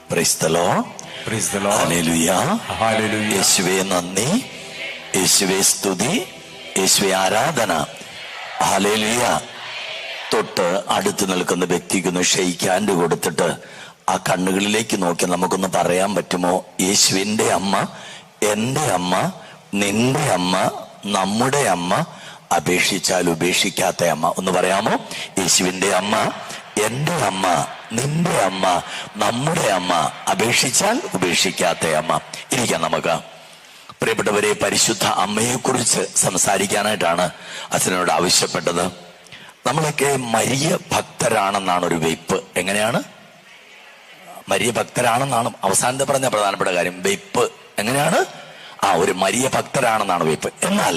Price the Lord. Hallelujah. യേശുവേ നന്ദി, യേശുവേ സ്തുതി, യേശുവേ ആരാധന. ഹല്ലേലൂയ. തൊട്ട് അടുത്ത് നിൽക്കുന്ന വ്യക്തിക്കൊന്ന് ഷെയ്ക്ക് ഹാൻഡ് കൊടുത്തിട്ട് ആ കണ്ണുകളിലേക്ക് നോക്കി നമുക്കൊന്ന് പറയാൻ പറ്റുമോ? യേശുവിന്റെ അമ്മ, എന്റെ അമ്മ, നിന്റെ അമ്മ, നമ്മുടെ അമ്മ, അപേക്ഷിച്ചാൽ ഉപേക്ഷിക്കാത്ത അമ്മ. ഒന്ന് പറയാമോ? യേശുവിന്റെ അമ്മ, എന്റെ അമ്മ, നിന്റെ അമ്മ, നമ്മുടെ അമ്മ, അപേക്ഷിച്ചാൽ ഉപേക്ഷിക്കാത്ത അമ്മ. ഇരിക്കാം നമുക്ക്. പ്രിയപ്പെട്ടവരെ, പരിശുദ്ധ അമ്മയെ കുറിച്ച് സംസാരിക്കാനായിട്ടാണ് അച്ഛനോട് ആവശ്യപ്പെട്ടത്. നമ്മളൊക്കെ മരിയ ഭക്തരാണെന്നാണ് ഒരു വെയ്പ്പ്. എങ്ങനെയാണ്? മരിയ ഭക്തരാണെന്നാണ് അവസാനത്തെ പറഞ്ഞ പ്രധാനപ്പെട്ട കാര്യം. വെയ്പ്പ് എങ്ങനെയാണ്? ഒരു മരിയ ഭക്തരാണെന്നാണ് വെയ്പ്പ്. എന്നാൽ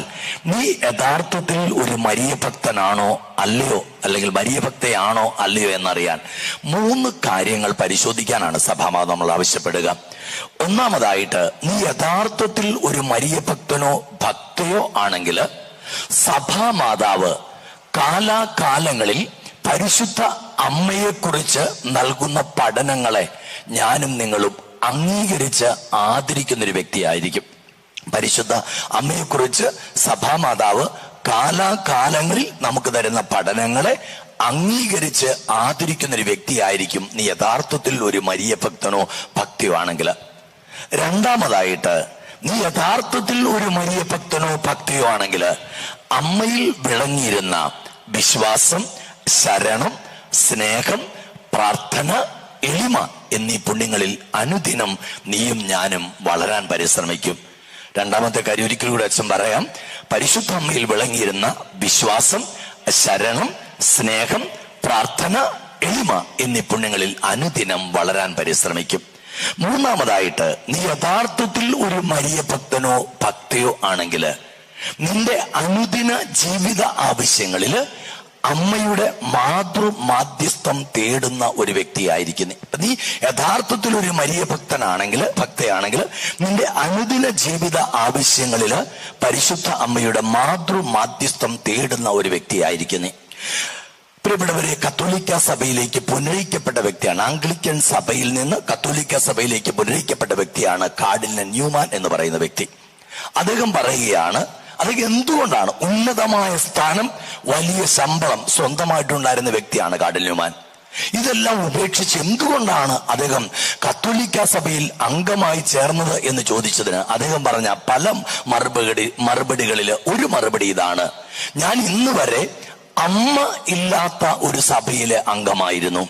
നീ യഥാർത്ഥത്തിൽ ഒരു മരിയ ഭക്തനാണോ അല്ലയോ, അല്ലെങ്കിൽ മരിയ ഭക്തയാണോ അല്ലയോ എന്നറിയാൻ 3 കാര്യങ്ങൾ പരിശോധിക്കാനാണ് സഭാമാതാവ് നമ്മൾ ആവശ്യപ്പെടുക. ഒന്നാമതായിട്ട്, നീ യഥാർത്ഥത്തിൽ ഒരു മരിയ ഭക്തനോ ഭക്തയോ ആണെങ്കിൽ സഭാമാതാവ് കാലാകാലങ്ങളിൽ പരിശുദ്ധ അമ്മയെക്കുറിച്ച് നൽകുന്ന പഠനങ്ങളെ ഞാനും നിങ്ങളും അംഗീകരിച്ച് ആദരിക്കുന്നൊരു വ്യക്തിയായിരിക്കും. പരിശുദ്ധ അമ്മയെക്കുറിച്ച് സഭാമാതാവ് കാലാകാലങ്ങളിൽ നമുക്ക് തരുന്ന പഠനങ്ങളെ അംഗീകരിച്ച് ആദരിക്കുന്നൊരു വ്യക്തിയായിരിക്കും നീ യഥാർത്ഥത്തിൽ ഒരു മരിയ ഭക്തനോ ഭക്തിയോ ആണെങ്കിൽ. രണ്ടാമതായിട്ട്, നീ യഥാർത്ഥത്തിൽ ഒരു മരിയ ഭക്തനോ ഭക്തിയോ ആണെങ്കിൽ അമ്മയിൽ വിളങ്ങിയിരുന്ന വിശ്വാസം, ശരണം, സ്നേഹം, പ്രാർത്ഥന, എളിമ എന്നീ പുണ്യങ്ങളിൽ അനുദിനം നീയും ഞാനും വളരാൻ പരിശ്രമിക്കും. രണ്ടാമത്തെ കാര്യം ഒരിക്കൽ കൂടെ അച്ഛൻ പറയാം. പരിശുദ്ധ അമ്മയിൽ വിളങ്ങിയിരുന്ന വിശ്വാസം, ശരണം, സ്നേഹം, പ്രാർത്ഥന, എളിമ എന്നീ പുണ്യങ്ങളിൽ അനുദിനം വളരാൻ പരിശ്രമിക്കും. മൂന്നാമതായിട്ട്, നീ യഥാർത്ഥത്തിൽ ഒരു മരിയ ഭക്തനോ ഭക്തയോ ആണെങ്കിൽ നിന്റെ അനുദിന ജീവിത ആവശ്യങ്ങളില് അമ്മയുടെ മാതൃമാധ്യസ്ഥം തേടുന്ന ഒരു വ്യക്തിയായിരിക്കും. നീ യഥാർത്ഥത്തിൽ ഒരു മരിയ ഭക്തയാണെങ്കിൽ നിന്റെ അനുദിന ജീവിത ആവശ്യങ്ങളില് പരിശുദ്ധ അമ്മയുടെ മാതൃമാധ്യസ്ഥം തേടുന്ന ഒരു വ്യക്തിയായിരിക്കും നീ. പ്രിയപ്പെട്ടവരെ, കത്തോലിക്ക സഭയിലേക്ക് പുനരയിക്കപ്പെട്ട വ്യക്തിയാണ്. ആംഗ്ലിക്കൻ സഭയിൽ നിന്ന് കത്തോലിക്ക സഭയിലേക്ക് പുനരയിക്കപ്പെട്ട വ്യക്തിയാണ് കാർഡിനൽ ന്യൂമാൻ എന്ന് പറയുന്ന വ്യക്തി. അദ്ദേഹം പറയുകയാണ്, അദ്ദേഹം എന്തുകൊണ്ടാണ് ഉന്നതമായ സ്ഥാനം, വലിയ ശമ്പളം സ്വന്തമായിട്ടുണ്ടായിരുന്ന വ്യക്തിയാണ് കാർഡിനൽ ന്യൂമാൻ. ഇതെല്ലാം ഉപേക്ഷിച്ച് എന്തുകൊണ്ടാണ് അദ്ദേഹം കത്തോലിക്ക സഭയിൽ അംഗമായി ചേർന്നത് എന്ന് ചോദിച്ചതിന് അദ്ദേഹം പറഞ്ഞ പല മറുപടികളിൽ ഒരു മറുപടി ഇതാണ്: ഞാൻ ഇന്ന് വരെ അമ്മ ഇല്ലാത്ത ഒരു സഭയിലെ അംഗമായിരുന്നു.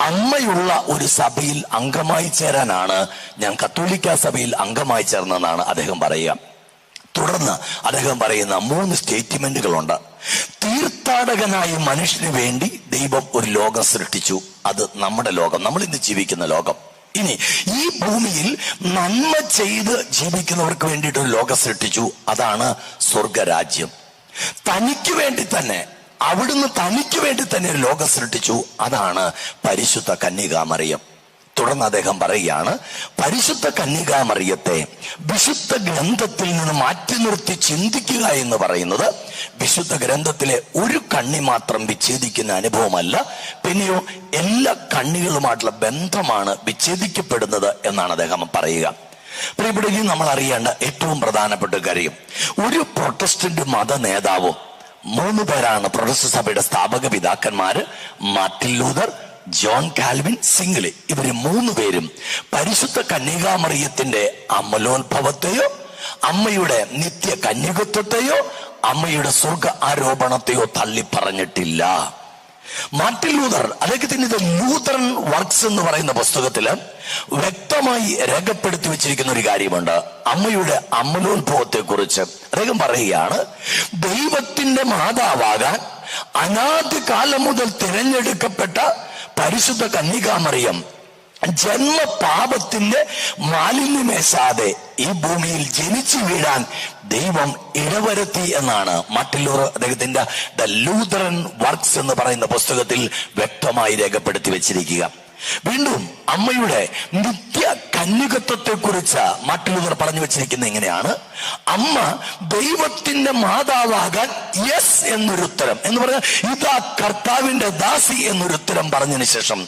അമ്മയുള്ള ഒരു സഭയിൽ അംഗമായി ചേരാനാണ് ഞാൻ കത്തോലിക്ക സഭയിൽ അംഗമായി ചേർന്നതെന്നാണ് അദ്ദേഹം പറയുക. തുടർന്ന് അദ്ദേഹം പറയുന്ന 3 സ്റ്റേറ്റ്മെന്റുകളുണ്ട്. തീർത്ഥാടകനായ മനുഷ്യന് വേണ്ടി ദൈവം ഒരു ലോകം സൃഷ്ടിച്ചു. അത് നമ്മുടെ ലോകം, നമ്മൾ ഇന്ന് ജീവിക്കുന്ന ലോകം. ഇനി ഈ ഭൂമിയിൽ നന്മ ചെയ്ത് ജീവിക്കുന്നവർക്ക് വേണ്ടിയിട്ട് ഒരു ലോകം സൃഷ്ടിച്ചു. അതാണ് സ്വർഗരാജ്യം. തനിക്ക് വേണ്ടി തന്നെ, അവിടുന്ന് തനിക്ക് വേണ്ടി തന്നെ ഒരു ലോകം സൃഷ്ടിച്ചു. അതാണ് പരിശുദ്ധ കന്യകാമറിയം. തുടർന്ന് അദ്ദേഹം പറയുകയാണ്, പരിശുദ്ധ കന്യകാമറിയത്തെ വിശുദ്ധ ഗ്രന്ഥത്തിൽ നിന്ന് മാറ്റി നിർത്തി ചിന്തിക്കുക എന്ന് പറയുന്നത് വിശുദ്ധ ഗ്രന്ഥത്തിലെ ഒരു കണ്ണി മാത്രം വിച്ഛേദിക്കുന്ന അനുഭവമല്ല, പിന്നെയോ എല്ലാ കണ്ണികളുമായിട്ടുള്ള ബന്ധമാണ് വിച്ഛേദിക്കപ്പെടുന്നത് എന്നാണ് അദ്ദേഹം പറയുക. പ്രിയപ്പെട്ട, നമ്മൾ അറിയേണ്ട ഏറ്റവും പ്രധാനപ്പെട്ട കാര്യം, ഒരു പ്രൊട്ടസ്റ്റന്റ് മത നേതാവും 3 പേരാണ് പ്രൊട്ടസ്റ്റന്റ് സഭയുടെ സ്ഥാപക പിതാക്കന്മാര്: Martin Luther, John Calvin, Zwingli. ഇവര് 3 പേരും പരിശുദ്ധ കന്യകാമറിയത്തിന്റെ അമലോത്ഭവത്തെയോ അമ്മയുടെ നിത്യ കന്യകത്വത്തെയോ അമ്മയുടെ സ്വർഗ ആരോപണത്തെയോ തള്ളി പറഞ്ഞിട്ടില്ല. മാർട്ടിൻ ലൂതർ അദ്ദേഹത്തിന്റെ ലൂതറൻ വർക്ക്സ് എന്ന് പറയുന്ന പുസ്തകത്തില് വ്യക്തമായി രേഖപ്പെടുത്തി വെച്ചിരിക്കുന്ന ഒരു കാര്യമുണ്ട്. അമ്മയുടെ അമലോത്ഭവത്തെ കുറിച്ച് അദ്ദേഹം പറയുകയാണ്, ദൈവത്തിന്റെ മാതാവാകാൻ അനാദികാലം മുതൽ തിരഞ്ഞെടുക്കപ്പെട്ട പരിശുദ്ധ കന്യകാമറിയം ജന്മപാപത്തിന്റെ മാലിന്യമേശാതെ ഈ ഭൂമിയിൽ ജനിച്ചു വീഴാൻ ദൈവം ഇടവരുത്തി എന്നാണ് മറ്റുള്ള അദ്ദേഹത്തിന്റെ ദ ലൂതറൻ വർക്ക്സ് എന്ന് പറയുന്ന പുസ്തകത്തിൽ വ്യക്തമായി രേഖപ്പെടുത്തി വെച്ചിരിക്കുക. വീണ്ടും അമ്മയുടെ നിത്യ കന്യകത്വത്തെ കുറിച്ച് മാർട്ടിൻ ലൂഥർ പറഞ്ഞു വെച്ചിരിക്കുന്നത് ഇങ്ങനെയാണ്: അമ്മ ദൈവത്തിന്റെ മാതാവാകാൻ യെസ് എന്നൊരു ഉത്തരം എന്ന് പറഞ്ഞാൽ ഇതാ കർത്താവിന്റെ ദാസി എന്നൊരു ഉത്തരം പറഞ്ഞതിന് ശേഷം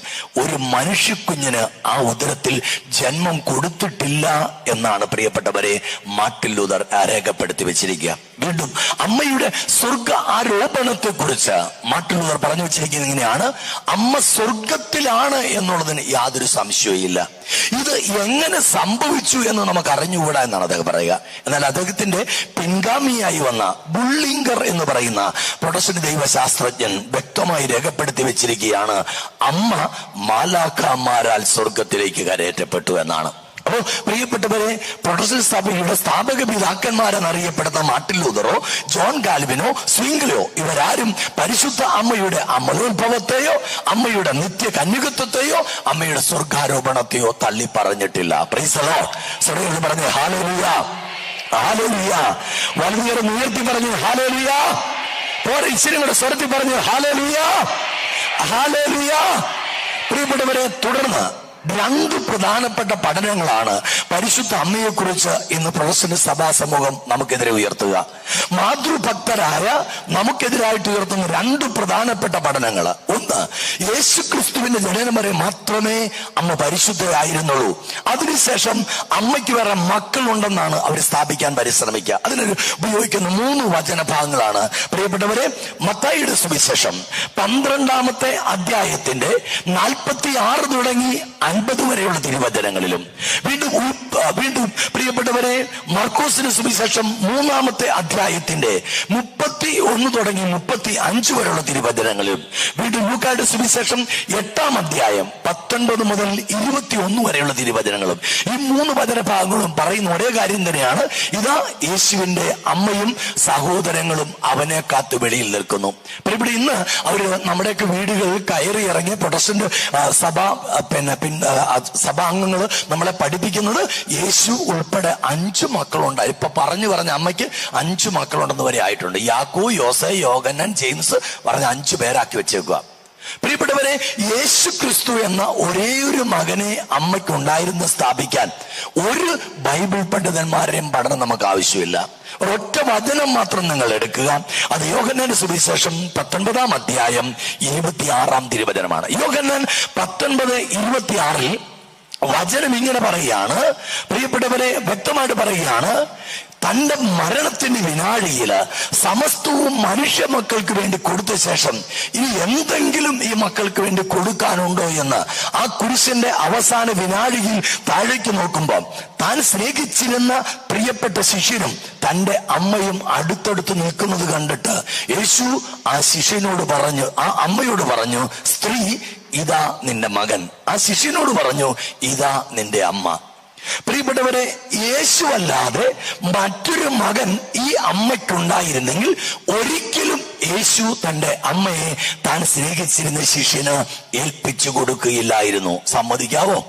ഒരു മനുഷ്യക്കുഞ്ഞിന് ആ ഉദരത്തിൽ ജന്മം കൊടുത്തിട്ടില്ല എന്നാണ് പ്രിയപ്പെട്ടവരെ മാർട്ടിൻ ലൂഥർ രേഖപ്പെടുത്തി വെച്ചിരിക്കുക. വീണ്ടും അമ്മയുടെ സ്വർഗ ആരോപണത്തെ കുറിച്ച് മാർട്ടിൻ ലൂഥർ പറഞ്ഞു വെച്ചിരിക്കുന്നത് ഇങ്ങനെയാണ്: അമ്മ സ്വർഗത്തിലാണ് എന്നുള്ളതിന് യാതൊരു സംശയവും ഇല്ല. ഇത് എങ്ങനെ സംഭവിച്ചു എന്ന് നമുക്ക് അറിഞ്ഞുകൂടാ എന്നാണ് അദ്ദേഹം പറയുക. എന്നാൽ അദ്ദേഹത്തിന്റെ പിൻഗാമിയായി വന്ന ബുള്ളിങ്കർ എന്ന് പറയുന്ന പ്രൊട്ടസ്റ്റന്റ് ദൈവശാസ്ത്രജ്ഞൻ വ്യക്തമായി രേഖപ്പെടുത്തി വെച്ചിരിക്കുകയാണ്: അമ്മ മാലാഖമാരാൽ സ്വർഗത്തിലേക്ക് കരയേറ്റപ്പെട്ടു എന്നാണ്. അപ്പോ പ്രിയപ്പെട്ടവരെ, പ്രൊട്ടസ്റ്റന്റ് സഭയുടെ സ്ഥാപക പിതാക്കന്മാരെന്നറിയപ്പെടുന്ന മാർട്ടിൻ ലൂഥറോ ജോൺ കാൽവിനോ സ്വിംഗ്ലിയോ ഇവരാരും പരിശുദ്ധ അമ്മയുടെ അമലോത്ഭവത്തെയോ അമ്മയുടെ നിത്യ കന്യകത്വത്തെയോ അമ്മയുടെ സ്വർഗാരോപണത്തെയോ തള്ളി പറഞ്ഞിട്ടില്ല. Price the Lord. സ്വരത്തിൽ പറഞ്ഞു ഹല്ലേലൂയ, ഹല്ലേലൂയ. വളരെയേറെ ഉയർത്തി പറഞ്ഞു ഹല്ലേലൂയ. ഇച്ചിരി കൂടെ സ്വരത്തിൽ പറഞ്ഞു ഹല്ലേലൂയ, ഹല്ലേലൂയ. പ്രിയപ്പെട്ടവരെ, തുടർന്ന് രണ്ട് പ്രധാനപ്പെട്ട പഠനങ്ങളാണ് പരിശുദ്ധ അമ്മയെക്കുറിച്ച് ഇന്ന് പ്രൊട്ടസ്റ്റന്റ് സഭാ സമൂഹം നമുക്കെതിരെ ഉയർത്തുക. മാതൃഭക്തരായ നമുക്കെതിരായിട്ട് ഉയർത്തുന്ന രണ്ട് പ്രധാനപ്പെട്ട പഠനങ്ങൾ: ഒന്ന്, യേശുക്രിസ്തുവിന്റെ ജനനം വരെ മാത്രമേ അമ്മ പരിശുദ്ധയായിരുന്നുള്ളൂ, അതിനുശേഷം അമ്മയ്ക്ക് വേറെ മക്കളുണ്ടെന്നാണ് അവർ സ്ഥാപിക്കാൻ പരിശ്രമിക്കുക. അതിന് ഉപയോഗിക്കുന്ന 3 വചനഭാഗങ്ങളാണ്. പ്രിയപ്പെട്ടവരെ, മത്തായിയുടെ സുവിശേഷം 12-ാമത്തെ അധ്യായത്തിന്റെ 46 തുടങ്ങി 50 വരെയുള്ള തിരുവചനങ്ങളിലും, വീണ്ടും പ്രിയപ്പെട്ടവരെ മർക്കോസിന്റെ സുവിശേഷം 3-ാമത്തെ അധ്യായത്തിന്റെ 31 തുടങ്ങി 35 വരെയുള്ള തിരുവചനങ്ങളിലും, വീണ്ടും ലൂക്കായുടെ സുവിശേഷം 8-ാം അധ്യായം 19 മുതൽ 21 വരെയുള്ള തിരുവചനങ്ങളും, ഈ 3 വചനഭാഗങ്ങളും പറയുന്ന ഒരേ കാര്യം തന്നെയാണ്: ഇതാ യേശുവിന്റെ അമ്മയും സഹോദരങ്ങളും അവനെ കാത്തു വെളിയിൽ നിൽക്കുന്നു. ഇവിടെ ഇന്ന് അവര് നമ്മുടെയൊക്കെ വീടുകളിൽ കയറി ഇറങ്ങി പ്രൊട്ടസ്റ്റന്റ് സഭാംഗങ്ങൾ നമ്മളെ പഠിപ്പിക്കുന്നത് യേശു ഉൾപ്പെടെ 5 മക്കളുണ്ടായി. ഇപ്പൊ പറഞ്ഞു അമ്മയ്ക്ക് 5 മക്കളുണ്ടെന്ന് വരെ ആയിട്ടുണ്ട്. യാക്കോ, യോസെ, യോഹന്നാൻ, ജെയിംസ് പറഞ്ഞ 5 പേരാക്കി വെച്ചേക്കുക. പ്രിയപ്പെട്ടവരെ, യേശു ക്രിസ്തു എന്ന ഒരേ ഒരു മകനെ അമ്മയ്ക്ക് ഉണ്ടായിരുന്നു സ്ഥാപിക്കാൻ ഒരു ബൈബിൾ പണ്ഡിതന്മാരെയും പഠനം നമുക്ക് ആവശ്യമില്ല. ഒരൊറ്റ വചനം മാത്രം നിങ്ങൾ എടുക്കുക. അത് യോഹന്നാന്റെ സുവിശേഷം 19-ാം അധ്യായം 26-ാം തിരുവചനമാണ്. യോഹന്നാൻ 19:26 വചനം ഇങ്ങനെ പറയുകയാണ്. പ്രിയപ്പെട്ടവരെ, വ്യക്തമായിട്ട് പറയുകയാണ്: തന്റെ മരണത്തിന്റെ വിനാഴിയില് സമസ്തവും മനുഷ്യ മക്കൾക്ക് വേണ്ടി കൊടുത്ത ശേഷം ഇനി എന്തെങ്കിലും ഈ മക്കൾക്ക് വേണ്ടി കൊടുക്കാനുണ്ടോ എന്ന് ആ കുരിശിന്റെ അവസാന വിനാഴിയിൽ താഴേക്ക് നോക്കുമ്പോൾ താൻ സ്നേഹിച്ചിരുന്ന പ്രിയപ്പെട്ട ശിഷ്യനും തന്റെ അമ്മയും അടുത്തടുത്ത് നിൽക്കുന്നത് കണ്ടിട്ട് യേശു ആ ശിഷ്യനോട് പറഞ്ഞു, ആ അമ്മയോട് പറഞ്ഞു, സ്ത്രീ ഇതാ നിന്റെ മകൻ. ആ ശിഷ്യനോട് പറഞ്ഞു, ഇതാ നിന്റെ അമ്മ. പ്രിയപ്പെട്ടവരെ, യേശു അല്ലാതെ മറ്റൊരു മകൻ ഈ അമ്മയ്ക്കുണ്ടായിരുന്നെങ്കിൽ ഒരിക്കലും യേശു തന്റെ അമ്മയെ താൻ സ്നേഹിച്ചിരുന്ന ശിഷ്യന് ഏൽപ്പിച്ചു കൊടുക്കുകയില്ലായിരുന്നു. സമ്മതിക്കാവോ?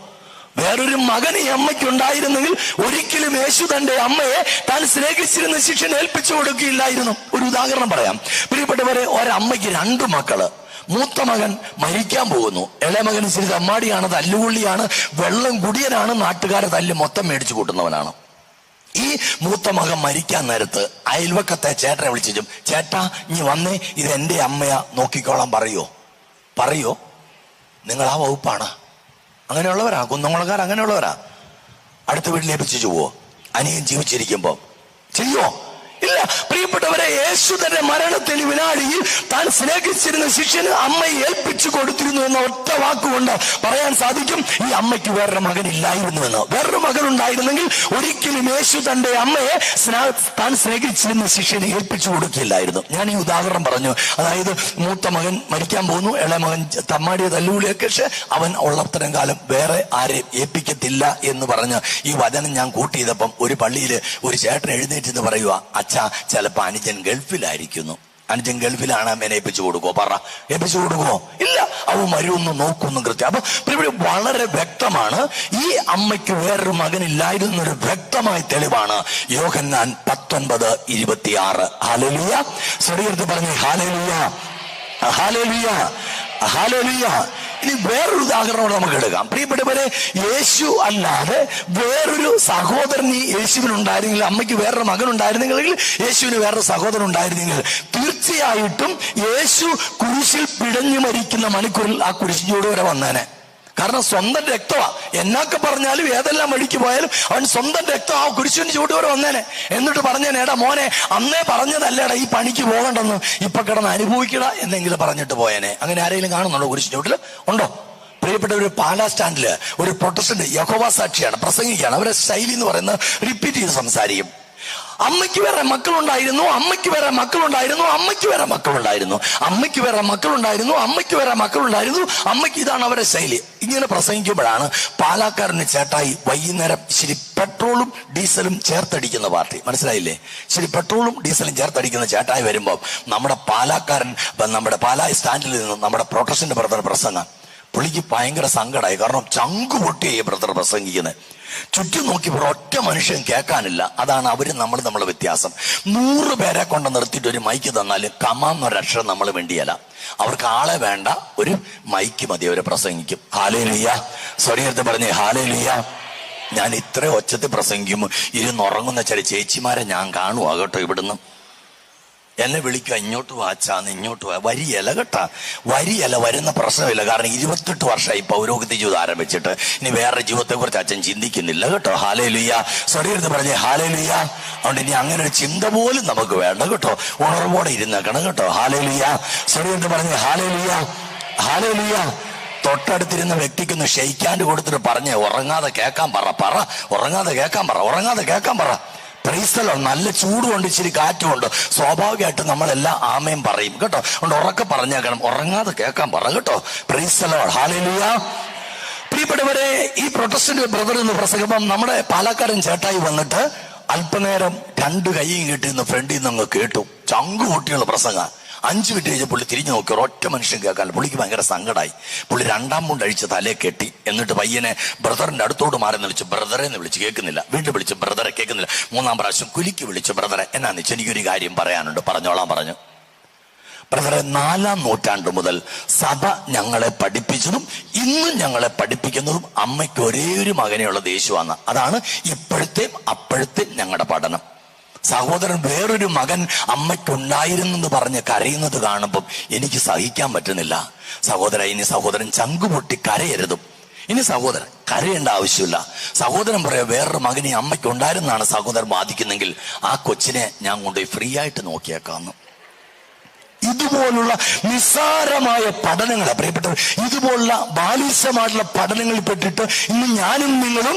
വേറൊരു മകൻ ഈ അമ്മയ്ക്കുണ്ടായിരുന്നെങ്കിൽ ഒരിക്കലും യേശു തന്റെ അമ്മയെ താൻ സ്നേഹിച്ചിരുന്ന ശിഷ്യന് ഏൽപ്പിച്ചു കൊടുക്കുകയില്ലായിരുന്നു. ഒരു ഉദാഹരണം പറയാം. പ്രിയപ്പെട്ടവരെ, ഒരമ്മയ്ക്ക് 2 മക്കള്. മൂത്ത മകൻ മരിക്കാൻ പോകുന്നു. ഇളയ മകൻ ഇച്ചിരി തമ്മാടിയാണ്, തല്ലുകൊള്ളിയാണ്, വെള്ളം കുടിയനാണ്, നാട്ടുകാരെ തല്ല് മൊത്തം മേടിച്ചു കൂട്ടുന്നവനാണ്. ഈ മൂത്ത മകൻ മരിക്കാൻ നേരത്ത് അയൽവക്കത്തെ ചേട്ടനെ വിളിച്ചു, ചേട്ടാ ഇനി വന്നേ, ഇത് എന്റെ അമ്മയാ, നോക്കിക്കോളാൻ പറയോ? നിങ്ങൾ ആ വകുപ്പാണ്. അങ്ങനെയുള്ളവരാ, കുന്നംകുളക്കാർ അങ്ങനെയുള്ളവരാ. അടുത്ത വീട്ടിലേപ്പിച്ചു പോവോ? അനിയൻ ജീവിച്ചിരിക്കുമ്പോ ചെയ്യോ? ഇല്ല. പ്രിയപ്പെട്ടവരെ, യേശു തന്റെ മരണത്തിന് വിനാഴിയിൽ താൻ സ്നേഹിച്ചിരുന്ന ശിഷ്യന് അമ്മയെ ഏൽപ്പിച്ചു കൊടുത്തിരുന്നു എന്ന ഒറ്റ വാക്കുകൊണ്ട് പറയാൻ സാധിക്കും ഈ അമ്മയ്ക്ക് വേറൊരു മകൻ ഇല്ലായിരുന്നുവെന്ന്. വേറൊരു മകൻ ഉണ്ടായിരുന്നെങ്കിൽ ഒരിക്കലും യേശു തന്റെ അമ്മയെ താൻ സ്നേഹിച്ചിരുന്ന ശിഷ്യന് ഏൽപ്പിച്ചു കൊടുക്കില്ലായിരുന്നു. ഞാൻ ഈ ഉദാഹരണം പറഞ്ഞു. അതായത് മൂത്ത മകൻ മരിക്കാൻ പോകുന്നു, ഇളയ മകൻ തമ്മാടിയ തല്ലുകൂടിയൊക്കെ, പക്ഷെ അവൻ ഉള്ളത്തരം കാലം വേറെ ആരെയും ഏൽപ്പിക്കത്തില്ല എന്ന് പറഞ്ഞ് ഈ വചനം ഞാൻ കൂട്ടിയതപ്പം ഒരു പള്ളിയില് ഒരു ചേട്ടൻ എഴുന്നേറ്റ് പറയുക, അച്ഛാ ചിലപ്പോ അനുജൻ ഗൾഫിലായിരിക്കുന്നു. അനുജൻ ഗൾഫിലാണ്, അമ്മേനെ ഏൽപ്പിച്ചു കൊടുക്കുവോ? ഏൽപ്പിച്ചു കൊടുക്കുവോ? ഇല്ല. അവ മരുന്ന് നോക്കുന്നു കൃത്യം. അപ്പൊ ഇവിടെ വളരെ വ്യക്തമാണ്, ഈ അമ്മയ്ക്ക് വേറൊരു മകനില്ലായിരുന്നൊരു വ്യക്തമായ തെളിവാണ് യോഹന്നാൻ 19:26. ഹല്ലേലൂയ. സ്വരത്തിൽ പറഞ്ഞു ഹല്ലേലൂയ, ഹല്ലേലൂയ, ഹല്ലേലൂയ. ഇനി വേറൊരു ഉദാഹരണം നമുക്ക് എടുക്കാം. പ്രിയപ്പെട്ടവരെ, യേശു അല്ലാതെ വേറൊരു സഹോദരൻ ഈ യേശുവിന് ഉണ്ടായിരുന്നെങ്കിൽ, അമ്മയ്ക്ക് വേറൊരു മകൻ ഉണ്ടായിരുന്നെങ്കിൽ, യേശുവിന് വേറൊരു സഹോദരൻ ഉണ്ടായിരുന്നെങ്കിൽ, തീർച്ചയായിട്ടും യേശു കുരിശിൽ പിടഞ്ഞു മരിക്കുന്ന മണിക്കൂറിൽ ആ കുരിശിലൂടെ വരെ വന്നേനെ. കാരണം സ്വന്തം രക്തമാ. എന്നൊക്കെ പറഞ്ഞാലും ഏതെല്ലാം വഴിക്ക് പോയാലും അവൻ സ്വന്തം രക്തം ആ കുരിശിന് ചൂട് വരെ വന്നേനെ. എന്നിട്ട് പറഞ്ഞേനെ, എടാ മോനെ, അന്നേ പറഞ്ഞതല്ലേടാ ഈ പണിക്ക് പോകണ്ടെന്ന്, ഇപ്പൊ കിടന്ന് അനുഭവിക്കട എന്നെങ്കിലും പറഞ്ഞിട്ട് പോയേനെ. അങ്ങനെ ആരെങ്കിലും കാണുന്നുണ്ടോ കുരിശിന് ചൂട്ടില്? ഉണ്ടോ? പ്രിയപ്പെട്ട ഒരു പാലാ സ്റ്റാൻഡില് ഒരു പ്രൊട്ടസ്റ്റന്റ് യഹോവ സാക്ഷിയാണ്, പ്രസംഗിക്കുകയാണ്. അവരുടെ ശൈലി എന്ന് പറയുന്നത് റിപ്പീറ്റ് ചെയ്ത് സംസാരിക്കും. അമ്മയ്ക്ക് വേറെ മക്കളുണ്ടായിരുന്നു, അമ്മയ്ക്ക് വേറെ മക്കളുണ്ടായിരുന്നു, അമ്മയ്ക്ക് വേറെ മക്കളുണ്ടായിരുന്നു, അമ്മയ്ക്ക് വേറെ മക്കളുണ്ടായിരുന്നു, അമ്മയ്ക്ക് വേറെ മക്കളുണ്ടായിരുന്നു, അമ്മയ്ക്ക്. ഇതാണ് അവരുടെ ശൈലി. ഇങ്ങനെ പ്രസംഗിക്കുമ്പോഴാണ് പാലാക്കാരന് ചേട്ടായി വൈകുന്നേരം ശരി പെട്രോളും ഡീസലും ചേർത്തടിക്കുന്ന പാർട്ടി. മനസ്സിലായില്ലേ? ശരി പെട്രോളും ഡീസലും ചേർത്തടിക്കുന്ന ചേട്ടായി വരുമ്പോൾ നമ്മുടെ പാലാക്കാരൻ നമ്മുടെ പാലാ സ്റ്റാൻഡിൽ നിന്ന് നമ്മുടെ പ്രൊട്ടസ്റ്റന്റ് ബ്രദർ പ്രസംഗം, പുള്ളിക്ക് ഭയങ്കര സങ്കടമായി. കാരണം ചങ്കു പൊട്ടിയായി ബ്രദർ പ്രസംഗിക്കുന്നത്. ചുറ്റും നോക്കിയപ്പോൾ ഒറ്റ മനുഷ്യൻ കേൾക്കാനില്ല. അതാണ് അവരും നമ്മളെ വ്യത്യാസം. 100 പേരെ കൊണ്ട് നിർത്തിയിട്ട് ഒരു മൈക്ക് തന്നാലും കമാന്നൊരക്ഷരം നമ്മൾ വേണ്ടിയല്ല. അവർക്ക് ആളെ വേണ്ട, ഒരു മൈക്ക് മതി, അവരെ പ്രസംഗിക്കും. ഹാലേലുയ്യ. സ്വരീയത്ത് പറഞ്ഞേ ഹാലേലുയ്യ. ഞാൻ ഇത്ര ഒച്ചത്തിൽ പ്രസംഗിക്കുമ്പോൾ ഇരുന്നുറങ്ങുന്ന ചില ചേച്ചിമാരെ ഞാൻ കാണുവാ കേട്ടോ. ഇവിടുന്ന് എന്നെ വിളിക്കുക, ഇങ്ങോട്ട് വാച്ചാന്ന്, ഇങ്ങോട്ട് വാ. വരിയല കേട്ടാ, വരിയല. വരുന്ന പ്രശ്നമില്ല. കാരണം 28 വർഷമായി പൗരോഹിത്യ ജീവിതം ആരംഭിച്ചിട്ട് ഇനി വേറെ ജീവിതത്തെ കുറിച്ച് അച്ഛൻ ചിന്തിക്കുന്നില്ല കേട്ടോ. ഹാലേലുയ്യ. സ്വരീയത്ത് പറഞ്ഞേ ഹാലേലുയ്യ. അതുകൊണ്ട് ഇനി അങ്ങനെ ഒരു ചിന്ത പോലും നമുക്ക് വേണ്ട കേട്ടോ. ഉണർവോടെ ഇരുന്നേക്കണം കേട്ടോ. ഹാലേലുയ്യ. സ്വരീയത്ത് പറഞ്ഞേ ഹാലേലുയ്യ. ഹാലേലുയ്യ. തൊട്ടടുത്തിരുന്ന വ്യക്തിക്കൊന്ന് ഷെയ്ക്കാൻഡ് കൊടുത്തിട്ട് പറഞ്ഞേ, ഉറങ്ങാതെ കേൾക്കാൻ പറ, ഉറങ്ങാതെ കേൾക്കാൻ പറ, ഉറങ്ങാതെ കേൾക്കാൻ പറ. പ്രൈസ്തലോ. നല്ല ചൂടുകൊണ്ട് ഇച്ചിരി കാറ്റുമുണ്ട്, സ്വാഭാവികമായിട്ട് നമ്മളെല്ലാം ആമയും പറയും കേട്ടോ. അതുകൊണ്ട് ഉറക്കെ പറഞ്ഞേക്കണം, ഉറങ്ങാതെ കേൾക്കാൻ പറ കേട്ടോ. പ്രൈസ്തലോ. ഹാലേലുയ്യ. പ്രിയപ്പെട്ടവരെ, ഈ പ്രൊട്ടസ്റ്റന്റ് ബ്രദർ എന്ന് പ്രസംഗം നമ്മുടെ പാലക്കാരൻ ചേട്ടായി വന്നിട്ട് അല്പനേരം 2 കൈയും കെട്ടിന്ന് ഫ്രണ്ടിൽ നിന്ന് അങ്ങ് കേട്ടു. ചങ്കു പൊട്ടിയുള്ള പ്രസംഗം. 5 മിനിറ്റ് കഴിഞ്ഞ പുള്ളി തിരിഞ്ഞു നോക്കി, ഒറ്റ മനുഷ്യൻ കേൾക്കാൻ. പുള്ളിക്ക് ഭയങ്കര സങ്കടമായി. പുള്ളി 2ാം മുണ്ട് അഴിച്ച് തലയെ കെട്ടി. എന്നിട്ട് പയ്യനെ ബ്രദറിന്റെ അടുത്തോട്ട് മാറി വിളിച്ചു. ബ്രദറെ എന്ന് വിളിച്ച് കേൾക്കുന്നില്ല. വീണ്ടും വിളിച്ചു, ബ്രദറെ കേൾക്കുന്നില്ല. 3ാം പ്രാവശ്യം കുലുക്കി വിളിച്ചു, ബ്രദറെ എന്നാന്ന് വെച്ചാൽ എനിക്കൊരു കാര്യം പറയാനുണ്ട്, പറഞ്ഞോളാൻ പറഞ്ഞു. ബ്രദറെ, 4ാം നൂറ്റാണ്ട് മുതൽ സഭ ഞങ്ങളെ പഠിപ്പിച്ചതും ഇന്നും ഞങ്ങളെ പഠിപ്പിക്കുന്നതും അമ്മയ്ക്ക് ഒരേ ഒരു മകനെയുള്ള ദേശമാണ്. അതാണ് ഇപ്പോഴത്തെയും അപ്പോഴത്തെയും ഞങ്ങളുടെ പഠനം. സഹോദരൻ വേറൊരു മകൻ അമ്മയ്ക്കുണ്ടായിരുന്നെന്ന് പറഞ്ഞ് കരയുന്നത് കാണുമ്പം എനിക്ക് സഹിക്കാൻ പറ്റുന്നില്ല. ഇനി സഹോദരൻ ചങ്കുപൊട്ടി കരയരുതും. ഇനി സഹോദരൻ കരയേണ്ട ആവശ്യമില്ല. സഹോദരൻ പറയാം, വേറൊരു മകനെ അമ്മയ്ക്ക് ഉണ്ടായിരുന്നാണ് സഹോദരൻ ബാധിക്കുന്നെങ്കിൽ ആ കൊച്ചിനെ ഞാൻ കൊണ്ടുപോയി ഫ്രീ ആയിട്ട് നോക്കിയേക്കാന്ന്. ഇതുപോലുള്ള നിസ്സാരമായ പഠനങ്ങളെ, പ്രിയപ്പെട്ടവർ, ഇതുപോലുള്ള ബാലിശമായിട്ടുള്ള പഠനങ്ങളിൽ പെട്ടിട്ട് ഇന്ന് ഞാനും നിങ്ങളും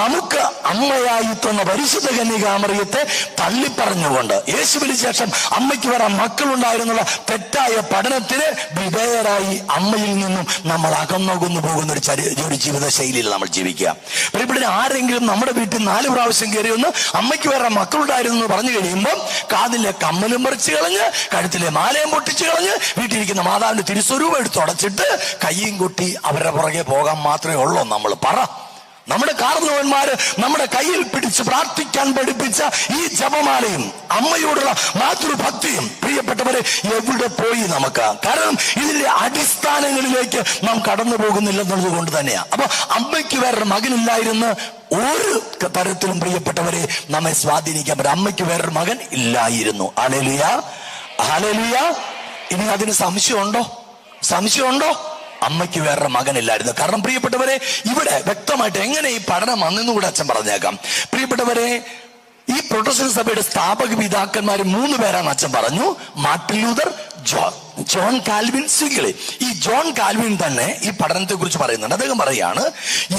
നമുക്ക് അമ്മയായി തന്ന പരിശുദ്ധ കന്യകാമറിയത്തെ തള്ളിപ്പറഞ്ഞുകൊണ്ട് യേശുവിന് ശേഷം അമ്മയ്ക്ക് വേറെ മക്കളുണ്ടായിരുന്നുള്ള തെറ്റായ പഠനത്തിന് വിധേയരായി അമ്മയിൽ നിന്നും നമ്മൾ അകന്നൊകുന്നു പോകുന്ന ഒരു ജീവിത ശൈലിയിൽ നമ്മൾ ജീവിക്കുക. പ്രിയപ്പെട്ടവർ, ആരെങ്കിലും നമ്മുടെ വീട്ടിൽ 4 പ്രാവശ്യം കയറി ഒന്ന് അമ്മയ്ക്ക് വേറെ മക്കളുണ്ടായിരുന്നു എന്ന് പറഞ്ഞു കഴിയുമ്പോൾ കാതിലെ കമ്മലും പറിച്ചു കളഞ്ഞ്, കഴുത്തിലെ മാലയും പൊട്ടിച്ചു കളഞ്ഞ്, വീട്ടിലിരിക്കുന്ന മാതാവിന്റെ തിരുസ്വരൂപം എടുത്ത് ഉടച്ചിട്ട് കയ്യും കൊട്ടി അവരുടെ പുറകെ പോകാൻ മാത്രമേ ഉള്ളൂ. നമ്മൾ പറ. നമ്മുടെ കാർന്നവന്മാര് നമ്മുടെ കയ്യിൽ പിടിച്ച് പ്രാർത്ഥിക്കാൻ പഠിപ്പിച്ച ഈ ജപമാലയും അമ്മയോടുള്ള മാതൃഭക്തിയും, പ്രിയപ്പെട്ടവരെ, എവിടെ പോയി നമുക്ക്? കാരണം ഇതിന്റെ അടിസ്ഥാനങ്ങളിലേക്ക് നാം കടന്നു പോകുന്നില്ലെന്നുള്ളത് കൊണ്ട് തന്നെയാണ്. അപ്പൊ അമ്മയ്ക്ക് വേറൊരു മകനില്ലായിരുന്നു ഒരു തരത്തിലും, പ്രിയപ്പെട്ടവരെ, നമ്മെ സ്വാധീനിക്കാൻ പറ്റും. അമ്മയ്ക്ക് വേറൊരു മകൻ ഇല്ലായിരുന്നു. Hallelujah, hallelujah. ഇനി അതിന് സംശയമുണ്ടോ? അമ്മയ്ക്ക് വേറൊരു മകനില്ലായിരുന്നു. കാരണം പ്രിയപ്പെട്ടവരെ, ഇവിടെ വ്യക്തമായിട്ട് എങ്ങനെ ഈ പഠനം വന്നെന്നുകൂടെ അച്ഛൻ പറഞ്ഞേക്കാം. പ്രിയപ്പെട്ടവരെ, ഈ പ്രൊട്ടസ്റ്റന്റ് സഭയുടെ സ്ഥാപക പിതാക്കന്മാർ 3 പേരാണ് അച്ഛൻ പറഞ്ഞു. Martin Luther, John Calvin, Zwingli. ഈ ജോൺ കാൽവിൻ തന്നെ ഈ പഠനത്തെ കുറിച്ച് പറയുന്നുണ്ട്. അദ്ദേഹം പറയാണ്,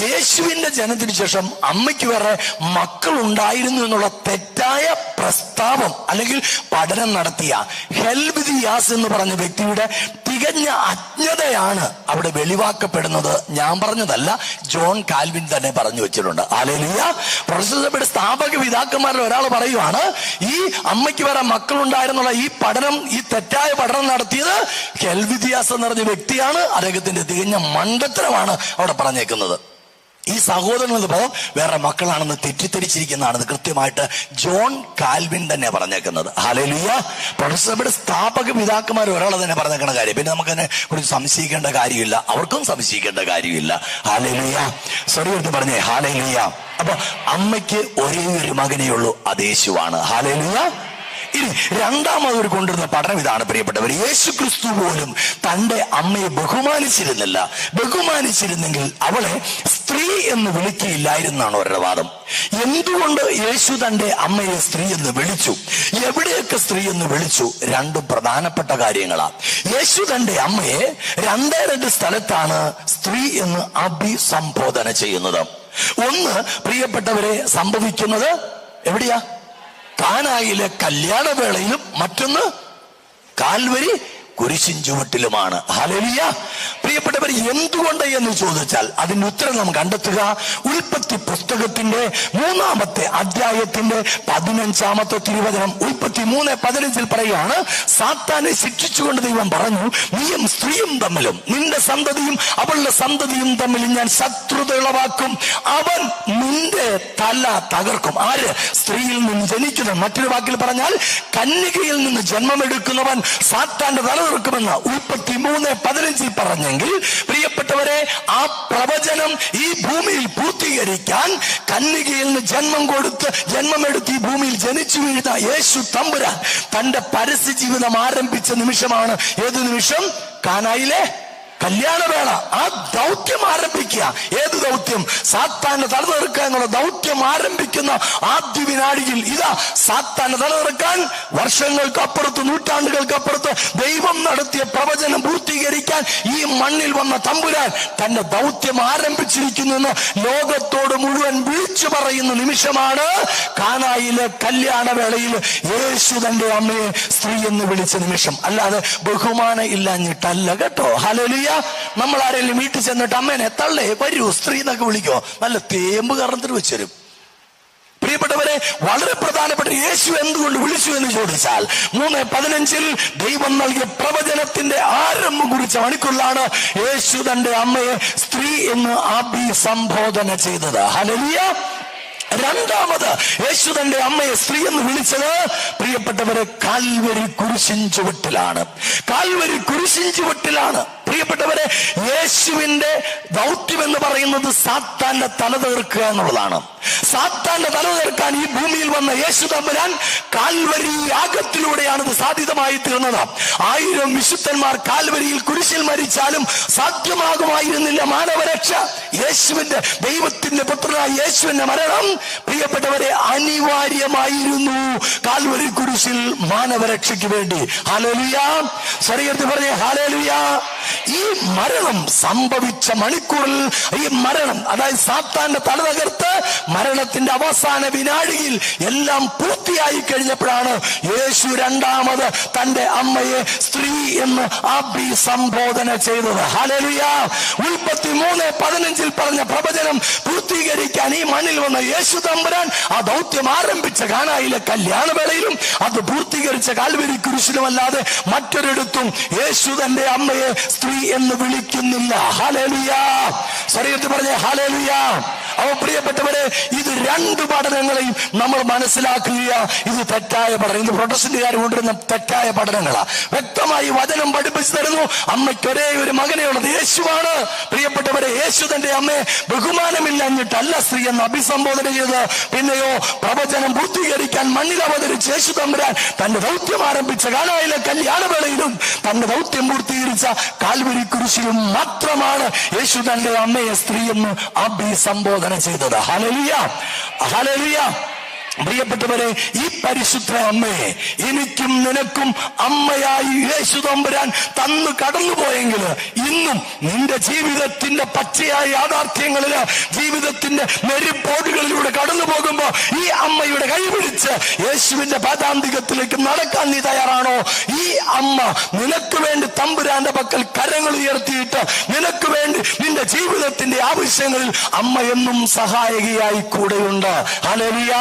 യേശുവിന്റെ ജനനത്തിന് ശേഷം അമ്മയ്ക്ക് വേറെ മക്കൾ ഉണ്ടായിരുന്നു എന്നുള്ള തെറ്റായ പ്രസ്താവം അല്ലെങ്കിൽ പഠനം നടത്തിയ ഹെൽവിദിയാസ് എന്ന് പറഞ്ഞ വ്യക്തിയുടെ തികഞ്ഞ അജ്ഞതയാണ് അവിടെ വെളിവാക്കപ്പെടുന്നത്. ഞാൻ പറഞ്ഞതല്ല, ജോൺ കാൽവിൻ തന്നെ പറഞ്ഞു വെച്ചിട്ടുണ്ട്. ഹല്ലേലൂയ. പ്രൊട്ടസ്റ്റന്റ് സഭയുടെ സ്ഥാപക പിതാക്കന്മാരിൽ ഒരാൾ പറയുവാണ്, ഈ അമ്മയ്ക്ക് വേറെ മക്കളുണ്ടായിരുന്നുള്ള ഈ പഠനം, ഈ തെറ്റായ പഠനം നടത്തിയത് ഹെൽവിദിയാസ് എന്ന് പറഞ്ഞ വ്യക്തിയാണ്. അദ്ദേഹത്തിന്റെ തികഞ്ഞ മണ്ടത്തരമാണ് അവിടെ പറഞ്ഞേക്കുന്നത്. ഈ സഹോദരൻ എന്ന പദം വേറെ മക്കളാണെന്ന് തെറ്റിദ്ധരിച്ചിരിക്കുന്നതാണ്. ഇത് കൃത്യമായിട്ട് ജോൺ കാൽവിൻ തന്നെ പറഞ്ഞേക്കുന്നത്. ഹല്ലേലൂയ. പ്രൊട്ടസ്റ്റന്റ് സ്ഥാപക പിതാക്കന്മാർ ഒരാൾ തന്നെ പറഞ്ഞേക്കുന്ന കാര്യം. പിന്നെ നമുക്കതിനെ കുറിച്ച് സംശയിക്കേണ്ട കാര്യമില്ല, അവർക്കും സംശയിക്കേണ്ട കാര്യമില്ല. ഹല്ലേലൂയ. സ്വരം പറഞ്ഞേ ഹല്ലേലൂയ. അപ്പൊ അമ്മയ്ക്ക് ഒരേ ഒരു മകനേ ഉള്ളൂ, അത് യേശുവാണ്. ഹല്ലേലൂയ. ഇനി രണ്ടാമതൊരു കൊണ്ടുവരുന്ന പഠനം ഇതാണ് പ്രിയപ്പെട്ടവർ. യേശു ക്രിസ്തു പോലും തന്റെ അമ്മയെ ബഹുമാനിച്ചിരുന്നില്ല. ബഹുമാനിച്ചിരുന്നെങ്കിൽ അവളെ സ്ത്രീ എന്ന് വിളിക്കുകയില്ലായിരുന്നാണ് അവരുടെ വാദം. എന്തുകൊണ്ട് യേശു തന്റെ അമ്മയെ സ്ത്രീ എന്ന് വിളിച്ചു, എവിടെയൊക്കെ സ്ത്രീ എന്ന് വിളിച്ചു? രണ്ടും പ്രധാനപ്പെട്ട കാര്യങ്ങളാണ്. യേശു തന്റെ അമ്മയെ രണ്ട് സ്ഥലത്താണ് സ്ത്രീ എന്ന് അഭിസംബോധന ചെയ്യുന്നത്. ഒന്ന്, പ്രിയപ്പെട്ടവരെ, സംഭവിക്കുന്നത് എവിടെയാ? കാനായിലെ കല്യാണവേളയിലും, മറ്റൊന്ന് കാൽവരി കുരിശിൻ ചുവട്ടിലുമാണ്. ഹല്ലേലൂയ. പ്രിയപ്പെട്ടവർ, എന്തുകൊണ്ട് എന്ന് ചോദിച്ചാൽ അതിന്റെ ഉത്തരം നാം കണ്ടെത്തുക ഉൽപ്പത്തി പുസ്തകത്തിന്റെ 3-ാമത്തെ അധ്യായത്തിന്റെ 15-ാമത്തെ തിരുവചനം. ഉൽപ്പത്തി 3:15 പറയുകയാണ്, സാത്താനെ ശിക്ഷിച്ചുകൊണ്ട് ദൈവം പറഞ്ഞു, നീയും സ്ത്രീയും തമ്മിലും നിന്റെ സന്തതിയും അവളുടെ സന്തതിയും തമ്മിൽ ഞാൻ ശത്രുത ഉളവാക്കും. അവൻ നിന്റെ തല തകർക്കും. ആര്? സ്ത്രീയിൽ നിന്ന് ജനിക്കുന്നത്. മറ്റൊരു വാക്കിൽ പറഞ്ഞാൽ കന്യകയിൽ നിന്ന് ജന്മമെടുക്കുന്നവൻ സാത്താന്റെ തല തകർക്കുമെന്ന് ഉൽപ്പത്തി 3:15 പറഞ്ഞെങ്കിൽ, പ്രിയപ്പെട്ടവരെ, ആ പ്രവചനം ഈ ഭൂമിയിൽ പൂർത്തീകരിക്കാൻ കന്യകയിൽ നിന്ന് ജന്മമെടുത്ത് ഈ ഭൂമിയിൽ ജനിച്ചു വീഴുന്ന യേശു തമ്പുരാൻ തന്റെ പരസ്യ ജീവിതം ആരംഭിച്ച നിമിഷമാണ്. ഏത് നിമിഷം? കാനായിലെ കല്യാണവേള. ആ ദൗത്യം ആരംഭിക്കുക. ഏത് ദൗത്യം? സാത്താന്റെ തല തകർക്കുക എന്നുള്ള ദൗത്യം ആരംഭിക്കുന്ന ആദ്യ വിനാടിയിൽ ഇതാ സാത്താന്റെ തല തകർക്കാൻ വർഷങ്ങൾക്കപ്പുറത്ത്, നൂറ്റാണ്ടുകൾക്കപ്പുറത്ത് ദൈവം നടത്തിയ പ്രവചനം പൂർത്തീകരിക്കാൻ ഈ മണ്ണിൽ വന്ന തമ്പുരാൻ തന്റെ ദൗത്യം ആരംഭിച്ചിരിക്കുന്നു എന്ന് ലോകത്തോട് മുഴുവൻ വിളിച്ചു പറയുന്ന നിമിഷമാണ് കാനായിലെ കല്യാണവേളയിൽ യേശു തന്റെ അമ്മയെ സ്ത്രീ എന്ന് വിളിച്ച നിമിഷം. അല്ലാതെ ബഹുമാനം ഇല്ലാഞ്ഞിട്ടല്ല കേട്ടോ. ഹല്ലേലൂയ. നമ്മൾ ആരെങ്കിലും വീട്ടിൽ ചെന്നിട്ട് അമ്മേനെ തള്ളേ വരൂ സ്ത്രീ എന്നൊക്കെ വിളിക്കോ? നല്ല തേമ്പ് കറന്നിട്ട് വെച്ചരും. പ്രിയപ്പെട്ടവരെ, വളരെ പ്രധാനപ്പെട്ട യേശു എന്തുകൊണ്ട് വിളിച്ചു എന്ന് ചോദിച്ചാൽ 3:15 ദൈവം നൽകിയ പ്രവചനത്തിന്റെ ആരംഭം കുറിച്ച മണിക്കൂറിലാണ് യേശു തന്റെ അമ്മയെ സ്ത്രീ എന്ന് അഭിസംബോധന ചെയ്തത്. ഹല്ലേലൂയ. രണ്ടാമത് യേശു തന്റെ അമ്മയെ സ്ത്രീ എന്ന് വിളിച്ചത്, പ്രിയപ്പെട്ടവരെ, കാൽവരി കുരിശിൻ ചുവട്ടിലാണ്. കാൽവരി കുരിശിൻ ചുവട്ടിലാണ്. പ്രിയപ്പെട്ടവരെ, യേശുവിന്റെ ദൗത്യം എന്ന് പറയുന്നത് സാത്താന്റെ തല തകർക്കുക എന്നുള്ളതാണ്. സാത്താന്റെ തല തകർക്കാൻ ഈ ഭൂമിയിൽ വന്ന യേശു തമ്പുരാൻ കാൽവരി യാഗത്തിലൂടെയാണ് ഇത് സാധ്യതമായി തീർന്നത്. 1000 വിശുദ്ധന്മാർ കാൽവരിയിൽ കുരിശിൽ മരിച്ചാലും സാധ്യമാകുമായിരുന്നില്ല മാനവരക്ഷ. യേശുവിന്റെ, ദൈവത്തിന്റെ പുത്രനായ യേശുവിന്റെ മരണം, പ്രിയപ്പെട്ടവരെ, അനിവാര്യമായിരുന്നു കാൽവരി കുരിശിൽ മാനവരക്ഷയ്ക്ക് വേണ്ടി. ഹല്ലേലൂയ. ശരീരത്തിൽ പറഞ്ഞേ ഹല്ലേലൂയ. ഈ മരണം സംഭവിച്ച മണിക്കൂറിൽ, ഈ മരണം, അതായത് സാത്താന്റെ തല തകർത്ത് മരണത്തിന്റെ അവസാന വിനാഴിയിൽ എല്ലാം പൂർത്തിയായി കഴിഞ്ഞപ്പോഴാണ് യേശു രണ്ടാമത് തന്റെ അമ്മയെ സ്ത്രീ എന്ന് അഭിസംബോധന ചെയ്തത്. ഹല്ലേലൂയ. ഉൽപ്പത്തി 3:15 പറഞ്ഞ പ്രവചനം പൂർത്തീകരിക്കാൻ ഈ മണ്ണിൽ വന്ന യേശു തമ്പുരാൻ ആ ദൗത്യം ആരംഭിച്ച കാനായിലെ കല്യാണവേളയിലും അത് പൂർത്തീകരിച്ച കാൽവരി കുരിശിലുമല്ലാതെ മറ്റൊരിടത്തും യേശു തന്റെ അമ്മയെ സ്ത്രീ എന്ന് വിളിക്കുന്നില്ല. ഹല്ലേലൂയ. ശരീരത്തിൽ പറഞ്ഞേ ഹല്ലേലൂയ. അവ പ്രിയപ്പെട്ടവരെ, ഇത് രണ്ട് പഠനങ്ങളെയും നമ്മൾ മനസ്സിലാക്കുക. ഇത് തെറ്റായ പഠനം. ഇത് പ്രൊട്ടസ്റ്റന്റുകാർ കൊണ്ടുവരുന്ന തെറ്റായ പഠനങ്ങളാ. വ്യക്തമായി വചനം പഠിപ്പിച്ചു തരുന്നു, അമ്മയ്ക്ക് ഒരേ ഒരു മകനേ ഉള്ളത്, യേശുവാണ്. പ്രിയപ്പെട്ടവരെ, യേശു തന്റെ അമ്മയെ ബഹുമാനമില്ലഞ്ഞിട്ടല്ല സ്ത്രീ എന്ന് അഭിസംബോധന ചെയ്ത്, പിന്നെയോ പ്രവചനം പൂർത്തീകരിക്കാൻ മണ്ണിൽ അവതരിച്ച് യേശു തമ്പുരാൻ തന്റെ ദൗത്യം ആരംഭിച്ച കാനായിലെ കല്യാണവേളയിലും തന്റെ ദൗത്യം പൂർത്തീകരിച്ച കാൽവരി കുരിശിലും മാത്രമാണ് യേശു തന്റെ അമ്മയെ സ്ത്രീ എന്ന് അഭിസംബോധന ചെയ്തത്. ഹല്ലേലൂയ. ഹല്ലേലൂയ. പ്രിയപ്പെട്ടവരെ, ഈ പരിശുദ്ധ അമ്മയെ എനിക്കും നിനക്കും അമ്മയായി യേശു തമ്പുരാൻ തന്നു കടന്നുപോയെങ്കിൽ ഇന്നും നിന്റെ ജീവിതത്തിന്റെ പച്ചയായ യാഥാർത്ഥ്യങ്ങളില്, ജീവിതത്തിന്റെ നെരിപ്പോടുകളിലൂടെ കടന്നു പോകുമ്പോ ഈ അമ്മയുടെ കൈപിടിച്ച് യേശുവിന്റെ പാദാന്തികത്തിലേക്ക് നടക്കാൻ നീ തയ്യാറാണോ? ഈ അമ്മ നിനക്ക് വേണ്ടി തമ്പുരാന്റെ പക്കൽ കരങ്ങൾ ഉയർത്തിയിട്ട് നിനക്ക് വേണ്ടി നിന്റെ ജീവിതത്തിന്റെ ആവശ്യങ്ങളിൽ അമ്മ എന്നും സഹായികയായി കൂടെയുണ്ട്. ഹല്ലേലൂയ.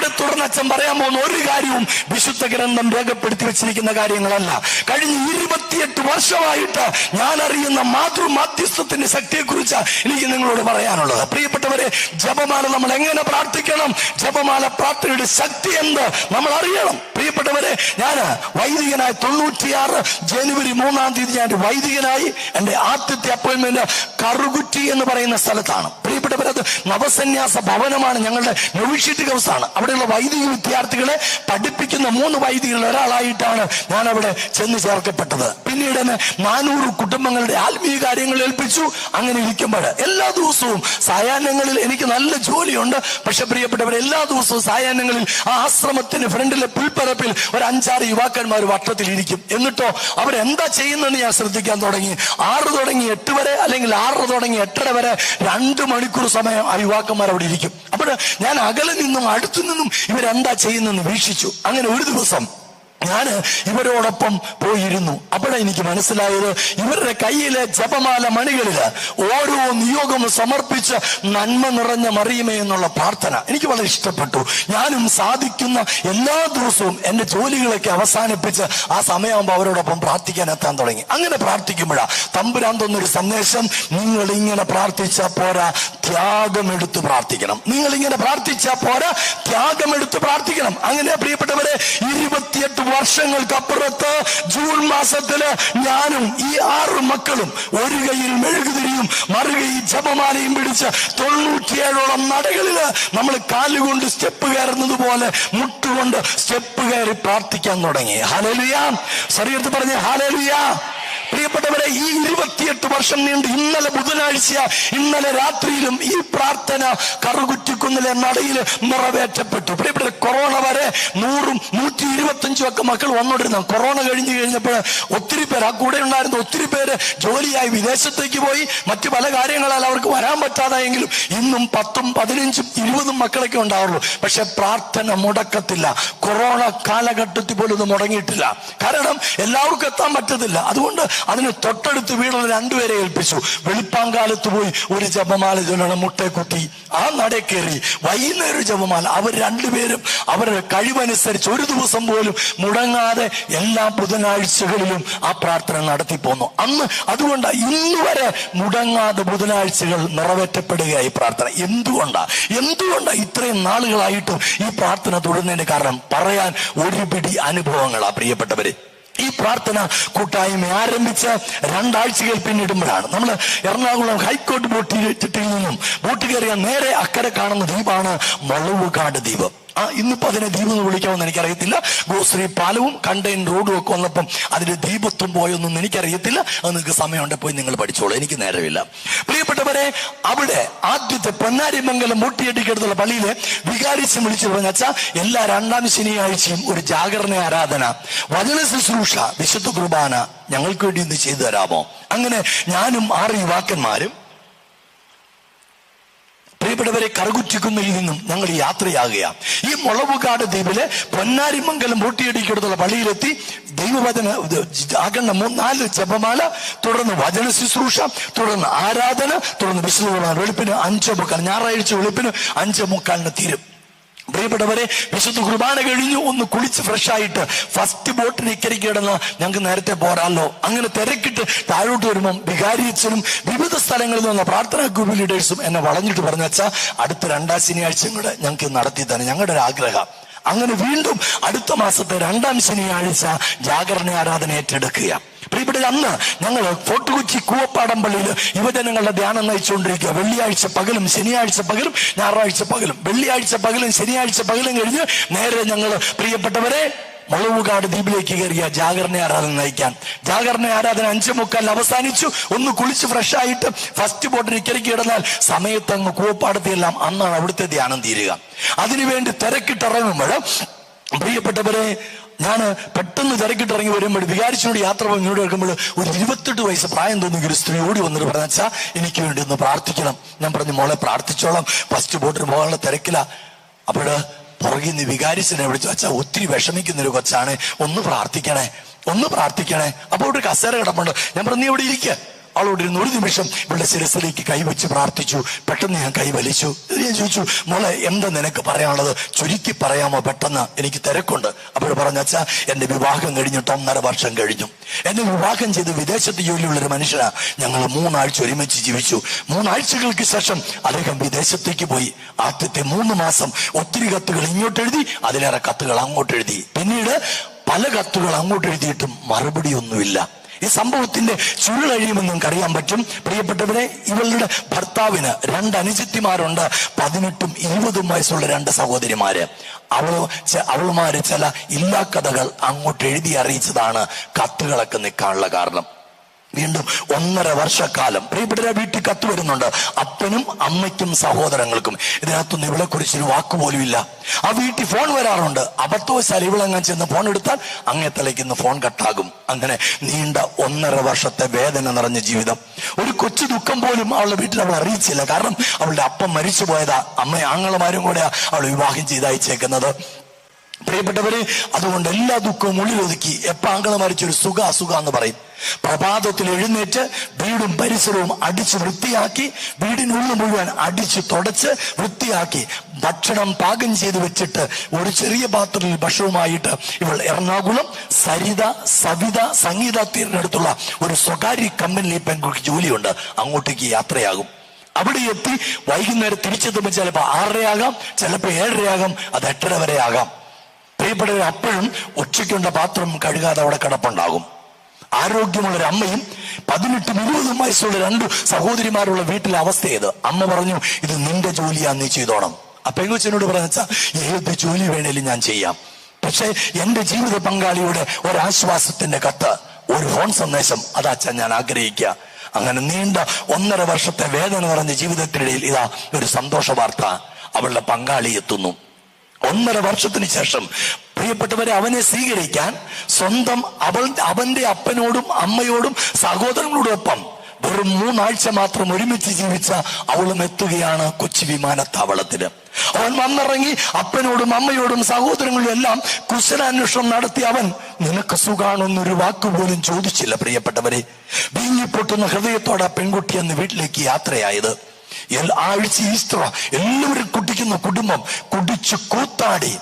ഇവിടെ തുടർന്ന് അച്ഛൻ പറയാൻ പോകുന്ന ഒരു കാര്യവും വിശുദ്ധ ഗ്രന്ഥം രേഖപ്പെടുത്തി വെച്ചിരിക്കുന്ന കാര്യങ്ങളല്ല. കഴിഞ്ഞ 28 വർഷമായിട്ട് ഞാൻ അറിയുന്ന മാതൃമാധ്യസ്ഥത്തിന്റെ ശക്തിയെക്കുറിച്ച് എനിക്ക് നിങ്ങളോട് പറയാനുള്ളത്. പ്രിയപ്പെട്ടവരെ, ജപമാല നമ്മൾ എങ്ങനെ പ്രാർത്ഥിക്കണം, ജപമാല പ്രാർത്ഥനയുടെ ശക്തി എന്ത് നമ്മൾ അറിയണം. പ്രിയപ്പെട്ടവരെ, ഞാൻ വൈദികനായി 96 ജനുവരി 3-ാം തീയതി ഞാൻ വൈദികനായി. എന്റെ ആദ്യത്തെ അപ്പോയിന്റ്മെന്റ് കറുകുറ്റി എന്ന് പറയുന്ന സ്ഥലത്താണ്. പ്രിയപ്പെട്ടവരെ, അത് നവസന്യാസ ഭവനമാണ്, ഞങ്ങളുടെ നൊവിഷ്യറ്റ് ഹൗസാണ്. അവിടെയുള്ള വൈദിക വിദ്യാർത്ഥികളെ പഠിപ്പിക്കുന്ന 3 വൈദികളിൽ ഒരാളായിട്ടാണ് ഞാൻ അവിടെ ചെന്ന് ചേർക്കപ്പെട്ടത്. പിന്നീട് എന്നെ 400 കുടുംബങ്ങളുടെ ആത്മീയ കാര്യങ്ങൾ ഏൽപ്പിച്ചു. അങ്ങനെ ഇരിക്കുമ്പോൾ എല്ലാ ദിവസവും സായാഹ്നങ്ങളിൽ എനിക്ക് നല്ല ജോലിയുണ്ട്. പക്ഷെ പ്രിയപ്പെട്ടവർ, എല്ലാ ദിവസവും സായാഹ്നങ്ങളിൽ ആ ആശ്രമത്തിന് ഫ്രണ്ടിലെ പുൽപ്പരപ്പിൽ ഒരു 5-6 യുവാക്കന്മാർ വട്ടത്തിൽ ഇരിക്കും. എന്നിട്ടോ അവരെന്താ ചെയ്യുന്നതെന്ന് ഞാൻ ശ്രദ്ധിക്കാൻ തുടങ്ങി. 6 തുടങ്ങി 8 വരെ, അല്ലെങ്കിൽ 6 തുടങ്ങി 8:30 വരെ 2 മണിക്കൂർ സമയം ആ യുവാക്കന്മാർ അവിടെ ഇരിക്കും. അപ്പോൾ ഞാൻ അകലെ നിന്നും അടുത്തു നിന്നും ഇവരെന്താ ചെയ്യുന്നെന്ന് വീക്ഷിച്ചു. അങ്ങനെ ഒരു ദിവസം ഞാൻ ഇവരോടൊപ്പം പോയിരുന്നു. അപ്പോഴാണ് എനിക്ക് മനസ്സിലായത്, ഇവരുടെ കയ്യിലെ ജപമാല മണികളില് ഓരോ നിയോഗവും സമർപ്പിച്ച് നന്മ നിറഞ്ഞ മറിയമേ എന്നുള്ള പ്രാർത്ഥന എനിക്ക് വളരെ ഇഷ്ടപ്പെട്ടു. ഞാനും സാധിക്കുന്ന എല്ലാ ദിവസവും എന്റെ ജോലികളൊക്കെ അവസാനിപ്പിച്ച് ആ സമയമാകുമ്പോൾ അവരോടൊപ്പം പ്രാർത്ഥിക്കാൻ എത്താൻ തുടങ്ങി. അങ്ങനെ പ്രാർത്ഥിക്കുമ്പോഴാ തമ്പുരാൻ തന്നൊരു സന്ദേശം, നിങ്ങൾ ഇങ്ങനെ പ്രാർത്ഥിച്ചാൽ പോരാ, ത്യാഗമെടുത്ത് പ്രാർത്ഥിക്കണം. നിങ്ങൾ ഇങ്ങനെ പ്രാർത്ഥിച്ചാൽ പോരാ, ത്യാഗമെടുത്ത് പ്രാർത്ഥിക്കണം. അങ്ങനെ പ്രിയപ്പെട്ടവരെ, 28 വർഷങ്ങൾക്കപ്പുറത്ത് ജൂൺ മാസത്തില് ഞാനും ഈ 6 മക്കളും ഒരു കയ്യിൽ മെഴുകുതിരിയും മറുകൈയിൽ ജപമാലയും പിടിച്ച് 97ഓളം നടകളില് നമ്മൾ കാലുകൊണ്ട് സ്റ്റെപ്പ് കയറുന്നത് പോലെ മുട്ടുകൊണ്ട് സ്റ്റെപ്പ് കയറി പ്രാർത്ഥിക്കാൻ തുടങ്ങി. ഹല്ലേലൂയ. ശരീരത്തിൽ പറഞ്ഞ ഹല്ലേലൂയ. പ്രിയപ്പെട്ടവരെ, ഈ 28 വർഷം നീണ്ട് ഇന്നലെ ബുധനാഴ്ച, ഇന്നലെ രാത്രിയിലും ഈ പ്രാർത്ഥന കറുകുറ്റിക്കുന്നിലെ നടയിൽ നിറവേറ്റപ്പെട്ടു. പ്രിയപ്പെട്ട, കൊറോണ വരെ 100ഉം 125ഉം ഒക്കെ മക്കൾ വന്നോണ്ടിരുന്ന. കൊറോണ കഴിഞ്ഞപ്പോൾ ഒത്തിരി പേര്, ആ കൂടെ ഉണ്ടായിരുന്ന ഒത്തിരി പേര് ജോലിയായി വിദേശത്തേക്ക് പോയി. മറ്റു പല കാര്യങ്ങളാൽ അവർക്ക് വരാൻ പറ്റാതായെങ്കിലും ഇന്നും 10ഉം 15ഉം 20ഉം മക്കളൊക്കെ ഉണ്ടാവുള്ളൂ. പക്ഷെ പ്രാർത്ഥന മുടക്കത്തില്ല. കൊറോണ കാലഘട്ടത്തിൽ പോലും ഇത് മുടങ്ങിയിട്ടില്ല. കാരണം എല്ലാവർക്കും എത്താൻ പറ്റത്തില്ല. അതുകൊണ്ട് അതിന് തൊട്ടടുത്ത് വീടുള്ള 2 പേരെ ഏൽപ്പിച്ചു. വെളുപ്പാങ്കാലത്ത് പോയി ഒരു ജപമാല ചൊല്ലണം, മുട്ടേക്കുട്ടി. ആ നട കയറി വൈകുന്നേരം ജപമാല. അവർ 2 പേരും അവരുടെ കഴിവനുസരിച്ച് ഒരു ദിവസം പോലും മുടങ്ങാതെ എല്ലാ ബുധനാഴ്ചകളിലും ആ പ്രാർത്ഥന നടത്തി പോന്നു. അന്ന് അതുകൊണ്ട് ഇന്ന് വരെ മുടങ്ങാതെ ബുധനാഴ്ചകൾ നിറവേറ്റപ്പെടുകയായി പ്രാർത്ഥന. എന്തുകൊണ്ടാ ഇത്രയും നാളുകളായിട്ടും ഈ പ്രാർത്ഥന തുടരുന്നതിന്റെ കാരണം പറയാൻ ഒരു പിടി അനുഭവങ്ങളാ. പ്രിയപ്പെട്ടവര്, ഈ പ്രാർത്ഥന കൂട്ടായ്മ ആരംഭിച്ച 2 ആഴ്ചകൾ പിന്നിടുമ്പോഴാണ് നമ്മൾ എറണാകുളം ഹൈക്കോർട്ട് ബോട്ടിൽ നിന്നും ബോട്ട് കയറിയ നേരെ അക്കരെ കാണുന്ന ദ്വീപാണ് മുളവുകാട് ദ്വീപ്. ഇന്നിപ്പോ അതിനെ ദ്വീപ് എന്ന് വിളിക്കാമെന്ന് എനിക്കറിയത്തില്ല. ഗോശ്രീ പാലവും കണ്ടെയ്ൻ റോഡും ഒക്കെ വന്നപ്പം അതിന്റെ ദ്വീപത്വം പോയൊന്നും എനിക്കറിയത്തില്ല. അത് നിങ്ങൾക്ക് സമയമുണ്ട് പോയി നിങ്ങൾ പഠിച്ചോളൂ, എനിക്ക് നേരമില്ല. പ്രിയപ്പെട്ടവരെ, അവിടെ ആദ്യത്തെ പൊന്നാരിമംഗലം മൂട്ടിയടിക്കടുത്തുള്ള പള്ളിയിലെ വികാരിച്ച് വിളിച്ചു പറഞ്ഞാ എല്ലാ 2ാം ശനിയാഴ്ചയും ഒരു ജാഗരണ ആരാധന, വചന ശുശ്രൂഷ, വിശുദ്ധ കുർബാന ഞങ്ങൾക്ക് വേണ്ടി ഒന്ന് ചെയ്തു തരാമോ? അങ്ങനെ ഞാനും 6 യുവാക്കന്മാരും പ്രിയപ്പെട്ടവരെ കറുകുറ്റിക്കുന്നിൽ നിന്നും ഞങ്ങൾ യാത്രയാകുകയാണ്. ഈ മുളവുകാട് ദ്വീപിലെ പൊന്നാരിമംഗലം ബോട്ടിയടിക്കടുത്തുള്ള പള്ളിയിലെത്തി. ദൈവവചന ആകണ്ട 4 ജപമാല, തുടർന്ന് വചന ശുശ്രൂഷ, തുടർന്ന് ആരാധന, തുടർന്ന് വിശുദ്ധ കുർബാന. വെളുപ്പിന് 5:45, ഞായറാഴ്ച വെളുപ്പിന് 5:45 തീരും. പ്രിയപ്പെട്ടവരെ, വിശുദ്ധ കുർബാന കഴിഞ്ഞു ഒന്ന് കുളിച്ച് ഫ്രഷായിട്ട് ഫസ്റ്റ് ബോട്ടിന് ഇക്കരയ്ക്ക് കിടന്ന് ഞങ്ങൾക്ക് നേരത്തെ പോരാല്ലോ. അങ്ങനെ തിരക്കിട്ട് താഴോട്ട് വരുമ്പം വികാരിയച്ഛനും വിവിധ സ്ഥലങ്ങളിൽ നിന്ന് പ്രാർത്ഥനാ ഗ്രൂപ്പ് ലീഡേഴ്സും എന്നെ വളഞ്ഞിട്ട് പറഞ്ഞാ അടുത്ത 2ാം ശനിയാഴ്ചയും കൂടെ ഞങ്ങൾക്ക് നടത്തി തന്നെ ഞങ്ങളുടെ ഒരു ആഗ്രഹം. അങ്ങനെ വീണ്ടും അടുത്ത മാസത്തെ 2ാം ശനിയാഴ്ച ജാഗരണ ആരാധന ഏറ്റെടുക്കുക. പ്രിയപ്പെട്ട, അന്ന് ഞങ്ങൾ ഫോർട്ട് കൊച്ചി കൂവപ്പാടം പള്ളിയിൽ യുവജനങ്ങളുടെ ധ്യാനം നയിച്ചുകൊണ്ടിരിക്കുക. വെള്ളിയാഴ്ച പകലും ശനിയാഴ്ച പകലും ഞായറാഴ്ച പകലും. വെള്ളിയാഴ്ച പകലും ശനിയാഴ്ച പകലും കഴിഞ്ഞ് നേരെ ഞങ്ങൾ പ്രിയപ്പെട്ടവരെ മുളവുകാട് ദ്വീപിലേക്ക് കയറിയ ജാഗരണ ആരാധന നയിക്കാൻ. ജാഗരണ ആരാധന 5:45 അവസാനിച്ചു. ഒന്ന് കുളിച്ച് ഫ്രഷായിട്ട് ഫസ്റ്റ് ബോട്ടിന് ഇക്കരയ്ക്ക് കിടന്നാൽ സമയത്തങ്ങ് കൂവപ്പാടത്തെല്ലാം അന്നാണ് അവിടുത്തെ ധ്യാനം തീരുക. അതിനുവേണ്ടി തിരക്കിട്ടിറങ്ങുമ്പോൾ പ്രിയപ്പെട്ടവരെ, ഞാൻ പെട്ടെന്ന് തിരക്കിട്ടിറങ്ങി വരുമ്പോൾ വികാരിച്ചോട് യാത്ര ഇങ്ങോട്ട് കേൾക്കുമ്പോൾ ഒരു 28 വയസ്സ് പ്രായം തോന്നുന്ന ഒരു സ്ത്രീ ഓടി വന്നിട്ട് പറഞ്ഞാ എനിക്ക് വേണ്ടി ഒന്ന് പ്രാർത്ഥിക്കണം. ഞാൻ പറഞ്ഞു, മോളെ പ്രാർത്ഥിച്ചോളാം, ഫസ്റ്റ് ബോട്ടിന് പോകാനുള്ള തിരക്കില. അപ്പോഴ് പുറകിൽ നിന്ന് വികാരിച്ചനെ വിളിച്ചു, അച്ഛാ ഒത്തിരി വിഷമിക്കുന്നൊരു കൊച്ചാണ്, ഒന്ന് പ്രാർത്ഥിക്കണേ. അപ്പോൾ ഒരു കസേര കിടപ്പുണ്ട്. ഞാൻ പറഞ്ഞു, നീ ഇവിടെ ഇരിക്കുക. അവളോട് ഇരുന്ന് ഒരു നിമിഷം ഇവളുടെ ശിരസിലേക്ക് കൈവച്ച് പ്രാർത്ഥിച്ചു. പെട്ടെന്ന് ഞാൻ കൈ വലിച്ചു. ഞാൻ ചോദിച്ചു, മോളെ എന്താ നിനക്ക് പറയാനുള്ളത്, ചുരുക്കി പറയാമോ, പെട്ടെന്ന് എനിക്ക് തിരക്കുണ്ട്. അപ്പോൾ പറഞ്ഞു, അച്ഛാ എന്റെ വിവാഹം കഴിഞ്ഞിട്ട് 1.5 വർഷം കഴിഞ്ഞു. എന്നെ വിവാഹം ചെയ്ത് വിദേശത്ത് ജോലിയുള്ളൊരു മനുഷ്യനാ. ഞങ്ങൾ 3 ആഴ്ച ഒരുമിച്ച് ജീവിച്ചു. 3 ആഴ്ചകൾക്ക് ശേഷം അദ്ദേഹം വിദേശത്തേക്ക് പോയി. ആദ്യത്തെ 3 മാസം ഒത്തിരി കത്തുകൾ ഇങ്ങോട്ട് എഴുതി, അതിലേറെ കത്തുകൾ അങ്ങോട്ട് എഴുതി. പിന്നീട് പല കത്തുകൾ അങ്ങോട്ട് എഴുതിയിട്ടും മറുപടി ഒന്നുമില്ല. ഈ സംഭവത്തിന്റെ ചുരുളഴിയുമെന്ന് നിങ്ങൾക്ക് അറിയാൻ പറ്റും. പ്രിയപ്പെട്ടവരെ, ഇവളുടെ ഭർത്താവിന് 2 അനുജത്തിമാരുണ്ട്. 18ഉം 20ഉം വയസ്സുള്ള 2 സഹോദരിമാര്. അവളുമാര് ചില ഇല്ലാ കഥകൾ അങ്ങോട്ട് എഴുതി അറിയിച്ചതാണ് കത്തുകളൊക്കെ നിൽക്കാനുള്ള കാരണം. വീണ്ടും 1.5 വർഷക്കാലം പ്രിയപ്പെട്ട വീട്ടിൽ കത്ത് വരുന്നുണ്ട്. അപ്പനും അമ്മയ്ക്കും സഹോദരങ്ങൾക്കും. ഇതിനകത്തൊന്നും ഇവളെ കുറിച്ചൊരു വാക്കുപോലും ഇല്ല. ആ വീട്ടിൽ ഫോൺ വരാറുണ്ട്. അബദ്ധവശാൽ ഇവളെങ്ങാൻ ചെന്ന് ഫോൺ എടുത്താൽ അങ്ങേ തലയ്ക്കുന്ന ഫോൺ കട്ടാകും. അങ്ങനെ നീണ്ട 1.5 വർഷത്തെ വേദന നിറഞ്ഞ ജീവിതം. ഒരു കൊച്ചു ദുഃഖം പോലും അവളുടെ വീട്ടിൽ അവൾ അറിയിച്ചില്ല. കാരണം അവളുടെ അപ്പം മരിച്ചു പോയതാ. അമ്മ ആങ്ങളമാരും കൂടെ അവൾ വിവാഹം ചെയ്തയച്ചേക്കുന്നത്. പ്രിയപ്പെട്ടവരെ, അതുകൊണ്ട് എല്ലാ ദുഃഖവും ഉള്ളിലൊതുക്കി എപ്പ ആങ്ങള മരിച്ചൊരു സുഖ എന്ന് പറയും. പ്രഭാതത്തിൽ എഴുന്നേറ്റ് വീടും പരിസരവും അടിച്ച് വൃത്തിയാക്കി, വീടിനുള്ളിൽ മുഴുവൻ അടിച്ച് തുടച്ച് വൃത്തിയാക്കി ഭക്ഷണം പാകം ചെയ്ത് വെച്ചിട്ട് ഒരു ചെറിയ പാത്രത്തിൽ ഭക്ഷണവുമായിട്ട് ഇവൾ എറണാകുളം സവിത സംഗീത തീരിനടുത്തുള്ള ഒരു സ്വകാര്യ കമ്പനിയിൽ പെൺകുട്ടിക്ക് ജോലിയുണ്ട്. അങ്ങോട്ടേക്ക് യാത്രയാകും. അവിടെ എത്തി വൈകുന്നേരം തിരിച്ചെത്തുമ്പോൾ ചിലപ്പോൾ 6:30 ആകാം, ചിലപ്പോൾ 7:30 ആകാം, അത് 8:30 വരെ ആകാം. പ്രിയപ്പെട്ടവർ, അപ്പോഴും ഉച്ചയ്ക്കുണ്ട പാത്രം കഴുകാതെ അവിടെ കിടപ്പുണ്ടാകും. ആരോഗ്യമുള്ളൊരു അമ്മയും 18ഉം 20ഉം വയസ്സുള്ള 2 സഹോദരിമാരുള്ള വീട്ടിലെ അവസ്ഥ ഏത്? അമ്മ പറഞ്ഞു, ഇത് നിന്റെ ജോലിയാ, നീ ചെയ്തോണം. അപ്പൊ പെങ്കൊച്ചിനോട് പറഞ്ഞാ, ഏത് ജോലി വേണേലും ഞാൻ ചെയ്യാം, പക്ഷെ എന്റെ ജീവിത പങ്കാളിയുടെ ഒരാശ്വാസത്തിന്റെ കത്ത്, ഒരു ഫോൺ സന്ദേശം, അതാച്ചാ ഞാൻ ആഗ്രഹിക്കുക. അങ്ങനെ നീണ്ട 1.5 വർഷത്തെ വേദന നിറഞ്ഞ ജീവിതത്തിനിടയിൽ ഇതാ ഒരു സന്തോഷ വാർത്ത. അവളുടെ പങ്കാളി എത്തുന്നു. 1.5 വർഷത്തിന് ശേഷം പ്രിയപ്പെട്ടവരെ, അവനെ സ്വീകരിക്കാൻ സ്വന്തം അവന്റെ അപ്പനോടും അമ്മയോടും സഹോദരങ്ങളോടൊപ്പം വെറും 3 ആഴ്ച മാത്രം ഒരുമിച്ച് ജീവിച്ച അവളും എത്തുകയാണ് കൊച്ചി വിമാനത്താവളത്തിന്. അവൻ വന്നിറങ്ങി അപ്പനോടും അമ്മയോടും സഹോദരങ്ങളും എല്ലാം കുശലാന്വേഷണം നടത്തി. അവൻ നിനക്ക് സുഖാണെന്നൊരു വാക്കുപോലും ചോദിച്ചില്ല. പ്രിയപ്പെട്ടവരെ, വീങ്ങിപ്പൊട്ടുന്ന ഹൃദയത്തോടെ പെൺകുട്ടി അന്ന് വീട്ടിലേക്ക് യാത്രയായത്. ആഴ്ച ഈസ്റ്റർ എല്ലാവരും കുടിക്കുന്ന കുടുംബം കുടിച്ചു കൂത്താടി.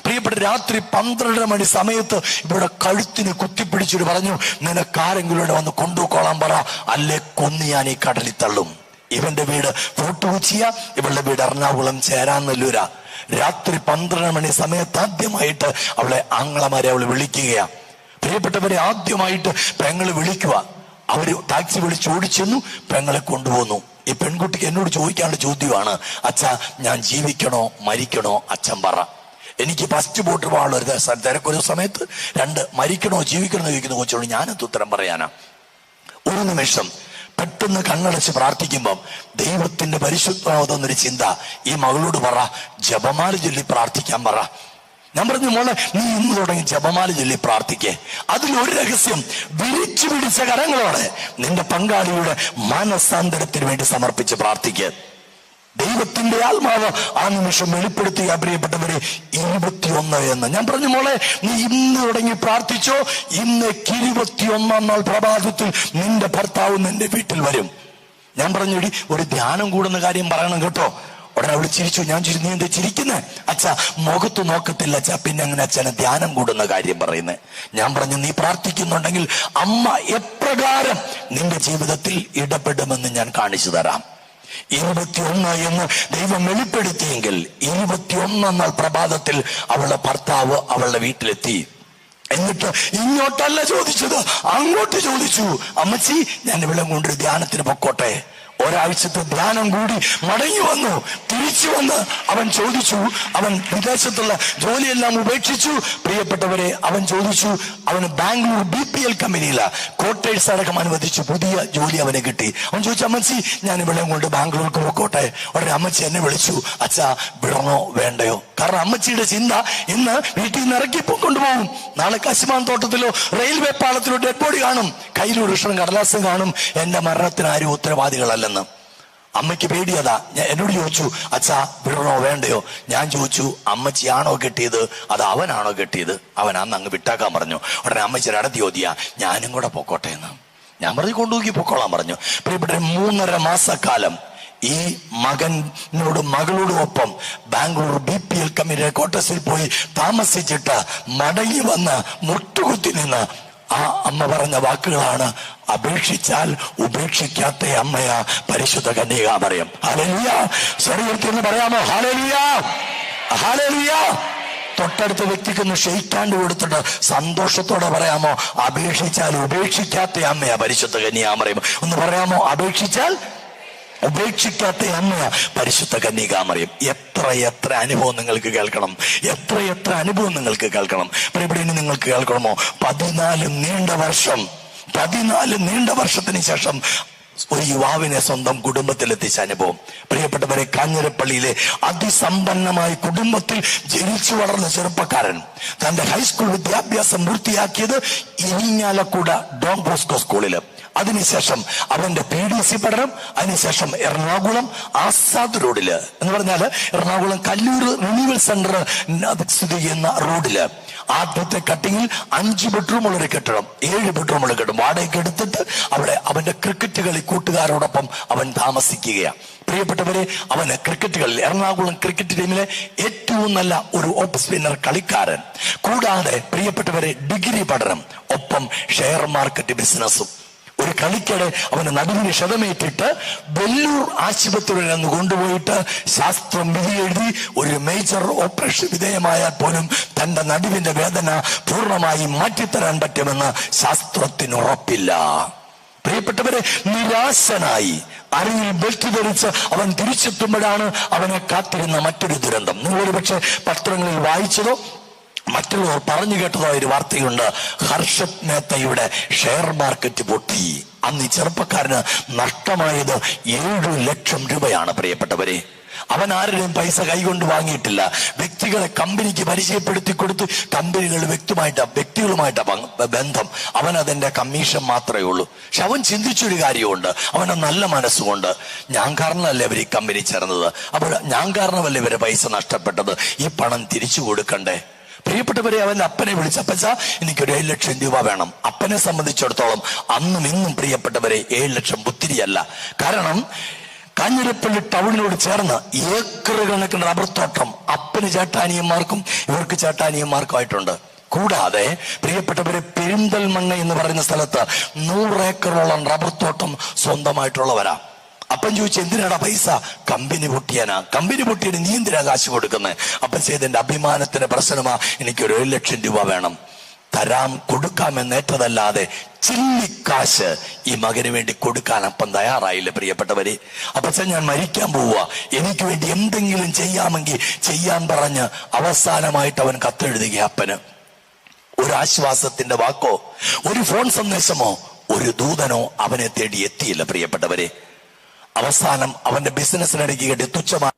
പ്രിയപ്പെട്ട രാത്രി 12 മണി സമയത്ത് ഇവിടെ കഴുത്തിന് കുത്തിപ്പിടിച്ചിട്ട് പറഞ്ഞു, നിനക്കാരെങ്കിലും ഇവിടെ വന്ന് കൊണ്ടുപോയിക്കോളാൻ പറ, അല്ലെ കൊന്ന് ഞാൻ ഈ കടലിൽ തള്ളും. ഇവന്റെ വീട് ഫോർട്ട് കൊച്ചിയ, ഇവളുടെ വീട് എറണാകുളം ചേരാനല്ലൂര. രാത്രി 12 മണി സമയത്ത് ആദ്യമായിട്ട് ആങ്ങളമാരെ അവള് വിളിക്കുകയാ. പ്രിയപ്പെട്ടവരെ, ആദ്യമായിട്ട് പെങ്ങള് വിളിക്കുക. അവര് ടാക്സി വിളിച്ച് ഓടിച്ചെന്നു, പെങ്ങളെ കൊണ്ടുപോന്നു. ഈ പെൺകുട്ടിക്ക് എന്നോട് ചോദിക്കാനുള്ള ചോദ്യമാണ്, അച്ഛാ ഞാൻ ജീവിക്കണോ മരിക്കണോ, അച്ഛൻ പറ. എനിക്ക് ഫസ്റ്റ് ബോട്ട് പോകാനുള്ള ഒരു തിരക്കൊരു സമയത്ത് 2 മരിക്കണോ ജീവിക്കണോ ചോദിക്കുന്ന കൊച്ചോട് ഞാനെന്ത് ഉത്തരം പറയാനാ? ഒരു നിമിഷം പെട്ടെന്ന് കണ്ണടച്ച് പ്രാർത്ഥിക്കുമ്പം ദൈവത്തിന്റെ പരിശുദ്ധമാവുന്നൊരു ചിന്ത, ഈ മകളോട് പറ, ജപമാല ചൊല്ലി പ്രാർത്ഥിക്കാൻ പറ. ഞാൻ പറഞ്ഞു, മോളെ നീ ഇന്ന് തുടങ്ങി ജപമാല ചൊല്ലി പ്രാർത്ഥിക്കേ. അതിലൊരു രഹസ്യം, വിരിച്ചു പിടിച്ച കരങ്ങളോടെ നിന്റെ പങ്കാളിയുടെ മനസാന്തരത്തിന് വേണ്ടി സമർപ്പിച്ച് പ്രാർത്ഥിക്കുക. ദൈവത്തിന്റെ ആത്മാവ് ആ നിമിഷം വെളിപ്പെടുത്തുക. പ്രിയപ്പെട്ടവരെ, 21 എന്ന് ഞാൻ പറഞ്ഞു, മോളെ നീ ഇന്ന് തുടങ്ങി പ്രാർത്ഥിച്ചോ. ഇന്ന് 21 നാൾ പ്രഭാതത്തിൽ നിന്റെ ഭർത്താവ് നിന്റെ വീട്ടിൽ വരും. ഞാൻ പറഞ്ഞു, ഒരു ധ്യാനം കൂടുന്ന കാര്യം പറയണം കേട്ടോ. ഉടനെ അവള് ചിരിച്ചു. ഞാൻ ചിരി, നീ എന്താ ചിരിക്കുന്നേ? അച്ഛാ മുഖത്ത് നോക്കത്തില്ല അച്ഛാ, പിന്നെ അങ്ങനെ അച്ഛനെ ധ്യാനം കൂടുന്ന കാര്യം പറയുന്നേ? ഞാൻ പറഞ്ഞു, നീ പ്രാർത്ഥിക്കുന്നുണ്ടെങ്കിൽ അമ്മ എപ്രകാരം നിന്റെ ജീവിതത്തിൽ ഇടപെടുമെന്ന് ഞാൻ കാണിച്ചു തരാം. 21 എന്ന് ദൈവം വെളിപ്പെടുത്തിയെങ്കിൽ 21 നാൾ പ്രഭാതത്തിൽ അവളുടെ ഭർത്താവ് അവളുടെ വീട്ടിലെത്തി. എന്നിട്ട് ഇങ്ങോട്ടല്ല ചോദിച്ചത്, അങ്ങോട്ട് ചോദിച്ചു, അമ്മച്ചി ഞാൻ ഇവിടെ കൊണ്ടൊരു ധ്യാനത്തിന് പൊക്കോട്ടെ. ഒരാഴ്ചത്തെ ധ്യാനം കൂടി മടങ്ങി വന്നു. തിരിച്ചു വന്ന് അവൻ ചോദിച്ചു, അവൻ വിദേശത്തുള്ള ജോലിയെല്ലാം ഉപേക്ഷിച്ചു. പ്രിയപ്പെട്ടവരെ, അവൻ ചോദിച്ചു, അവന് ബാംഗ്ലൂർ BPL കമ്പനിയില ക്വാർട്ടേഴ്സ് അടക്കം അനുവദിച്ചു പുതിയ ജോലി അവന് കിട്ടി. അവൻ ചോദിച്ചു, അമ്മച്ചി ഞാൻ ഇവിടെ കൊണ്ട് ബാംഗ്ലൂർക്ക് പോയിക്കോട്ടെ. ഉടനെ അമ്മച്ചി എന്നെ വിളിച്ചു, അച്ഛാ വിടണോ വേണ്ടയോ? കാരണം അമ്മച്ചിയുടെ ചിന്ത, ഇന്ന് വീട്ടിൽ നിന്ന് ഇറക്കി കൊണ്ടുപോകും, നാളെ കശുമാൻ തോട്ടത്തിലോ റെയിൽവേ പാളത്തിലോ ഡെഡ് ബോഡി കാണും, കയ്യിലൊരു ഇഷ്ടം കടലാസം കാണും, എന്റെ മരണത്തിന് ആരും ഉത്തരവാദികളല്ലെന്ന്. അമ്മയ്ക്ക് പേടിയതാ. എന്നോട് ചോദിച്ചു, അച്ഛാ വിടണോ വേണ്ടയോ? ഞാൻ ചോദിച്ചു, അമ്മച്ചിയാണോ കെട്ടിയത് അത് അവനാണോ കെട്ടിയത്? അവൻ അന്ന് അങ്ങ് വിട്ടാക്കാൻ പറഞ്ഞു. ഉടനെ അമ്മച്ചിയുടെ അടുത്ത് ചോദിയാ, ഞാനും കൂടെ പൊക്കോട്ടെ എന്ന്. ഞാൻ പറഞ്ഞു കൊണ്ടുപോയി പൊക്കോളാൻ പറഞ്ഞു. പ്രിയപ്പെട്ട 3.5 മാസക്കാലം ഈ മകനോടും മകളോടും ഒപ്പം ബാംഗ്ലൂർ BPL കമ്പനിയുടെ ക്വാർട്ടേഴ്സിൽ പോയി താമസിച്ചിട്ട് മടങ്ങി വന്ന് മുട്ടുകുത്തി നിന്ന് ആ അമ്മ പറഞ്ഞ വാക്കുകളാണ്: അപേക്ഷിച്ചാൽ ഉപേക്ഷിക്കാത്ത അമ്മയാ പരിശുദ്ധ കന്യകാമറിയം. ഹല്ലേലൂയ. സ്വർഗ്ഗത്തിൽ നിന്ന് പറയാമോ ഹല്ലേലൂയ, ഹല്ലേലൂയ? തൊട്ടടുത്ത വ്യക്തിക്കൊന്ന് ഷെയ്ക്കാണ്ട് കൊടുത്തിട്ട് സന്തോഷത്തോടെ പറയാമോ: അപേക്ഷിച്ചാൽ ഉപേക്ഷിക്കാത്ത അമ്മയാ പരിശുദ്ധ കന്യകാമറിയം. ഒന്ന് പറയാമോ: അപേക്ഷിച്ചാൽ ഉപേക്ഷിക്കാത്ത അമ്മയാ പരിശുദ്ധ കന്യകാമറിയം. എത്ര അനുഭവം നിങ്ങൾക്ക് കേൾക്കണം, എത്ര അനുഭവം നിങ്ങൾക്ക് കേൾക്കണം. പ്രിയപ്പെട്ട, നിങ്ങൾക്ക് കേൾക്കണമോ? 14 നീണ്ട വർഷത്തിന് ശേഷം ഒരു യുവാവിനെ സ്വന്തം കുടുംബത്തിലെത്തിച്ച അനുഭവം. പ്രിയപ്പെട്ടവരെ, കാഞ്ഞിരപ്പള്ളിയിലെ അതിസമ്പന്നമായ കുടുംബത്തിൽ ജനിച്ചു വളർന്ന ചെറുപ്പക്കാരൻ തന്റെ ഹൈസ്കൂൾ വിദ്യാഭ്യാസം പൂർത്തിയാക്കിയത് ഇരിങ്ങാലക്കുട ഡോൺ ബോസ്കോ സ്കൂളില്. അതിനുശേഷം അവന്റെ PDC പഠനം, അതിനുശേഷം എറണാകുളം ആസാദ് റോഡില്, എന്ന് പറഞ്ഞാല് എറണാകുളം കല്ലൂർ റിന്യൂവൽ സെന്റർ സ്ഥിതി ചെയ്യുന്ന റോഡില് ആദ്യത്തെ കട്ടിങ്ങിൽ 5 ബെഡ്റൂമുള്ള ഒരു കെട്ടിടം, 7 ബെഡ്റൂമുള്ള കെട്ടിടം വാടകയ്ക്ക് എടുത്തിട്ട് അവിടെ അവന്റെ ക്രിക്കറ്റ് കളി കൂട്ടുകാരോടൊപ്പം അവൻ താമസിക്കുകയാണ്. പ്രിയപ്പെട്ടവരെ, അവന് ക്രിക്കറ്റ് കളിൽ എറണാകുളം ക്രിക്കറ്റ് ടീമിലെ ഏറ്റവും നല്ല ഒരു ഓഫ് സ്പിന്നർ കളിക്കാരൻ. കൂടാതെ പ്രിയപ്പെട്ടവരെ, ഡിഗ്രി പഠനം, ഒപ്പം ഷെയർ മാർക്കറ്റ് ബിസിനസ്സും. ഒരു കളിക്കിടെ അവന് നടുവിന് ക്ഷതമേറ്റിട്ട് വെല്ലൂർ ആശുപത്രിയിൽ നിന്ന് കൊണ്ടുപോയിട്ട് ശാസ്ത്രം വിധി എഴുതി ഒരു മേജർ ഓപ്പറേഷൻ വിധേയമായാൽ പോലും തന്റെ നടുവിന്റെ വേദന പൂർണ്ണമായി മാറ്റിത്തരാൻ പറ്റുമെന്ന് ശാസ്ത്രത്തിന് ഉറപ്പില്ല. പ്രിയപ്പെട്ടവരെ, നിരാശനായി അരയിൽ ബെൽറ്റ് ധരിച്ച് അവൻ തിരിച്ചെത്തുമ്പോഴാണ് അവനെ കാത്തിരുന്ന മറ്റൊരു ദുരന്തം. നിങ്ങളൊരു പക്ഷെ പത്രങ്ങളിൽ വായിച്ചതോ മറ്റുള്ളവർ പറഞ്ഞു കേട്ടതോ ഒരു വാർത്തയുണ്ട്. ഹർഷത് മേത്തയുടെ ഷെയർ മാർക്കറ്റ് പൊട്ടി. അന്ന് ഈ ചെറുപ്പക്കാരന് നഷ്ടമായത് 7 ലക്ഷം രൂപയാണ്. പ്രിയപ്പെട്ടവരെ, അവൻ ആരുടെയും പൈസ കൈകൊണ്ട് വാങ്ങിയിട്ടില്ല. വ്യക്തികളെ കമ്പനിക്ക് പരിചയപ്പെടുത്തി കൊടുത്ത് കമ്പനികൾ വ്യക്തികളുമായിട്ട് ബന്ധം, അവൻ അതിന്റെ കമ്മീഷൻ മാത്രമേ ഉള്ളൂ. പക്ഷെ അവൻ ചിന്തിച്ചൊരു കാര്യമുണ്ട്, അവന്റെ നല്ല മനസ്സുകൊണ്ട്, ഞാൻ കാരണമല്ലേ ഇവർ ഈ കമ്പനി ചേർന്നത്, അപ്പോൾ ഞാൻ കാരണമല്ലേ ഇവരെ പൈസ നഷ്ടപ്പെട്ടത്, ഈ പണം തിരിച്ചു കൊടുക്കണ്ടേ. പ്രിയപ്പെട്ടവരെ, അവന്റെ അപ്പനെ വിളിച്ച, അപ്പച്ചാ എനിക്കൊരു 7 ലക്ഷം രൂപ വേണം. അപ്പനെ സംബന്ധിച്ചിടത്തോളം അന്നും ഇന്നും പ്രിയപ്പെട്ടവരെ 7 ലക്ഷം പുത്തിരിയല്ല. കാരണം കാഞ്ഞിരപ്പള്ളി ടൗണിനോട് ചേർന്ന് ഏക്കർ കണക്കിന് റബ്ബർ തോട്ടം അപ്പന് ചേട്ടാനിയന്മാർക്കും ഇവർക്ക് ചേട്ടാനിയന്മാർക്കുമായിട്ടുണ്ട്. കൂടാതെ പ്രിയപ്പെട്ടവരെ, പെരിന്തൽമണ്ണ എന്ന് പറയുന്ന സ്ഥലത്ത് 100 ഏക്കറോളം റബ്ബർ തോട്ടം സ്വന്തമായിട്ടുള്ളവരാ. അപ്പൻ ചോദിച്ചു, എന്തിനാടാ പൈസ? കമ്പനി പൊട്ടിയാനാ. കമ്പനി പൊട്ടിയാണ്, നീ എന്തിനാ കാശ് കൊടുക്കുന്നത്? അപ്പൻ ചെയ്തെന്റെ അഭിമാനത്തിന്റെ പ്രശ്നമാ, എനിക്കൊരു 7 ലക്ഷം രൂപ വേണം. കൊടുക്കാമെന്നേറ്റതല്ലാതെ ചില്ലിക്കാശ് ഈ മകന് വേണ്ടി കൊടുക്കാൻ അപ്പൻ തയ്യാറായില്ല. പ്രിയപ്പെട്ടവരെ, അപ്പച്ചൻ ഞാൻ മരിക്കാൻ പോവുക, എനിക്ക് വേണ്ടി എന്തെങ്കിലും ചെയ്യാമെങ്കിൽ ചെയ്യാൻ പറഞ്ഞ് അവസാനമായിട്ട് അവൻ കത്തെഴുതുക. അപ്പന് ഒരു ആശ്വാസത്തിന്റെ വാക്കോ ഒരു ഫോൺ സന്ദേശമോ ഒരു ദൂതനോ അവനെ തേടി എത്തിയില്ല. പ്രിയപ്പെട്ടവരെ, അവസാനം അവന്റെ ബിസിനസ്സിനിടയ്ക്ക് കേട്ടി തുച്ഛമായ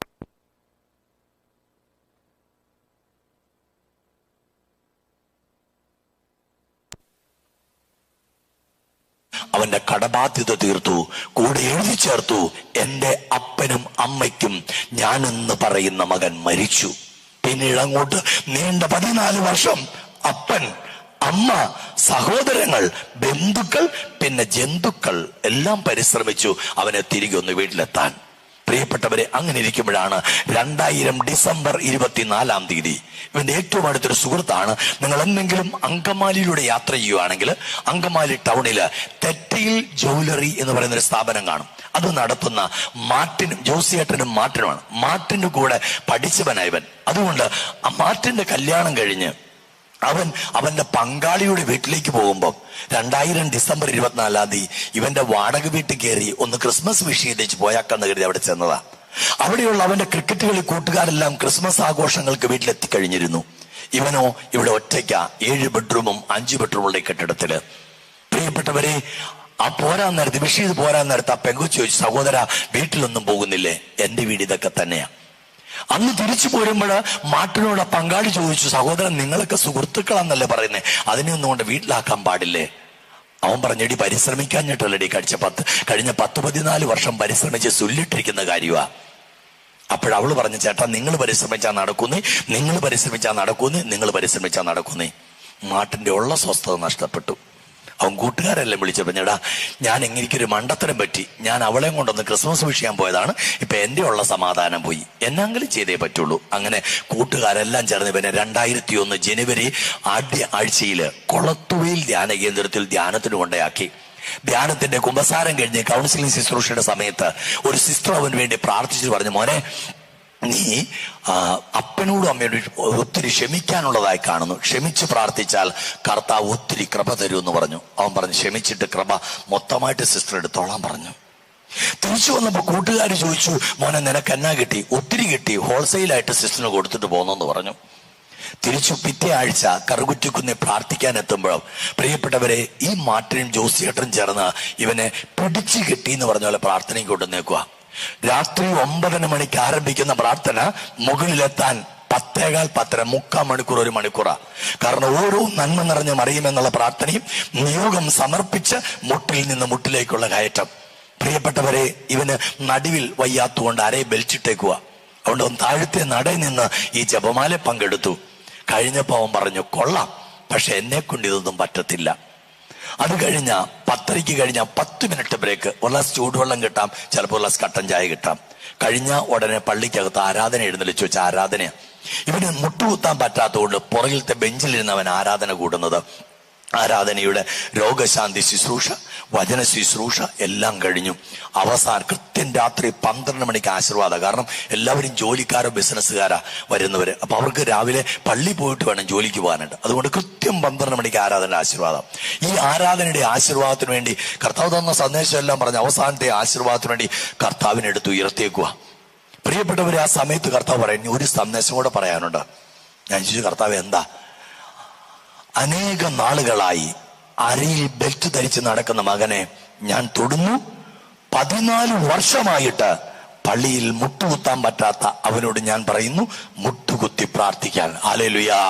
അവന്റെ കടബാധ്യത തീർത്തു. കൂടെ എഴുതി ചേർത്തു, എന്റെ അപ്പനും അമ്മയ്ക്കും ഞാനെന്ന് പറയുന്ന മകൻ മരിച്ചു. പിന്നീട് അങ്ങോട്ട് നീണ്ട 14 വർഷം അപ്പൻ, അമ്മ, സഹോദരങ്ങൾ, ബന്ധുക്കൾ, പിന്നെ ജന്തുക്കൾ എല്ലാം പരിശ്രമിച്ചു അവനെ തിരികെ ഒന്ന് വീട്ടിലെത്താൻ. പ്രിയപ്പെട്ടവരെ, അങ്ങനെ ഇരിക്കുമ്പോഴാണ് 2000 ഡിസംബർ 24-ാം തീയതി ഇവന്റെ ഏറ്റവും അടുത്തൊരു സുഹൃത്താണ്. നിങ്ങൾ എന്തെങ്കിലും അങ്കമാലിയിലൂടെ യാത്ര ചെയ്യുകയാണെങ്കിൽ അങ്കമാലി ടൗണില് തെറ്റയിൽ ജ്വല്ലറി എന്ന് പറയുന്ന ഒരു സ്ഥാപനം കാണും. അത് നടത്തുന്ന മാർട്ടിനും ജോസിയേട്ടനും മാർട്ടിനുമാണ്. മാർട്ടിന്റെ കൂടെ പഠിച്ചവനായവൻ. അതുകൊണ്ട് ആ മാർട്ടിന്റെ കല്യാണം കഴിഞ്ഞ് അവന്റെ പങ്കാളിയുടെ വീട്ടിലേക്ക് പോകുമ്പോൾ 2000 ഡിസംബർ 24-ാം തീയതി ഇവന്റെ വാടക വീട്ടിൽ കയറി ഒന്ന് ക്രിസ്മസ് വിഷ് ചെയ്തേച്ച് പോയാക്കാന്ന് കരുതി അവിടെ ചെന്നതാ. അവിടെയുള്ള അവന്റെ ക്രിക്കറ്റ് കളി കൂട്ടുകാരെല്ലാം ക്രിസ്മസ് ആഘോഷങ്ങൾക്ക് വീട്ടിലെത്തിക്കഴിഞ്ഞിരുന്നു. ഇവനോ ഇവിടെ ഒറ്റയ്ക്ക 7 ബെഡ്റൂമും 5 ബെഡ്റൂമുള്ള കെട്ടിടത്തില്. പ്രിയപ്പെട്ടവരെ, ആ പോരാൻ നേരത്ത് വിഷ് ചെയ്ത് പോരാൻ നേരത്ത് ആ പെങ്കുച്ചു ചോദിച്ചു, സഹോദര വീട്ടിലൊന്നും പോകുന്നില്ലേ? എന്റെ വീട് ഇതൊക്കെ തന്നെയാ. അന്ന് തിരിച്ചു പോരുമ്പോൾ മാട്ടിനോട് പങ്കാളി ചോദിച്ചു, സഹോദരൻ നിങ്ങളൊക്കെ സുഹൃത്തുക്കളാന്നല്ലേ പറയുന്നേ, അതിനെയൊന്നും കൊണ്ട് വീട്ടിലാക്കാൻ പാടില്ലേ? അവൻ പറഞ്ഞെടി, പരിശ്രമിക്കാഞ്ഞിട്ടല്ലടി കഴിഞ്ഞ 10-14 വർഷം പരിശ്രമിച്ച് ചൊല്ലിട്ടിരിക്കുന്ന കാര്യമാ. അപ്പോഴവള് പറഞ്ഞു, ചേട്ടാ നിങ്ങൾ പരിശ്രമിച്ചാൽ നടക്കുന്നേ, നിങ്ങൾ പരിശ്രമിച്ചാൽ നടക്കുന്നേ, നിങ്ങൾ പരിശ്രമിച്ചാൽ നടക്കുന്നേ. മാട്ടിന്റെ ഉള്ള സ്വസ്ഥത നഷ്ടപ്പെട്ടു. അവൻ കൂട്ടുകാരെല്ലാം വിളിച്ചപ്പോൾ, ഞടാ ഞാൻ എനിക്കൊരു മണ്ടത്തരം പറ്റി, ഞാൻ അവളെയും കൊണ്ടൊന്ന് ക്രിസ്മസ് വിഷ് ചെയ്യാൻ പോയതാണ്, ഇപ്പൊ എന്റെ ഉള്ള സമാധാനം പോയി, എന്നെങ്കിലും ചെയ്തേ പറ്റുള്ളൂ. അങ്ങനെ കൂട്ടുകാരെല്ലാം ചേർന്ന് ഇവനെ 2001 ജനുവരി ആദ്യ ആഴ്ചയില് കൊളത്തുവയിൽ ധ്യാന കേന്ദ്രത്തിൽ ധ്യാനത്തിന് കൊണ്ടയാക്കി. ധ്യാനത്തിന്റെ കുമ്പസാരം കഴിഞ്ഞ് കൗൺസിലിംഗ് ശുശ്രൂഷയുടെ സമയത്ത് ഒരു സിസ്റ്റർ അവന് വേണ്ടി പ്രാർത്ഥിച്ചു പറഞ്ഞു, മോനെ നീ അപ്പനോടും അമ്മയോടും ഒത്തിരി ക്ഷമിക്കാനുള്ളതായി കാണുന്നു, ക്ഷമിച്ച് പ്രാർത്ഥിച്ചാൽ കർത്താവ് ഒത്തിരി കൃപ തരുമെന്ന് പറഞ്ഞു. അവൻ പറഞ്ഞു ക്ഷമിച്ചിട്ട് കൃപ മൊത്തമായിട്ട് സിസ്റ്റർ എടുത്തോളാൻ പറഞ്ഞു. തിരിച്ചു വന്നപ്പോ കൂട്ടുകാർ ചോദിച്ചു, മോനെ നിനക്ക് എന്നാ കിട്ടി? ഒത്തിരി കിട്ടി, ഹോൾസെയിലായിട്ട് സിസ്റ്ററിന് കൊടുത്തിട്ട് പോന്നെന്ന് പറഞ്ഞു. തിരിച്ചു പിറ്റേ ആഴ്ച കറുകുറ്റിക്കുന്നെ പ്രാർത്ഥിക്കാൻ എത്തുമ്പോഴും പ്രിയപ്പെട്ടവരെ, ഈ മാർട്ടിനും ജോസിയേട്ടനും ചേർന്ന് ഇവനെ പിടിച്ചു കിട്ടി എന്ന് പറഞ്ഞ പോലെ പ്രാർത്ഥനയ്ക്ക് കൊണ്ടുവന്നേക്കുക. രാത്രി 9 മണിക്ക് ആരംഭിക്കുന്ന പ്രാർത്ഥന മുകളിലെത്താൻ 10:15 മുക്കാൽ മണിക്കൂർ, 1 മണിക്കൂറാ. കാരണം ഓരോ നന്മ നിറഞ്ഞ മറിയുമെന്നുള്ള പ്രാർത്ഥനയും നിയോഗം സമർപ്പിച്ച് മുട്ടിൽ നിന്ന് മുട്ടിലേക്കുള്ള കയറ്റം. പ്രിയപ്പെട്ടവരെ, ഇവന് നടുവിൽ വയ്യാത്തുകൊണ്ട് അരയെ ബെൽറ്റിട്ടേക്കുക. അതുകൊണ്ട് താഴത്തെ നടയിൽ നിന്ന് ഈ ജപമാല പങ്കെടുത്തു. കഴിഞ്ഞപ്പോ അവൻ പറഞ്ഞു, കൊള്ളാം, പക്ഷെ എന്നെ കൊണ്ട് ഇതൊന്നും പറ്റത്തില്ല. അത് കഴിഞ്ഞ 10:30 കഴിഞ്ഞ 10 മിനിറ്റ് ബ്രേക്ക്, ഒരു ഗ്ലാസ് ചൂടുവെള്ളം കിട്ടാം, ചിലപ്പോൾ ഒരു ഗ്ലാസ് കട്ടൻ ചായ കിട്ടാം. കഴിഞ്ഞ ഉടനെ പള്ളിക്കകത്ത് ആരാധന എഴുന്നള്ളിച്ചു വെച്ച ആരാധന. ഇവന് മുട്ടുകുത്താൻ പറ്റാത്തതുകൊണ്ട് പുറകിലത്തെ ബെഞ്ചിലിരുന്ന് അവൻ ആരാധന കൂടുന്നത്. ആരാധനയുടെ രോഗശാന്തി ശുശ്രൂഷ, വചന ശുശ്രൂഷ എല്ലാം കഴിഞ്ഞു. അവസാനം കൃത്യം രാത്രി 12 മണിക്ക് ആശീർവാദം. കാരണം എല്ലാവരും ജോലിക്കാരോ ബിസിനസ്സുകാരാ വരുന്നവര്. അപ്പൊ അവർക്ക് രാവിലെ പള്ളി പോയിട്ട് വേണം ജോലിക്ക് പോകാനായിട്ട്. അതുകൊണ്ട് കൃത്യം 12 മണിക്ക് ആരാധനയുടെ ആശീർവാദം. ഈ ആരാധനയുടെ ആശീർവാദത്തിന് വേണ്ടി കർത്താവ് തന്ന സന്ദേശം എല്ലാം പറഞ്ഞ് അവസാനത്തെ ആശീർവാദത്തിന് വേണ്ടി കർത്താവിനെടുത്ത് ഉയർത്തിയേക്കുക. പ്രിയപ്പെട്ടവര്, ആ സമയത്ത് കർത്താവ് പറയുന്നു, ഒരു സന്ദേശം കൂടെ പറയാനുണ്ട്. ഞാൻ ചോദിച്ചു, കർത്താവ് എന്താ? അനേക നാളുകളായി അരയിൽ ബെൽറ്റ് ധരിച്ച് നടക്കുന്ന മകനെ ഞാൻ തൊടുന്നു. 14 വർഷമായിട്ട് പള്ളിയിൽ മുട്ടുകുത്താൻ പറ്റാത്ത അവനോട് ഞാൻ പറയുന്നു, മുട്ടുകുത്തി പ്രാർത്ഥിക്കാൻ. ഹല്ലേലൂയാ,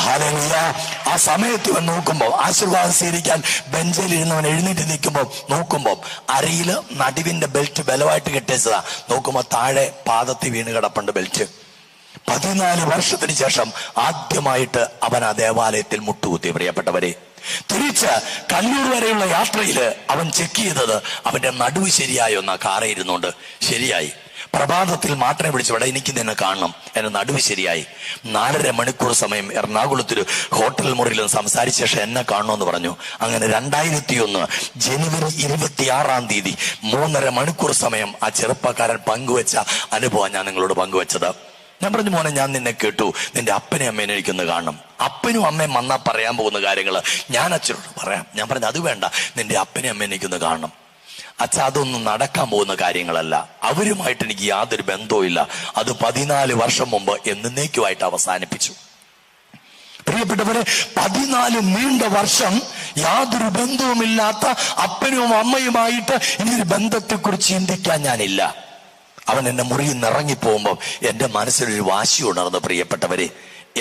ഹല്ലേലൂയാ. ആ സമയത്ത് ഇവൻ നോക്കുമ്പോൾ, ആശീർവാദം സ്വീകരിക്കാൻ ബെഞ്ചിൽ ഇരുന്നവൻ എഴുന്നേറ്റ് നിൽക്കുമ്പോൾ നോക്കുമ്പോൾ അരയില് നടുവിന്റെ ബെൽറ്റ് ബലമായിട്ട് കെട്ടിച്ചതാ. നോക്കുമ്പോൾ താഴെ പാദത്തിൽ വീണ് കിടപ്പുണ്ട് ബെൽറ്റ്. 14 വർഷത്തിന് ശേഷം ആദ്യമായിട്ട് അവൻ ആ ദേവാലയത്തിൽ മുട്ടുകുത്തി. പ്രിയപ്പെട്ടവരെ, തിരിച്ച് കല്ലൂർ വരെയുള്ള യാത്രയില് അവൻ ചെക്ക് ചെയ്തത് അവന്റെ നടുവ് ശരിയായോ എന്നാ. കാറേ ഇരുന്നുകൊണ്ട് ശരിയായി. പ്രഭാതത്തിൽ മാട്ടിനെ വിളിച്ചു, ഇവിടെ എനിക്ക് നിന്നെ കാണണം, എന്റെ നടുവ് ശരിയായി. 4.5 മണിക്കൂർ സമയം എറണാകുളത്തൊരു ഹോട്ടൽ മുറിയിലും സംസാരിച്ച ശേഷം എന്നെ കാണണമെന്ന് പറഞ്ഞു. അങ്ങനെ 2001 ജനുവരി 26 3.5 മണിക്കൂർ സമയം ആ ചെറുപ്പക്കാരൻ പങ്കുവെച്ച അനുഭവം ഞാൻ നിങ്ങളോട് പങ്കുവെച്ചത്. ഞാൻ പറഞ്ഞു, മോനെ ഞാൻ നിന്നെ കേട്ടു, നിന്റെ അപ്പനെ അമ്മേനെ എനിക്കൊന്ന് കാണണം. അപ്പനും അമ്മയും വന്നാ പറയാൻ പോകുന്ന കാര്യങ്ങൾ ഞാൻ അച്ഛനോട് പറയാം. ഞാൻ പറഞ്ഞു, അത് വേണ്ട, നിന്റെ അപ്പനെ അമ്മേനെ എനിക്കൊന്ന് കാണണം. അച്ഛ, അതൊന്നും നടക്കാൻ പോകുന്ന കാര്യങ്ങളല്ല, അവരുമായിട്ട് എനിക്ക് യാതൊരു ബന്ധവും ഇല്ല. അത് 14 വർഷം മുമ്പ് എന്നേക്കുമായിട്ട് അവസാനിപ്പിച്ചു. പ്രിയപ്പെട്ടവരെ, 14 നീണ്ട വർഷം യാതൊരു ബന്ധവുമില്ലാത്ത അപ്പനും അമ്മയുമായിട്ട് ഇനിയൊരു ബന്ധത്തെക്കുറിച്ച് ചിന്തിക്കാൻ ഞാനില്ല. അവൻ എന്നെ മുറിയിൽ നിന്ന് ഇറങ്ങിപ്പോകുമ്പോൾ എന്റെ മനസ്സിലൊരു വാശി ഉണർന്നു. പ്രിയപ്പെട്ടവരെ,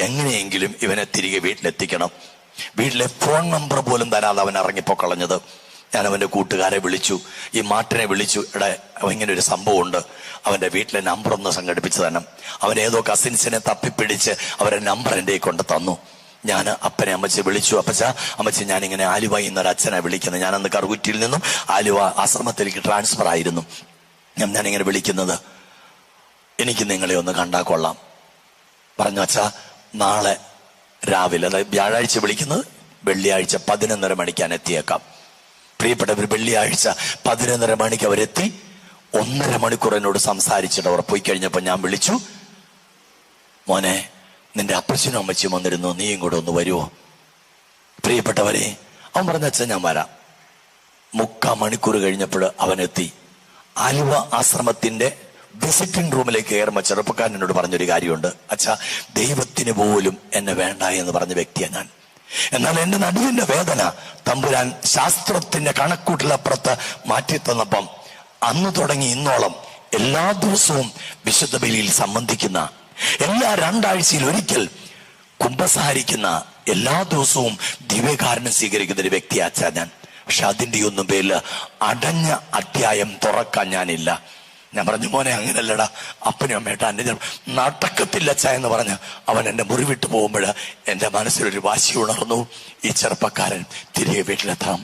എങ്ങനെയെങ്കിലും ഇവനെ തിരികെ വീട്ടിലെത്തിക്കണം. വീട്ടിലെ ഫോൺ നമ്പർ പോലും തരാതെ അവൻ ഇറങ്ങിപ്പോക്കളഞ്ഞത്. ഞാൻ അവന്റെ കൂട്ടുകാരെ വിളിച്ചു, ഈ മാട്ടിനെ വിളിച്ചു, എടാ ഇങ്ങനെ ഒരു സംഭവം ഉണ്ട്, അവന്റെ വീട്ടിലെ നമ്പർ ഒന്ന് സംഘടിപ്പിച്ചു തന്നെ. അവൻ ഏതോ കസിൻസിനെ തപ്പിപ്പിടിച്ച് അവരെ നമ്പർ എൻ്റെ കൊണ്ട് തന്നു. ഞാൻ അപ്പനെ അമ്മച്ചി വിളിച്ചു. അപ്പച്ച, അമ്മച്ചി, ഞാനിങ്ങനെ ആലുവ എന്നൊരു അച്ഛനെ വിളിക്കുന്നത്. ഞാനന്ന് കറുകുറ്റിയിൽ നിന്നും ആലുവ ആശ്രമത്തിലേക്ക് ട്രാൻസ്ഫർ ആയിരുന്നു. ഞാനിങ്ങനെ വിളിക്കുന്നത്, എനിക്ക് നിങ്ങളെ ഒന്ന് കണ്ടാൽ കൊള്ളാം. പറഞ്ഞു, അച്ഛാ നാളെ രാവിലെ, അതായത് വ്യാഴാഴ്ച വിളിക്കുന്നത്, വെള്ളിയാഴ്ച 11:30 മണിക്ക് ഞാൻ എത്തിയേക്കാം. പ്രിയപ്പെട്ടവർ, വെള്ളിയാഴ്ച 11:30 മണിക്ക് അവരെത്തി. 1.5 മണിക്കൂർ എന്നോട് സംസാരിച്ചിട്ട് അവർ പോയി കഴിഞ്ഞപ്പോൾ ഞാൻ വിളിച്ചു, മോനെ നിന്റെ അപ്പച്ചനും അമ്മച്ചിയും വന്നിരുന്നു, നീയും കൂടെ ഒന്ന് വരുമോ? പ്രിയപ്പെട്ടവരെ, അവൻ പറഞ്ഞ, അച്ഛൻ ഞാൻ വരാം. 3/4 മണിക്കൂർ കഴിഞ്ഞപ്പോൾ അവനെത്തി. ആലുവ ആശ്രമത്തിന്റെ വിസിറ്റിംഗ് റൂമിലേക്ക് കയറുമ്പോൾ ചെറുപ്പക്കാരൻ എന്നോട് പറഞ്ഞൊരു കാര്യമുണ്ട്. അച്ഛാ, ദൈവത്തിന് പോലും എന്നെ വേണ്ട എന്ന് പറഞ്ഞ വ്യക്തിയാണ് ഞാൻ. എന്നാൽ എന്റെ നടുവിന്റെ വേദന തമ്പുരാൻ ശാസ്ത്രത്തിന്റെ കണക്കൂട്ടിലപ്പുറത്ത് മാറ്റി തന്നപ്പം അന്ന് തുടങ്ങി ഇന്നോളം എല്ലാ ദിവസവും വിശുദ്ധ ബലിയിൽ സംബന്ധിക്കുന്ന, എല്ലാ 2 ആഴ്ചയിൽ ഒരിക്കൽ കുമ്പസാരിക്കുന്ന, എല്ലാ ദിവസവും ദിവ്യകാരുണ്യം സ്വീകരിക്കുന്ന ഒരു വ്യക്തി അച്ഛാ ഞാൻ. പക്ഷെ അതിന്റെ ഒന്നും പേരിൽ അടഞ്ഞ അധ്യായം തുറക്കാൻ ഞാനില്ല. ഞാൻ പറഞ്ഞു, മോനെ അങ്ങനല്ലടാ, അപ്പനും അമ്മേട്ടാ എൻ്റെ നടക്കത്തില്ല അച്ഛാ എന്ന് പറഞ്ഞ് അവൻ എൻ്റെ മുറി വിട്ടു പോകുമ്പോൾ എൻ്റെ മനസ്സിലൊരു വാശി ഉണർന്നു. ഈ ചെറുപ്പക്കാരൻ തിരികെ വീട്ടിലെത്താം.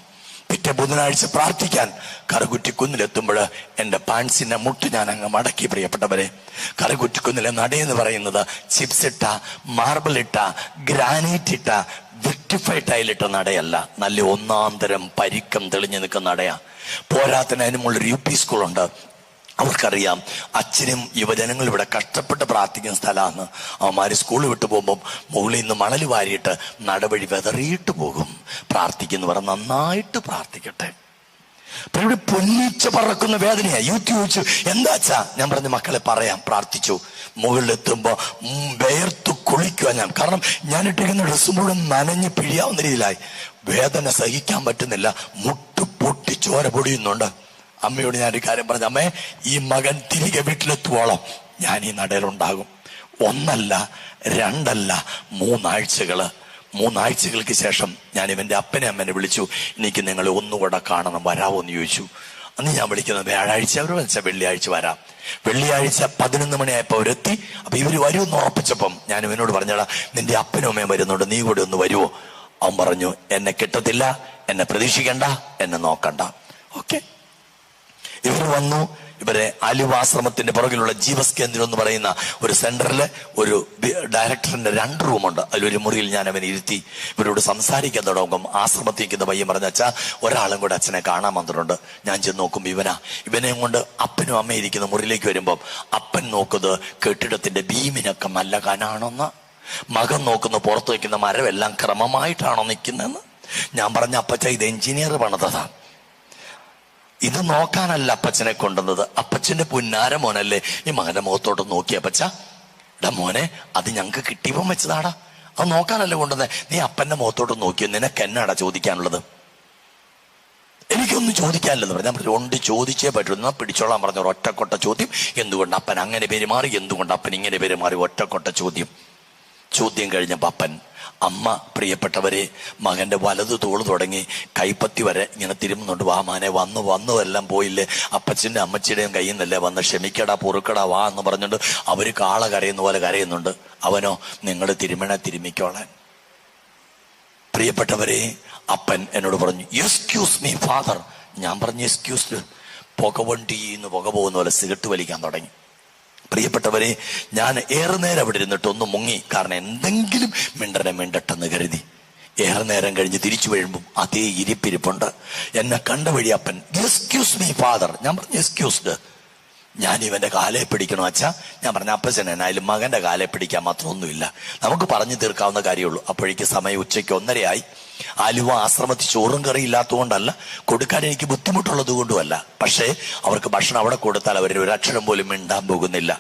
പിറ്റേ ബുധനാഴ്ച പ്രാർത്ഥിക്കാൻ കറുകുറ്റിക്കുന്നിലെത്തുമ്പോൾ എൻ്റെ പാൻസിന്റെ മുട്ട് ഞാൻ അങ്ങ് മടക്കി. പ്രിയപ്പെട്ടവരെ, കറുകുറ്റിക്കുന്നിലെ നടയെന്ന് പറയുന്നത് ചിപ്സ് ഇട്ട, മാർബിൾ ഇട്ട, ഗ്രാനൈറ്റ് ഇട്ട, വിക്ടിഫൈഡ് ടൈലിട്ട നടയല്ല. നല്ല ഒന്നാം തരം പരിക്കം തെളിഞ്ഞു നിൽക്കുന്ന നടയാ. പോരാത്തിന് അതിനുമുള്ളൊരു UP സ്കൂളുണ്ട്. അവർക്കറിയാം അച്ഛനും യുവജനങ്ങളും ഇവിടെ കഷ്ടപ്പെട്ട് പ്രാർത്ഥിക്കുന്ന സ്ഥലമാണ്. അവന്മാര് സ്കൂൾ വിട്ടു പോകുമ്പോൾ മുകളിൽ നിന്ന് മണൽ വാരിയിട്ട് നടവഴി വെതറിയിട്ട് പോകും. പ്രാർത്ഥിക്കുന്നവർ നന്നായിട്ട് പ്രാർത്ഥിക്കട്ടെ. അപ്പൊ ഇവിടെ പൊന്നിച്ച് പറക്കുന്ന വേദനയാ. യൂത്ത് ചോദിച്ചു, എന്താ അച്ഛാ? ഞാൻ പറഞ്ഞു, മക്കളെ പറയാം. പ്രാർത്ഥിച്ചു. മുകളിലെത്തുമ്പോ വേർത്തു കുളിക്കുക ഞാൻ. കാരണം ഞാൻ ഇട്ടിരിക്കുന്ന ഡ്രസ്സ് മുഴുവൻ നനഞ്ഞ് പിഴിയാവുന്ന രീതിയിലായി. വേദന സഹിക്കാൻ പറ്റുന്നില്ല. മുട്ട് പൊട്ടി ചോര പൊടിയുന്നുണ്ട്. അമ്മയോട് ഞാനൊരു കാര്യം പറഞ്ഞു, അമ്മേ, ഈ മകൻ തിരികെ വീട്ടിലെത്തുവോളം ഞാൻ ഈ നടയിലുണ്ടാകും. 1 അല്ല 2 അല്ല 3 ആഴ്ചകൾക്ക് ശേഷം ഞാൻ ഇവന്റെ അപ്പനെ അമ്മനെ വിളിച്ചു. എനിക്ക് നിങ്ങളെ ഒന്നുകൂടെ കാണണം, വരാവോ എന്ന് ചോദിച്ചു. അന്ന് ഞാൻ വിളിക്കുന്നത് വ്യാഴാഴ്ച. അവർ വെച്ചാൽ വെള്ളിയാഴ്ച വരാം. വെള്ളിയാഴ്ച 11 മണിയായപ്പോൾ അവരെത്തി. അപ്പൊ ഇവര് വരുമെന്ന് ഉറപ്പിച്ചപ്പം ഞാൻ ഇവനോട് പറഞ്ഞടാ, നിന്റെ അപ്പനും അമ്മയും വരുന്നുണ്ട്, നീ കൂടെ ഒന്ന് വരുവോ? അവൻ പറഞ്ഞു, എന്നെ കിട്ടത്തില്ല, എന്നെ പ്രതീക്ഷിക്കണ്ട, എന്നെ നോക്കണ്ട. ഓക്കെ. ഇവർ വന്നു. ഇവരെ ആലുവാശ്രമത്തിന്റെ പുറകിലുള്ള ജീവസ് കേന്ദ്രം എന്ന് പറയുന്ന ഒരു സെന്ററില് ഒരു ഡയറക്ടറിന്റെ 2 റൂമുണ്ട്. അതിലൊരു മുറിയിൽ ഞാൻ അവനെ ഇരുത്തി ഇവരോട് സംസാരിക്കാൻ തുടങ്ങും. ആശ്രമത്തിരിക്കുന്ന പയ്യൻ പറഞ്ഞ, അച്ഛാ, ഒരാളും കൂടെ അച്ഛനെ കാണാൻ വന്നിട്ടുണ്ട്. ഞാൻ ചെന്ന് നോക്കും, ഇവനെയും കൊണ്ട് അപ്പനും അമ്മയും ഇരിക്കുന്ന മുറിയിലേക്ക് വരുമ്പം അപ്പൻ നോക്കുന്നത് കെട്ടിടത്തിന്റെ ബീമിനൊക്കെ നല്ല കനാണെന്ന്, മകൻ നോക്കുന്ന പുറത്ത് വയ്ക്കുന്ന മരമെല്ലാം ക്രമമായിട്ടാണോ നിൽക്കുന്നതെന്ന്. ഞാൻ പറഞ്ഞ, അപ്പച്ച, ഇത് എഞ്ചിനീയർ പണിതതാണ്, ഇത് നോക്കാനല്ല അപ്പച്ചനെ കൊണ്ടുവന്നത്. അപ്പച്ചന്റെ പുന്നാര മോനല്ലേ. ഈ മകന്റെ മുഖത്തോട്ട് നോക്കി, അപ്പച്ച, എടാ മോനെ, അത് ഞങ്ങക്ക് കിട്ടിയപ്പം വെച്ചതാടാ, അത് നോക്കാനല്ലേ കൊണ്ടുവന്നേ. നീ അപ്പന്റെ മുഖത്തോട്ട് നോക്കിയോ, നിനക്ക് എന്നാടാ ചോദിക്കാനുള്ളത്? എനിക്കൊന്നും ചോദിക്കാനില്ലെന്ന് പറഞ്ഞു. ഞാൻ പറഞ്ഞു, ഉണ്ട്, ചോദിച്ചേ പറ്റൂ. എന്നാ പിടിച്ചോളാൻ പറഞ്ഞു. ഒറ്റക്കൊട്ട ചോദ്യം. എന്തുകൊണ്ട് അപ്പൻ അങ്ങനെ പെരുമാറി, എന്തുകൊണ്ട് അപ്പൻ ഇങ്ങനെ പെരുമാറി? ഒറ്റക്കൊട്ട ചോദ്യം കഴിഞ്ഞപ്പോ അപ്പൻ, അമ്മ, പ്രിയപ്പെട്ടവരെ, മകന്റെ വലതു തോള് തുടങ്ങി കൈപ്പത്തി വരെ ഇങ്ങനെ തിരുമുന്നുണ്ട്. വാ മാനെ, വന്നു എല്ലാം പോയില്ലേ, അപ്പച്ചന്റെ അമ്മച്ചിയുടെയും കയ്യിൽ നിന്നല്ലേ വന്ന്, ക്ഷമിക്കടാ, പൊറുക്കടാ, വാ എന്ന് പറഞ്ഞുകൊണ്ട് അവര് കാള കരയുന്ന പോലെ കരയുന്നുണ്ട്. അവനോ, നിങ്ങൾ തിരുമിക്കോളാൻ. പ്രിയപ്പെട്ടവരെ, അപ്പൻ എന്നോട് പറഞ്ഞു, എക്സ്ക്യൂസ് മീ ഫാദർ. ഞാൻ പറഞ്ഞു, എക്സ്ക്യൂസ്. പുക പോകുന്ന പോലെ സിഗരറ്റ് വലിക്കാൻ തുടങ്ങി. പ്രിയപ്പെട്ടവരെ, ഞാൻ ഏറെ നേരം അവിടെ ഇരുന്നിട്ട് ഒന്ന് മുങ്ങി. കാരണം എന്തെങ്കിലും മിണ്ടട്ടെന്ന് കരുതി. ഏറെ നേരം കഴിഞ്ഞ് തിരിച്ചു വീഴുമ്പം അതേ ഇരിപ്പിരിപ്പുണ്ട്. എന്നെ കണ്ട വഴി അപ്പൻ, എക്സ്ക്യൂസ് മീ ഫാദർ. ഞാൻ പറഞ്ഞു, എക്സ്ക്യൂസ്ഡ്. ഞാൻ ഇവന്റെ കാലെ പിടിക്കണോ അച്ഛാ? ഞാൻ പറഞ്ഞ, അപ്പച്ചൻ എന്നായാലും മകന്റെ കാലെ പിടിക്കാൻ മാത്രമൊന്നുമില്ല, നമുക്ക് പറഞ്ഞു തീർക്കാവുന്ന കാര്യമുള്ളൂ. അപ്പോഴേക്ക് സമയം ഉച്ചയ്ക്ക് 1:30 ആലുവ ആശ്രമത്തിൽ ചോറും കറി ഇല്ലാത്തതുകൊണ്ടല്ല, കൊടുക്കാൻ എനിക്ക് ബുദ്ധിമുട്ടുള്ളത് കൊണ്ടുമല്ല. പക്ഷേ അവർക്ക് ഭക്ഷണം അവിടെ കൊടുത്താൽ അവർ ഒരു അക്ഷരം പോലും മിണ്ടാൻ പോകുന്നില്ല.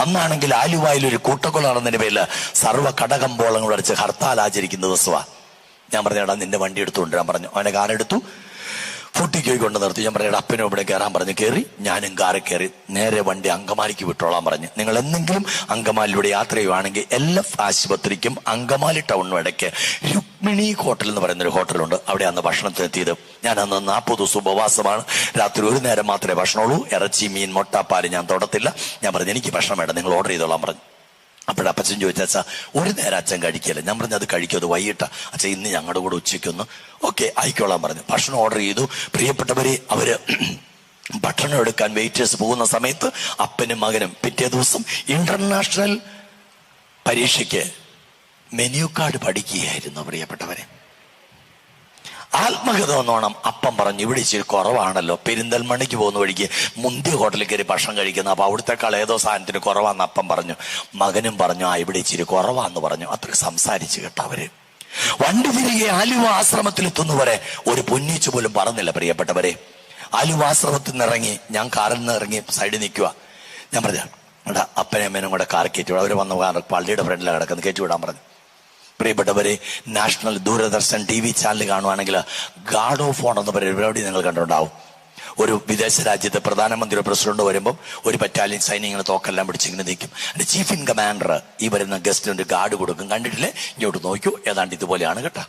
അന്നാണെങ്കിൽ ആലുവയിൽ ഒരു കൂട്ടക്കൊല നടന്നതിന് പേരിൽ സർവ്വ കടകമ്പോളങ്ങൾ അടിച്ച് ഹർത്താൽ ആചരിക്കുന്ന ദിവസമാണ്. ഞാൻ പറഞ്ഞേടാ, നിന്റെ വണ്ടി എടുത്തുകൊണ്ടിരാൻ പറഞ്ഞു. അവന്റെ കാറെടുത്തു, ഫുട്ടിക്ക് കൊണ്ട് നിർത്തി. ഞാൻ പറഞ്ഞ, അപ്പനും ഇവിടെ കയറാൻ പറഞ്ഞു. കയറി. ഞാനും കാറിൽ കയറി. നേരെ വണ്ടി അങ്കമാലിക്ക് വിട്ടോളാൻ പറഞ്ഞു. നിങ്ങൾ എന്തെങ്കിലും അങ്കമാലിലൂടെ യാത്ര ചെയ്യുവാണെങ്കിൽ LF ആശുപത്രിക്കും അങ്കമാലി ടൗണിനും ഇടയ്ക്ക് രുക്മിണി ഹോട്ടൽ എന്ന് പറയുന്നൊരു ഹോട്ടലുണ്ട്. അവിടെ അന്ന് ഭക്ഷണത്തിനെത്തിയത്. ഞാൻ അന്ന് 40 ദിവസം ഉപവാസമാണ്. രാത്രി 1 നേരം മാത്രമേ ഭക്ഷണമുള്ളൂ. ഇറച്ചി, മീൻ, മുട്ട, പാല് ഞാൻ തൊടത്തില്ല. ഞാൻ പറഞ്ഞു, എനിക്ക് ഭക്ഷണം വേണ്ട, നിങ്ങൾ ഓർഡർ ചെയ്തോളാൻ പറഞ്ഞു. അപ്പോഴപ്പച്ചൻ ചോദിച്ചാ, അച്ഛാ, 1 നേരം അച്ഛൻ കഴിക്കല്ലേ? ഞാൻ പറഞ്ഞു, അത് കഴിക്കും, അത് വൈകിട്ടാ അച്ഛാ, ഇന്ന് ഞങ്ങളുടെ കൂടെ ഉച്ചയ്ക്കൊന്ന്. ഓക്കെ, ആയിക്കോളാൻ പറഞ്ഞു. ഭക്ഷണം ഓർഡർ ചെയ്തു. പ്രിയപ്പെട്ടവരെ, അവര് ഭക്ഷണം എടുക്കാൻ വെയിറ്റേഴ്സ് പോകുന്ന സമയത്ത് അപ്പനും മകനും പിറ്റേ ദിവസം ഇന്റർനാഷണൽ പരീക്ഷയ്ക്ക് മെനു കാർഡ് പഠിക്കുകയായിരുന്നു. പ്രിയപ്പെട്ടവരെ, ആത്മകഥ എന്നോണം അപ്പം പറഞ്ഞു, ഇവിടെ ഇച്ചിരി കുറവാണല്ലോ. പെരിന്തൽമണ്ണയ്ക്ക് പോകുന്ന വഴിക്ക് മുന്തിയ ഹോട്ടലിൽ കയറി ഭക്ഷണം കഴിക്കുന്ന, അപ്പൊ അവിടുത്തെക്കാൾ ഏതോ സാധനത്തിന് കുറവാന്ന് അപ്പം പറഞ്ഞു. മകനും പറഞ്ഞു, ഇവിടെ ഇച്ചിരി കുറവാന്ന് പറഞ്ഞു. അത്ര സംസാരിച്ചു കേട്ടോ അവര്. വണ്ടി തിരികെ ആലുവ ആശ്രമത്തിലെത്തുന്നവരെ ഒരു പൊന്നീച്ചു പോലും പറഞ്ഞില്ല. പ്രിയപ്പെട്ടവരെ, ആലുവ ആശ്രമത്തിൽ നിന്ന് ഇറങ്ങി, ഞാൻ കാറിൽ നിന്ന് ഇറങ്ങി സൈഡിൽ നിൽക്കുക. ഞാൻ പറഞ്ഞു, എടാ, അപ്പനും അമ്മേനും കൂടെ കാർ കയറ്റി. അവർ വന്ന് പള്ളിയുടെ ഫ്രണ്ടിലാണ് കിടക്കുന്നത്, കയറ്റി വിടാൻ പറഞ്ഞു. പ്രിയപ്പെട്ടവരെ, നാഷണൽ ദൂരദർശൻ TV ചാനൽ കാണുവാണെങ്കിൽ ഗാർഡ് ഓഫ് ഓണർ എന്ന പരിപാടി നിങ്ങൾ കണ്ടിട്ടുണ്ടാവും. ഒരു വിദേശ രാജ്യത്തെ പ്രധാനമന്ത്രിയോ പ്രസിഡന്റോ വരുമ്പോൾ ഒരു ബറ്റാലിയൻ സൈന്യങ്ങൾ തോക്കെല്ലാം പിടിച്ചിങ്ങനെ നിൽക്കും. അതിന്റെ ചീഫ് ഇൻ കമാൻഡർ ഈ വരുന്ന ഗസ്റ്റിന് ഒരു ഗാർഡ് കൊടുക്കും. കണ്ടിട്ടില്ലേ? ഇങ്ങോട്ട് നോക്കൂ, ഏതാണ്ട് ഇതുപോലെയാണ് കേട്ടോ.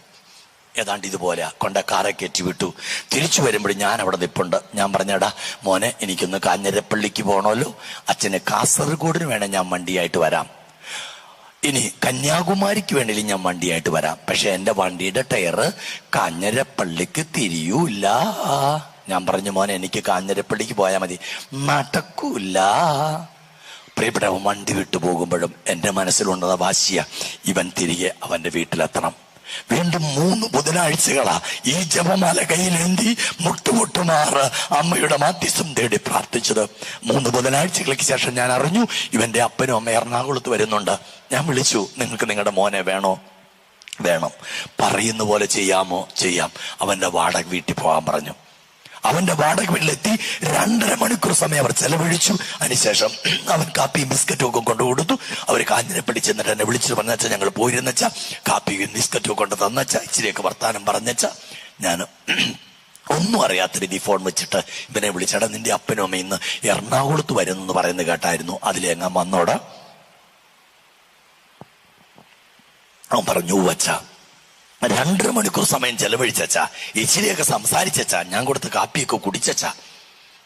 ഏതാണ്ട് ഇതുപോലെ കൊണ്ട കാറെ കയറ്റി വിട്ടു. തിരിച്ചു വരുമ്പോൾ ഞാൻ അവിടെ നിൽപ്പുണ്ട്. ഞാൻ പറഞ്ഞടാ മോനെ, എനിക്കൊന്ന് കാഞ്ഞിരപ്പള്ളിക്ക് പോകണമല്ലോ, അച്ഛന് കാസർഗോഡിന് വേണേൽ ഞാൻ വണ്ടിയായിട്ട് വരാം, ഇനി കന്യാകുമാരിക്ക് വേണമെങ്കിൽ ഞാൻ വണ്ടിയായിട്ട് വരാം, പക്ഷെ എൻ്റെ വണ്ടിയുടെ ടയറ് കാഞ്ഞിരപ്പള്ളിക്ക് തിരിയൂല്ല. ഞാൻ പറഞ്ഞു മോനെ, എനിക്ക് കാഞ്ഞിരപ്പള്ളിക്ക് പോയാൽ മതി, നടക്കൂല. പ്രിയപ്പെട്ട, വണ്ടി വിട്ടു പോകുമ്പോഴും എൻ്റെ മനസ്സിലുണ്ടെന്ന വാശിയ ഇവൻ തിരികെ അവൻ്റെ വീട്ടിലെത്തണം. വീണ്ടും 3 ബുധനാഴ്ചകളാ ഈ ജപമാല കയ്യിലേന്തി മുട്ടുമുട്ടുമാറ് അമ്മയുടെ മാധ്യസ്ഥം തേടി പ്രാർത്ഥിച്ചത്. 3 ബുധനാഴ്ചകൾക്ക് ശേഷം ഞാൻ അറിഞ്ഞു ഇവന്റെ അപ്പനും അമ്മ എറണാകുളത്ത് വരുന്നുണ്ട്. ഞാൻ വിളിച്ചു, നിങ്ങൾക്ക് നിങ്ങളുടെ മോനെ വേണോ? വേണം. പറയുന്ന പോലെ ചെയ്യാമോ? ചെയ്യാം. അവന്റെ വാടക വീട്ടിൽ പോകാൻ പറഞ്ഞു. അവന്റെ വാടക വീട്ടിലെത്തി 2.5 മണിക്കൂർ സമയം അവർ ചെലവഴിച്ചു. അതിനുശേഷം അവൻ കാപ്പിയും ബിസ്ക്കറ്റും ഒക്കെ കൊണ്ടു കൊടുത്തു. അവർ കാഞ്ഞിരപ്പള്ളി ചെന്നിട്ട് എന്നെ വിളിച്ചു പറഞ്ഞാ ഞങ്ങൾ പോയിരുന്നച്ച, കാപ്പിയും ബിസ്ക്കറ്റും കൊണ്ട് തന്നച്ച, ഇച്ചിരിയൊക്കെ വർത്താനം പറഞ്ഞച്ച. ഞാൻ ഒന്നും അറിയാത്ത രീതി ഫോൺ വെച്ചിട്ട് ഇവനെ വിളിച്ചടാ, നിന്റെ അപ്പനും അമ്മ ഇന്ന് എറണാകുളത്ത് വരുന്നെന്ന് പറയുന്നത് കേട്ടായിരുന്നു, അതിലെങ്ങാൻ വന്നോടാ? അവൻ പറഞ്ഞു വച്ച. 2.5 മണിക്കൂർ സമയം ചെലവഴിച്ചാ, ഇച്ചിരിയൊക്കെ സംസാരിച്ചാ, ഞാൻ കൊടുത്ത കാപ്പിയൊക്കെ കുടിച്ചാ.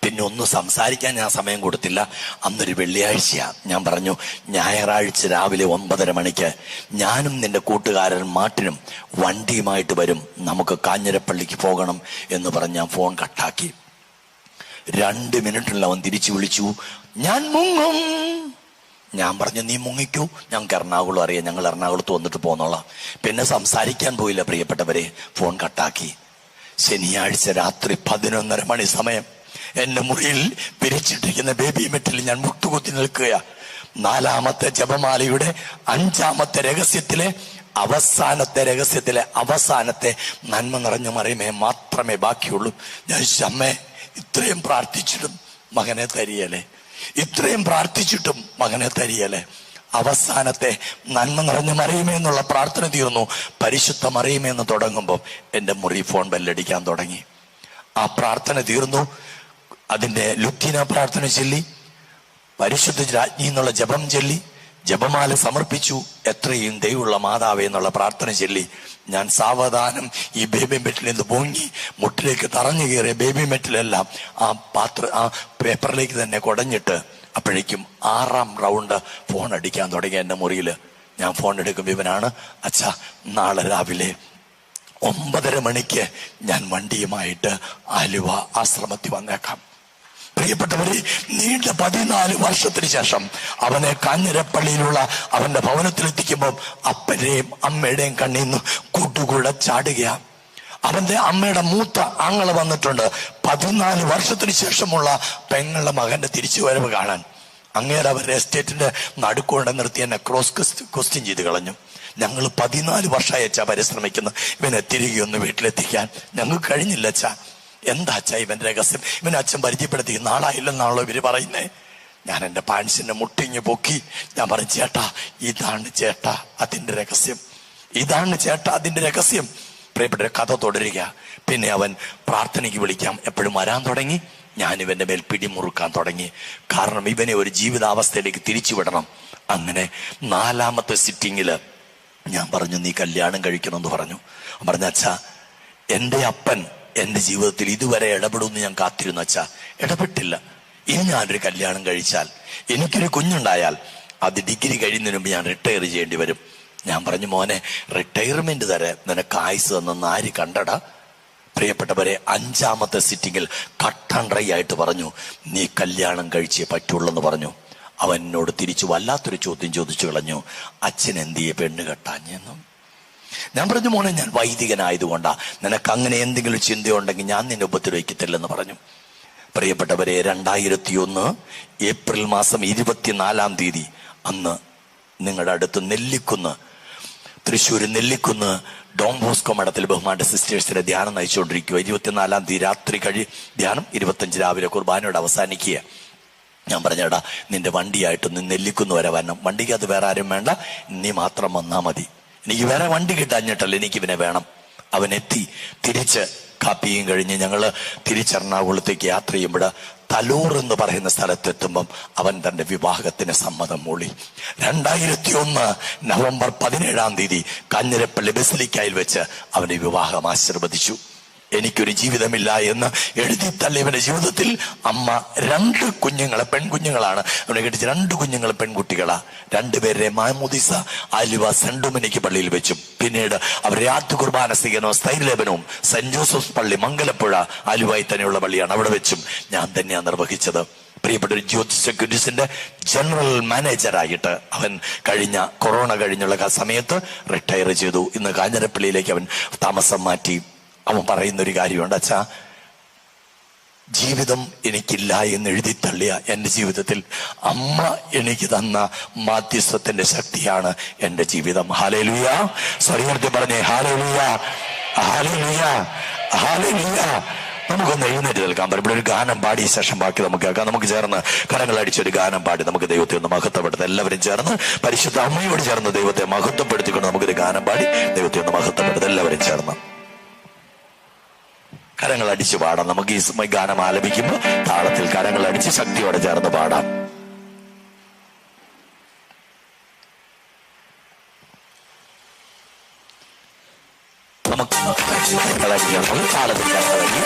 പിന്നെ ഒന്നും സംസാരിക്കാൻ ഞാൻ സമയം കൊടുത്തില്ല. അന്നൊരു വെള്ളിയാഴ്ചയാ. ഞാൻ പറഞ്ഞു, ഞായറാഴ്ച രാവിലെ 9:30 മണിക്ക് ഞാനും നിന്റെ കൂട്ടുകാരൻ മാട്ടിനും വണ്ടിയുമായിട്ട് വരും, നമുക്ക് കാഞ്ഞിരപ്പള്ളിക്ക് പോകണം എന്ന് പറഞ്ഞ് ഞാൻ ഫോൺ കട്ടാക്കി. 2 മിനിറ്റിൽ അവൻ തിരിച്ചു വിളിച്ചു, ഞാൻ മുങ്ങും. ഞാൻ പറഞ്ഞു, നീ മുങ്ങിക്കൂ, ഞങ്ങൾക്ക് എറണാകുളം അറിയാം, ഞങ്ങൾ എറണാകുളത്ത് വന്നിട്ട് പോന്നോളാം. പിന്നെ സംസാരിക്കാൻ പോയില്ല പ്രിയപ്പെട്ടവരെ, ഫോൺ കട്ടാക്കി. ശനിയാഴ്ച രാത്രി 11:30 മണി സമയം എന്റെ മുറിയിൽ പിരിച്ചിട്ടിരിക്കുന്ന ബേബി മെറ്റിൽ ഞാൻ മുട്ടുകുത്തി നിൽക്കുക. 4ാമത്തെ ജപമാലയുടെ 5ാമത്തെ രഹസ്യത്തിലെ അവസാനത്തെ നന്മ നിറഞ്ഞ മറിയമേ മാത്രമേ ബാക്കിയുള്ളൂ. ഞാൻ അമ്മേ, ഇത്രയും പ്രാർത്ഥിച്ചിട്ടും മകനെ തരിയല്ലേ, ഇത്രയും പ്രാർത്ഥിച്ചിട്ടും മകനെ തരിയല്ലേ. അവസാനത്തെ നന്മ നിറഞ്ഞ മറിയമേ എന്നുള്ള പ്രാർത്ഥന തീർന്നു. പരിശുദ്ധ മറിയമേ എന്ന് തുടങ്ങുമ്പോൾ എൻ്റെ മുറി ഫോൺ ബെല്ലടിക്കാൻ തുടങ്ങി. ആ പ്രാർത്ഥന തീർന്നു. അതിൻ്റെ ലുത്തീന പ്രാർത്ഥന ചൊല്ലി, പരിശുദ്ധ രാജ്ഞി എന്നുള്ള ജപം ചൊല്ലി, ജപമാല സമർപ്പിച്ചു, എത്രയും ദൈവമുള്ള മാതാവേ എന്നുള്ള പ്രാർത്ഥന ചൊല്ലി. ഞാൻ സാവധാനം ഈ ബേബി മെറ്റിൽ നിന്ന് പൊങ്ങി മുട്ടിലേക്ക് തറഞ്ഞു കയറിയ ബേബി മെറ്റിലെല്ലാം ആ പേപ്പറിലേക്ക് തന്നെ കുടഞ്ഞിട്ട് അപ്പോഴേക്കും 6ാം റൗണ്ട് ഫോൺ അടിക്കാൻ തുടങ്ങി എൻ്റെ മുറിയിൽ. ഞാൻ ഫോൺ എടുക്കുമ്പോൾ ഇവനാണ്, അച്ഛാ നാളെ രാവിലെ 9:30 മണിക്ക് ഞാൻ വണ്ടിയുമായിട്ട് ആലുവ ആശ്രമത്തിൽ വന്നേക്കാം. പ്രിയപ്പെട്ടവരെ, നീണ്ട 14 വർഷത്തിന് ശേഷം അവനെ കാഞ്ഞിരപ്പള്ളിയിലുള്ള അവന്റെ ഭവനത്തിലെത്തിക്കുമ്പോൾ അപ്പന്റെയും അമ്മയുടെയും കണ്ണീന്ന് കൂട്ടുകൂടെ ചാടുകയാ. അവന്റെ അമ്മയുടെ മൂത്ത ആങ്ങള വന്നിട്ടുണ്ട്. 14 വർഷത്തിന് ശേഷമുള്ള പെങ്ങളുടെ മകന്റെ തിരിച്ചുവരവ് കാണാൻ. അങ്ങേരെ അവരുടെ എസ്റ്റേറ്റിന്റെ നടുക്കൊണ്ട് നിർത്തി എന്നെ ക്രോസ് ക്വസ്റ്റ്യൻ ചെയ്ത് കളഞ്ഞു. ഞങ്ങൾ 14 വർഷമായി അച്ഛാ പരിശ്രമിക്കുന്നു ഇവനെ തിരികെ ഒന്ന് വീട്ടിലെത്തിക്കാൻ, ഞങ്ങൾക്ക് കഴിഞ്ഞില്ല അച്ഛാ. എന്താ അച്ഛാ ഇവന്റെ രഹസ്യം? ഇവനെ അച്ഛൻ പരിചയപ്പെടുത്തി നാളായില്ലെന്നാണല്ലോ ഇവര് പറയുന്നേ. ഞാൻ എൻ്റെ പാൻസിന്റെ മുട്ടിഞ്ഞ് പൊക്കി. ഞാൻ പറഞ്ഞു, ചേട്ടാ ഇതാണ് ചേട്ടാ അതിന്റെ രഹസ്യം, ഇതാണ് ചേട്ടാ അതിന്റെ രഹസ്യം. പ്രിയപ്പെട്ട കഥ തുടരുക. പിന്നെ അവൻ പ്രാർത്ഥനയ്ക്ക് വിളിക്കാം എപ്പോഴും വരാൻ തുടങ്ങി. ഞാൻ ഇവന്റെ മേൽ പിടിമുറുക്കാൻ തുടങ്ങി. കാരണം ഇവനെ ഒരു ജീവിതാവസ്ഥയിലേക്ക് തിരിച്ചുവിടണം. അങ്ങനെ 4ാമത്തെ സിറ്റിങ്ങില് ഞാൻ പറഞ്ഞു, നീ കല്യാണം കഴിക്കണമെന്ന് പറഞ്ഞു. പറഞ്ഞ അച്ഛാ, എൻ്റെ അപ്പൻ എൻ്റെ ജീവിതത്തിൽ ഇതുവരെ ഇടപെടുമെന്ന് ഞാൻ കാത്തിരുന്നു അച്ഛാ, ഇടപെട്ടില്ല. ഇനി ഞാനൊരു കല്യാണം കഴിച്ചാൽ, എനിക്കൊരു കുഞ്ഞുണ്ടായാൽ അത് ഡിഗ്രി കഴിയുന്നതിന് മുമ്പ് ഞാൻ റിട്ടയർ ചെയ്യേണ്ടി വരും. ഞാൻ പറഞ്ഞു, മോനെ റിട്ടയർമെന്റ് തരാൻ നിനക്ക് ആയുസ് തന്നെന്ന് ആര് കണ്ടടാ? പ്രിയപ്പെട്ടവരെ, 5ാമത്തെ സിറ്റിങ്ങിൽ കട്ടൻ ഡ്രൈ ആയിട്ട് പറഞ്ഞു, നീ കല്യാണം കഴിച്ചേ പറ്റുള്ളൂ എന്ന് പറഞ്ഞു. അവൻ എന്നോട് തിരിച്ചു വല്ലാത്തൊരു ചോദ്യം ചോദിച്ചു കളഞ്ഞു, അച്ഛൻ എന്തിയെ പെണ്ണ് കെട്ടാഞ്ഞെന്നും. ഞാൻ പറഞ്ഞു, മോനെ ഞാൻ വൈദികനായതുകൊണ്ടാ, നിനക്ക് അങ്ങനെ എന്തെങ്കിലും ചിന്തയുണ്ടെങ്കിൽ ഞാൻ നിന്നെ ഉപദ്രവിക്കത്തില്ലെന്ന് പറഞ്ഞു. പ്രിയപ്പെട്ടവരെ, 2001 ഏപ്രിൽ മാസം 24-ാം തീയതി അന്ന് നിങ്ങളുടെ അടുത്ത് നെല്ലിക്കുന്ന്, തൃശ്ശൂർ നെല്ലിക്കുന്ന് ഡോൺ ബോസ്കോ മഠത്തിൽ ബഹുമാന്റെ സിസ്റ്റേഴ്സിന്റെ ധ്യാനം നയിച്ചുകൊണ്ടിരിക്കുക. 24-ാം തീയതി രാത്രി ധ്യാനം, 25 രാവിലെ കുർബാനയോട് അവസാനിക്കുക. ഞാൻ പറഞ്ഞേടാ, നിന്റെ വണ്ടിയായിട്ടൊന്ന് നെല്ലിക്കുന്ന് വരെ വരണം, വണ്ടിക്ക് അത് വേറെ ആരും വേണ്ട, നീ മാത്രം വന്നാ മതി. എനിക്ക് വേറെ വണ്ടി കിട്ടാഞ്ഞിട്ടല്ല, എനിക്ക് ഇവനെ വേണം. അവൻ എത്തി. തിരിച്ച് കാപ്പിയും കഴിഞ്ഞ് ഞങ്ങൾ തിരിച്ച് എറണാകുളത്തേക്ക് യാത്ര ചെയ്യുമ്പോൾ തലൂർ എന്ന് പറയുന്ന സ്ഥലത്തെത്തുമ്പം അവൻ തന്റെ വിവാഹത്തിന് സമ്മതം മൂളി. 2001 നവംബർ 17 കാഞ്ഞിരപ്പള്ളി ബസിലിക്കയിൽ വെച്ച് അവന്റെ വിവാഹം ആശീർവദിച്ചു. എനിക്കൊരു ജീവിതമില്ല എന്ന് എഴുതി തള്ളിയവന്റെ ജീവിതത്തിൽ അമ്മ 2 കുഞ്ഞുങ്ങളെ, പെൺകുഞ്ഞുങ്ങളാണ് അവനെ കെട്ടിച്ച്, 2 കുഞ്ഞുങ്ങൾ പെൺകുട്ടികളാ. 2 പേരെ മാമോദിസ ആലുവ സെന്റ് ഡൊമിനിക് പള്ളിയിൽ വെച്ചു. പിന്നീട് അവർ രാത്രി കുർബാന സ്വീകരണവും സ്ഥൈര്യലേപനവും സെന്റ് ജോസഫ്സ് പള്ളി മംഗലപ്പുഴ ആലുവായി തന്നെയുള്ള പള്ളിയാണ്, അവിടെ വെച്ചും ഞാൻ തന്നെയാണ് നിർവഹിച്ചത്. പ്രിയപ്പെട്ട ഒരു ജ്യോതി സെക്യൂരിറ്റീസിന്റെ ജനറൽ മാനേജറായിട്ട് അവൻ കൊറോണ കഴിഞ്ഞുള്ള സമയത്ത് റിട്ടയർ ചെയ്തു. ഇന്ന് കാഞ്ഞിരപ്പള്ളിയിലേക്ക് അവൻ താമസം മാറ്റി. അവൻ പറയുന്നൊരു കാര്യമുണ്ട്, അച്ഛാ, ജീവിതം എനിക്കില്ല എന്ന് എഴുതി തള്ളിയ എൻ്റെ ജീവിതത്തിൽ അമ്മ എനിക്ക് തന്ന മാധ്യസ്ഥത്തിന്റെ ശക്തിയാണ് എൻ്റെ ജീവിതം. ഹല്ലേലൂയ. സ്വരത്തിൽ പറഞ്ഞേ ഹല്ലേലൂയ, ഹല്ലേലൂയ, ഹല്ലേലൂയ. നമുക്കൊന്ന് എഴുന്നേറ്റ് നിൽക്കാം. ഇവിടെ ഒരു ഗാനം പാടിയ ശേഷം ബാക്കി നമുക്ക് കേൾക്കാം. നമുക്ക് ചേർന്ന് കരങ്ങളടിച്ചൊരു ഗാനം പാടി നമുക്ക് ദൈവത്തെ ഒന്ന് മഹത്വപ്പെടുത്താം. എല്ലാവരും ചേർന്ന് പരിശുദ്ധ അമ്മയോട് ചേർന്ന് ദൈവത്തെ മഹത്വപ്പെടുത്തിക്കൊണ്ട് നമുക്കൊരു ഗാനം പാടി ദൈവത്തെ ഒന്ന് മഹത്വപ്പെടുത്താം. എല്ലാവരും ചേർന്ന് കരങ്ങൾ അടിച്ച് പാടാം. നമുക്ക് ഈ ഗാനം ആലപിക്കുമ്പോൾ താളത്തിൽ കരങ്ങൾ അടിച്ച് ശക്തിയോടെ ചേർന്ന് പാടാം. നമുക്ക് താളത്തിൽ കരങ്ങളടി.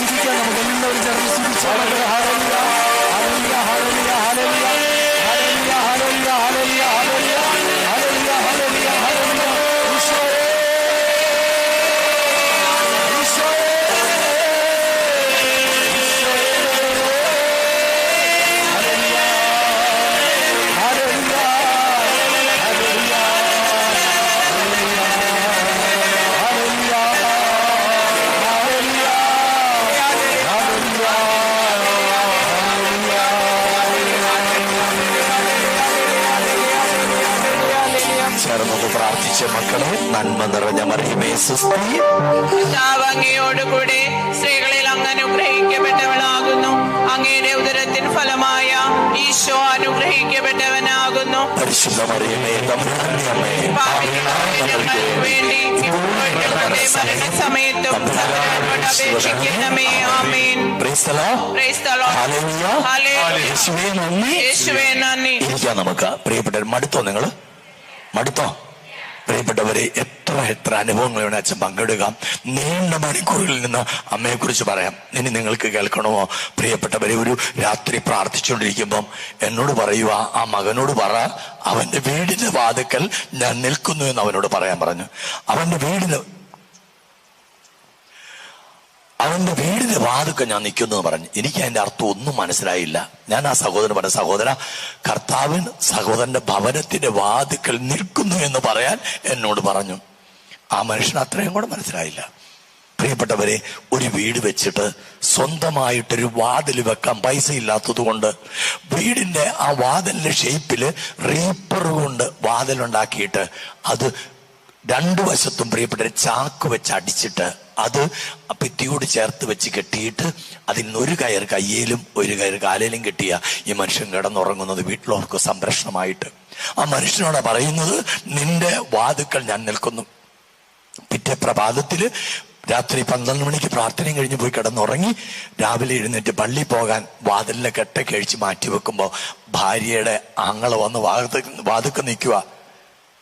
സ്തുതിക്കാം. നമുക്ക് എല്ലാവരും ചേർന്ന് സ്തുതിച്ചാൽ hallelujah hallelujah hallelujah hallelujah hallelujah hallelujah hallelujah hallelujah hallelujah hallelujah hallelujah. ഈശോയേ ഈശോയേ ചേർന്നത് പ്രാർത്ഥിച്ച മക്കളെ, നന്മ നിറഞ്ഞ മറിയമേ സുസ്തി, കർത്താവ് അങ്ങയോടുകൂടെ സ്ത്രീകളിൽ അങ്ങ് അനുഗ്രഹിക്കപ്പെട്ടവളാകുന്നു. അങ്ങയുടെ ഉദരത്തിൻ ഫലമായ ഈശോ അനുഗ്രഹിക്കപ്പെട്ടവനാകുന്നു. പരിശുദ്ധ മറിയമേ തമ്പുരാന്റെ അമ്മേ, പാപികളായ ഞങ്ങൾക്ക് വേണ്ടി ഇപ്പോഴും ഞങ്ങളുടെ മരണസമയത്തും തമ്പുരാനോട് അപേക്ഷിക്കണമേ. Amen. Praise the Lord. Praise the Lord. Hallelujah hallelujah. യേശുവേ നന്ദി. യേശുവേ നന്ദി. ഇരിക്കാം നമുക്ക്. പ്രിയപ്പെട്ടവർ, മടുത്തോ? നിങ്ങൾ മടുത്തോ? പ്രിയപ്പെട്ടവരെ, എത്ര അനുഭവങ്ങളാണ് അച്ഛൻ പങ്കെടുക്കാം. നീണ്ട മണിക്കൂറിൽ നിന്ന് അമ്മയെ കുറിച്ച് പറയാം. ഇനി നിങ്ങൾക്ക് കേൾക്കണമോ? പ്രിയപ്പെട്ടവരെ, ഒരു രാത്രി പ്രാർത്ഥിച്ചുകൊണ്ടിരിക്കുമ്പം എന്നോട് പറയുക, ആ മകനോട് പറ, അവന്റെ വീടിന്റെ വാതിക്കൽ ഞാൻ നിൽക്കുന്നു എന്ന് അവനോട് പറയാൻ പറഞ്ഞു. അവന്റെ വീടിന്റെ വാതിക്കൽ ഞാൻ നിൽക്കുന്നു എന്ന് പറഞ്ഞു. എനിക്ക് അതിന്റെ അർത്ഥം ഒന്നും മനസ്സിലായില്ല. ഞാൻ ആ സഹോദരൻ പറഞ്ഞു, സഹോദര, കർത്താവിൻ സഹോദരന്റെ ഭവനത്തിന്റെ വാതിക്കൽ നിൽക്കുന്നു എന്ന് പറയാൻ എന്നോട് പറഞ്ഞു. ആ മനുഷ്യന് അത്രയും കൂടെ മനസ്സിലായില്ല. പ്രിയപ്പെട്ടവരെ, ഒരു വീട് വെച്ചിട്ട് സ്വന്തമായിട്ടൊരു വാതിൽ വെക്കാൻ പൈസ ഇല്ലാത്തത് കൊണ്ട് വീടിന്റെ ആ വാതിലിന്റെ ഷേപ്പില് റീപ്പർ കൊണ്ട് വാതിലുണ്ടാക്കിയിട്ട് അത് രണ്ടു വശത്തും പ്രിയപ്പെട്ട ചാക്ക് വെച്ച് അടിച്ചിട്ട് അത് ഭിത്തിയോട് ചേർത്ത് വെച്ച് കെട്ടിയിട്ട് അതിൽ ഒരു കയർ കയ്യിലും ഒരു കയർ കാലയിലും കെട്ടിയ ഈ മനുഷ്യൻ കിടന്നുറങ്ങുന്നത് വീട്ടിലോർക്ക് സംരക്ഷണമായിട്ട്. ആ മനുഷ്യനോട് പറയുന്നത്, നിന്റെ വാതുക്കൾ ഞാൻ നിൽക്കുന്നു. പിറ്റേ പ്രഭാതത്തില് രാത്രി 12 മണിക്ക് പ്രാർത്ഥനയും കഴിഞ്ഞ് പോയി കിടന്നുറങ്ങി. രാവിലെ എഴുന്നേറ്റ് പള്ളി പോകാൻ വാതിലിലെ കെട്ടൊക്കെ അഴിച്ച് മാറ്റി വെക്കുമ്പോ ഭാര്യയുടെ ആങ്ങള വന്ന് വാതുക്ക നിൽക്കുക.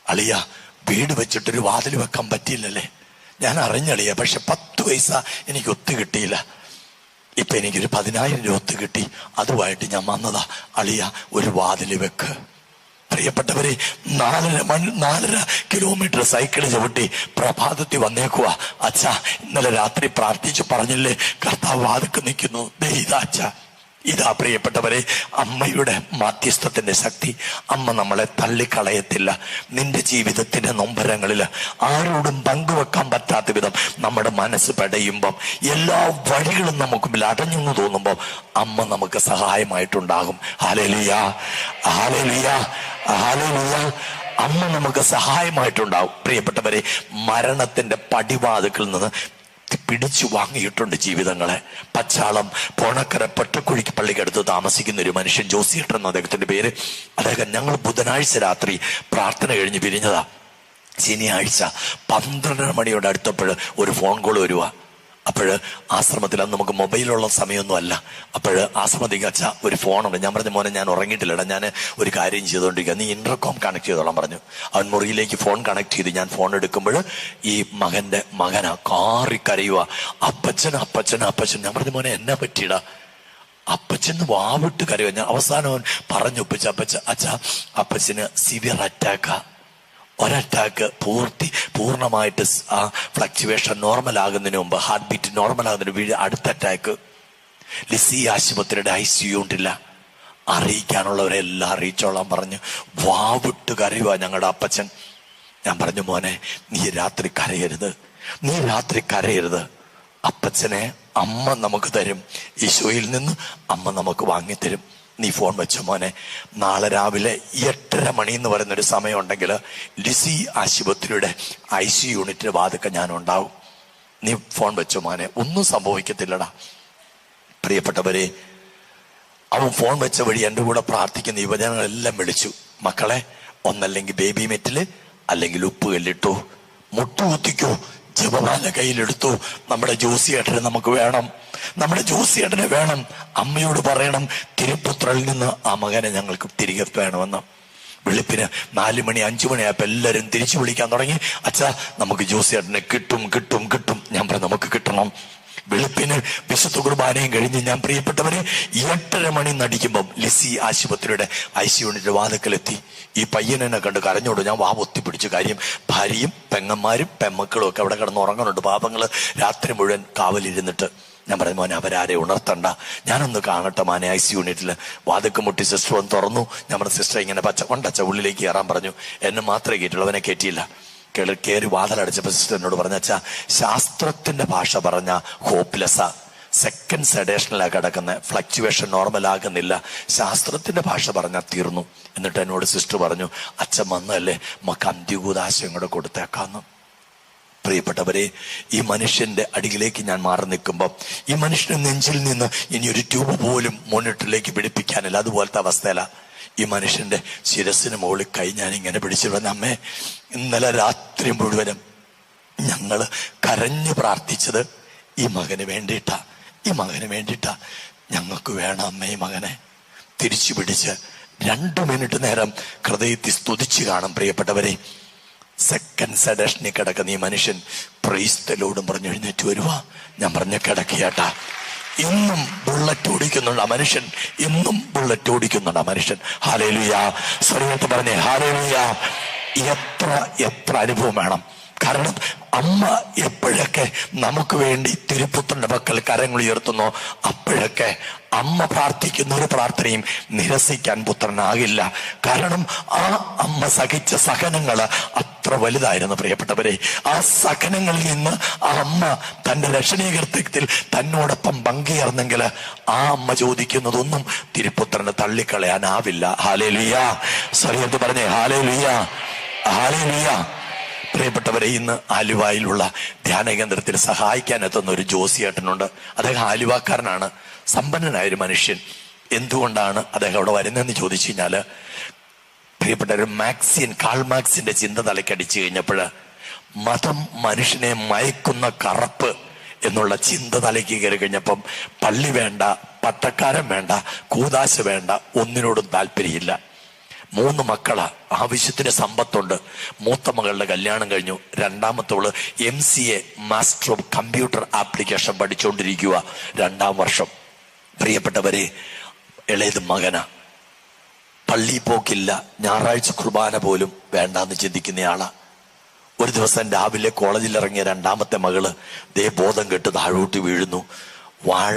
അളിയ, വീട് വെച്ചിട്ടൊരു വാതിൽ വെക്കാൻ പറ്റിയില്ലല്ലേ? ഞാൻ അറിഞ്ഞളിയ, പക്ഷെ 10 പൈസ എനിക്ക് ഒത്തു കിട്ടിയില്ല. ഇപ്പൊ എനിക്കൊരു 10,000 രൂപ ഒത്തു കിട്ടി. അതുമായിട്ട് ഞാൻ വന്നതാ. അളിയ, ഒരു വാതിൽ വെക്ക്. പ്രിയപ്പെട്ടവരെ, 4.5 കിലോമീറ്റർ സൈക്കിൾ ചവിട്ടി പ്രഭാതത്തിൽ വന്നേക്കുവാ. അച്ഛാ, ഇന്നലെ രാത്രി പ്രാർത്ഥിച്ചു പറഞ്ഞില്ലേ കർത്താവ് വാതിക്ക് നിൽക്കുന്നു. ഇതാ അച്ഛാ, ഇതാ പ്രിയപ്പെട്ടവരെ, അമ്മയുടെ മാധ്യസ്ഥത്തിന്റെ ശക്തി. അമ്മ നമ്മളെ തള്ളിക്കളയത്തില്ല. നിന്റെ ജീവിതത്തിന്റെ നൊമ്പരങ്ങളിൽ ആരോടും പങ്കുവെക്കാൻ പറ്റാത്ത വിധം നമ്മുടെ മനസ്സ് പെടയുമ്പം, എല്ലാ വഴികളും നമുക്ക് അടഞ്ഞെന്ന് തോന്നുമ്പോൾ അമ്മ നമുക്ക് സഹായമായിട്ടുണ്ടാകും. Hallelujah hallelujah hallelujah. അമ്മ നമുക്ക് സഹായമായിട്ടുണ്ടാവും. പ്രിയപ്പെട്ടവരെ, മരണത്തിന്റെ പടിവാതിക്കൽ നിന്ന് പിടിച്ചു വാങ്ങിയിട്ടുണ്ട് ജീവിതങ്ങളെ. പച്ചാളം പോണക്കര പെട്ടക്കുഴിക്ക് പള്ളിക്കടുത്ത് താമസിക്കുന്ന ഒരു മനുഷ്യൻ, ജോസിയേട്ടൻ എന്ന അദ്ദേഹത്തിന്റെ പേര്. അദ്ദേഹം ഞങ്ങൾ ബുധനാഴ്ച രാത്രി പ്രാർത്ഥന കഴിഞ്ഞ് പിരിഞ്ഞതാ. ശനിയാഴ്ച 12 മണിയോട് അടുത്തപ്പോൾ ഒരു ഫോൺ കോൾ വരുക. അപ്പോഴ് ആശ്രമത്തിൽ അന്ന് നമുക്ക് മൊബൈലുള്ള സമയമൊന്നും അല്ല. അപ്പോഴ് ആശ്രമത്തിൽ അച്ഛാ ഒരു ഫോണുണ്ട്. ഞാൻ പറഞ്ഞു, മോനെ ഞാൻ ഉറങ്ങിയിട്ടില്ലടാ, ഞാൻ ഒരു കാര്യം ചെയ്തുകൊണ്ടിരിക്കുക, നീ ഇന്റർകോം കണക്ട് ചെയ്തോളാൻ പറഞ്ഞു. അവൻ മുറിയിലേക്ക് ഫോൺ കണക്ട് ചെയ്ത് ഞാൻ ഫോൺ എടുക്കുമ്പോൾ ഈ മകനാ കാറിക്കരയുക, അപ്പച്ചൻ അപ്പച്ചൻ അപ്പച്ചൻ. ഞാൻ പറഞ്ഞു, മോനെ എന്നാ പറ്റിയിടാ? അപ്പച്ചന് വാവിട്ട് കരയുക. ഞാൻ അവസാനം അവൻ പറഞ്ഞൊപ്പിച്ച, അച്ഛാ അപ്പച്ചന് സിവിയർ അറ്റാക്കാ. ഒരറ്റാക്ക് പൂർണ്ണമായിട്ട് ആ ഫ്ലക്ച്വേഷൻ നോർമൽ ആകുന്നതിന് മുമ്പ്, ഹാർട്ട് ബീറ്റ് നോർമൽ ആകുന്നതിന് അടുത്ത അറ്റാക്ക്. ലിസി ആശുപത്രിയുടെ ICU ഉണ്ടില്ല. അറിയിക്കാനുള്ളവരെല്ലാം അറിയിച്ചോളാൻ പറഞ്ഞു. വാവിട്ട് കരയുക ഞങ്ങളുടെ അപ്പച്ചൻ. ഞാൻ പറഞ്ഞു, മോനെ നീ രാത്രി കരയരുത്. അപ്പച്ചനെ അമ്മ നമുക്ക് തരും. ഈശോയിൽ നിന്ന് അമ്മ നമുക്ക് വാങ്ങിത്തരും. നീ ഫോൺ വെച്ചോ മോനെ. നാളെ രാവിലെ 8:30 മണി എന്ന് പറയുന്നൊരു സമയം ഉണ്ടെങ്കിൽ ലിസി ആശുപത്രിയുടെ ICU യൂണിറ്റിന്റെ വാതിക്ക ഞാൻ ഉണ്ടാവും. നീ ഫോൺ വെച്ചോ മോനെ, ഒന്നും സംഭവിക്കത്തില്ലടാ. പ്രിയപ്പെട്ടവരെ, അവൻ ഫോൺ വെച്ച വഴി എൻ്റെ കൂടെ പ്രാർത്ഥിക്കുന്ന യുവജനങ്ങളെല്ലാം വിളിച്ചു. മക്കളെ, ഒന്നല്ലെങ്കിൽ ബേബി മെറ്റില്, അല്ലെങ്കിൽ ഉപ്പ് കല്ലിട്ടു, മുട്ടുകുത്തിക്കോ, ജപമാല കയ്യിലെടുത്തു. നമ്മുടെ ജോസിയേട്ടനെ നമുക്ക് വേണം, നമ്മുടെ ജോസിയേട്ടനെ വേണം. അമ്മയോട് പറയണം, തിരുപ്പുത്രയിൽ നിന്ന് ആ മകനെ ഞങ്ങൾക്ക് തിരികെ വേണമെന്ന്. വെളുപ്പിന് 4 മണി 5 മണിയായപ്പോ എല്ലാവരും തിരിച്ചു വിളിക്കാൻ തുടങ്ങി. അച്ഛാ, നമുക്ക് ജോസിയേട്ടനെ കിട്ടും. ഞാൻ പറഞ്ഞു, നമുക്ക് കിട്ടണം. വെളുപ്പിന് വിശുദ്ധ കുർബാനയും കഴിഞ്ഞ് ഞാൻ പ്രിയപ്പെട്ടവരെ 8:30 മണി നടിക്കുമ്പം ലിസി ആശുപത്രിയുടെ ഐസിയുണിന്റെ വാതിക്കലെത്തി. ഈ പയ്യനെന്നെ കണ്ട് കരഞ്ഞോട്. ഞാൻ വാ ഒത്തിപ്പിടിച്ചു. കാര്യം ഭാര്യയും പെങ്ങന്മാരും പെമ്മക്കളും ഒക്കെ അവിടെ കിടന്ന് ഉറങ്ങുന്നുണ്ട്. പാപങ്ങള് രാത്രി മുഴുവൻ കാവലിരുന്നിട്ട്. ഞാൻ പറഞ്ഞു, മോനെ അവരാരെ ഉണർത്തണ്ട, ഞാനൊന്ന് കാണട്ടെ മാനെ ഐസി യൂണിറ്റിൽ. വാതിക്ക് മുട്ടി സിസ്റ്റർ ഒന്ന് തുറന്നു. ഞാൻ പറഞ്ഞു, സിസ്റ്റർ ഇങ്ങനെ കൊണ്ടച്ച ഉള്ളിലേക്ക് കയറാൻ പറഞ്ഞു. എന്നെ മാത്രമേ കയറ്റുള്ളൂ, അവനെ കയറ്റിയില്ല. കയറി വാതിലടച്ചപ്പോ സിസ്റ്റർ എന്നോട് പറഞ്ഞ, അച്ഛാ ശാസ്ത്രത്തിന്റെ ഭാഷ പറഞ്ഞ ഹോപ്പ്ലെസ്സാ, സെക്കൻഡ് സെഡേഷനിലാ കിടക്കുന്നത്, ഫ്ലക്ച്വേഷൻ നോർമൽ ആകുന്നില്ല, ശാസ്ത്രത്തിന്റെ ഭാഷ പറഞ്ഞാൽ തീർന്നു. എന്നിട്ട് എന്നോട് സിസ്റ്റർ പറഞ്ഞു, അച്ഛൻ വന്നല്ലേ നമുക്ക് അന്ത്യകൂദാശയം കൂടെ കൊടുത്തേക്കാന്ന്. പ്രിയപ്പെട്ടവരെ, ഈ മനുഷ്യന്റെ അടിയിലേക്ക് ഞാൻ മാറി നിൽക്കുമ്പോൾ ഈ മനുഷ്യന്റെ നെഞ്ചിൽ നിന്ന് ഇനി ഒരു ട്യൂബ് പോലും മോണിറ്ററിലേക്ക് പിടിപ്പിക്കാനില്ല. അതുപോലത്തെ അവസ്ഥയില. ഈ മനുഷ്യന്റെ ശിരസിന് മുകളിൽ കൈ ഞാൻ ഇങ്ങനെ പിടിച്ചിട്ട് പറഞ്ഞു, അമ്മേ ഇന്നലെ രാത്രി മുഴുവനും ഞങ്ങള് കരഞ്ഞു പ്രാർത്ഥിച്ചത് ഈ മകന് വേണ്ടിയിട്ടാ, ഈ മകന് വേണ്ടിയിട്ടാ. ഞങ്ങൾക്ക് വേണം അമ്മ ഈ മകനെ. തിരിച്ചു പിടിച്ച് 2 മിനിറ്റ് നേരം ഹൃദയത്തിൽ സ്തുതിച്ചു കാണും. പ്രിയപ്പെട്ടവരെ, സെക്കൻഡ് സെഡേഷനിൽ കിടക്കുന്ന ഈ മനുഷ്യൻ പ്രൈസ് ദി ലോർഡ് പറഞ്ഞു എഴുന്നേറ്റ് വരുവാ. ഞാൻ പറഞ്ഞ കിടക്കിയാട്ടാ. ഇന്നും ബുള്ളറ്റ് ഓടിക്കുന്നുണ്ട് ആ മനുഷ്യൻ, ഇന്നും ബുള്ളറ്റ് ഓടിക്കുന്നുണ്ട് ആ മനുഷ്യൻ. ഹല്ലേലൂയ. സ്വർഗ്ഗത്ത് പറഞ്ഞേ ഹല്ലേലൂയ. എത്ര അനുഭവം വേണം. കാരണം അമ്മ എപ്പോഴൊക്കെ നമുക്ക് വേണ്ടി തിരുപ്പുത്രന്റെ പക്കൽ കരങ്ങൾ ഉയർത്തുന്നോ അപ്പോഴൊക്കെ അമ്മ പ്രാർത്ഥിക്കുന്ന ഒരു പ്രാർത്ഥനയും നിരസിക്കാൻ പുത്രനാകില്ല. കാരണം ആ അമ്മ സഹിച്ച സഹനങ്ങള് അത്ര വലുതായിരുന്നു. പ്രിയപ്പെട്ടവരെ, ആ സഹനങ്ങളിൽ നിന്ന് ആ അമ്മ തന്റെ രക്ഷണീകൃത്യത്തിൽ തന്നോടൊപ്പം പങ്കുചേർന്നെങ്കിൽ ആ അമ്മ ചോദിക്കുന്നതൊന്നും തിരുപ്പുത്രന് തള്ളിക്കളയാനാവില്ല. ഹല്ലേലൂയ. സ്വരത്ത് പറഞ്ഞേ ഹല്ലേലൂയ, ഹല്ലേലൂയ. പ്രിയപ്പെട്ടവരെ, ഇന്ന് ആലുവായിലുള്ള ധ്യാന കേന്ദ്രത്തിൽ സഹായിക്കാൻ എത്തുന്ന ഒരു ജോസിയേട്ടനുണ്ട്. അദ്ദേഹം ആലുവാക്കാരനാണ്, സമ്പന്നനായൊരു മനുഷ്യൻ. എന്തുകൊണ്ടാണ് അദ്ദേഹം അവിടെ വരുന്നതെന്ന് ചോദിച്ചു കഴിഞ്ഞാല്, പ്രിയപ്പെട്ട കാൾ മാർക്സിന്റെ ചിന്ത തലക്കടിച്ചു കഴിഞ്ഞപ്പോൾ മതം മനുഷ്യനെ മയക്കുന്ന കറുപ്പ് എന്നുള്ള ചിന്ത തലയ്ക്ക് കയറി കഴിഞ്ഞപ്പം പള്ളി വേണ്ട, പട്ടക്കാരൻ വേണ്ട, കൂദാശ വേണ്ട, ഒന്നിനോടും താല്പര്യമില്ല. 3 മക്കളാ, ആവശ്യത്തിന് സമ്പത്തുണ്ട്. മൂത്ത മകളുടെ കല്യാണം കഴിഞ്ഞു. രണ്ടാമത്തവള് MCA master of computer application പഠിച്ചുകൊണ്ടിരിക്കുക, 2ാം വർഷം. പ്രിയപ്പെട്ടവരെ, ഇളയത് മകനാ. പള്ളി പോക്കില്ല, ഞായറാഴ്ച കുർബാന പോലും വേണ്ടാന്ന് ചിന്തിക്കുന്നയാളാ. ഒരു ദിവസം രാവിലെ കോളേജിൽ ഇറങ്ങിയ 2ാമത്തെ മകള് ബോധം കെട്ട് താഴോട്ട് വീഴുന്നു. വാഴ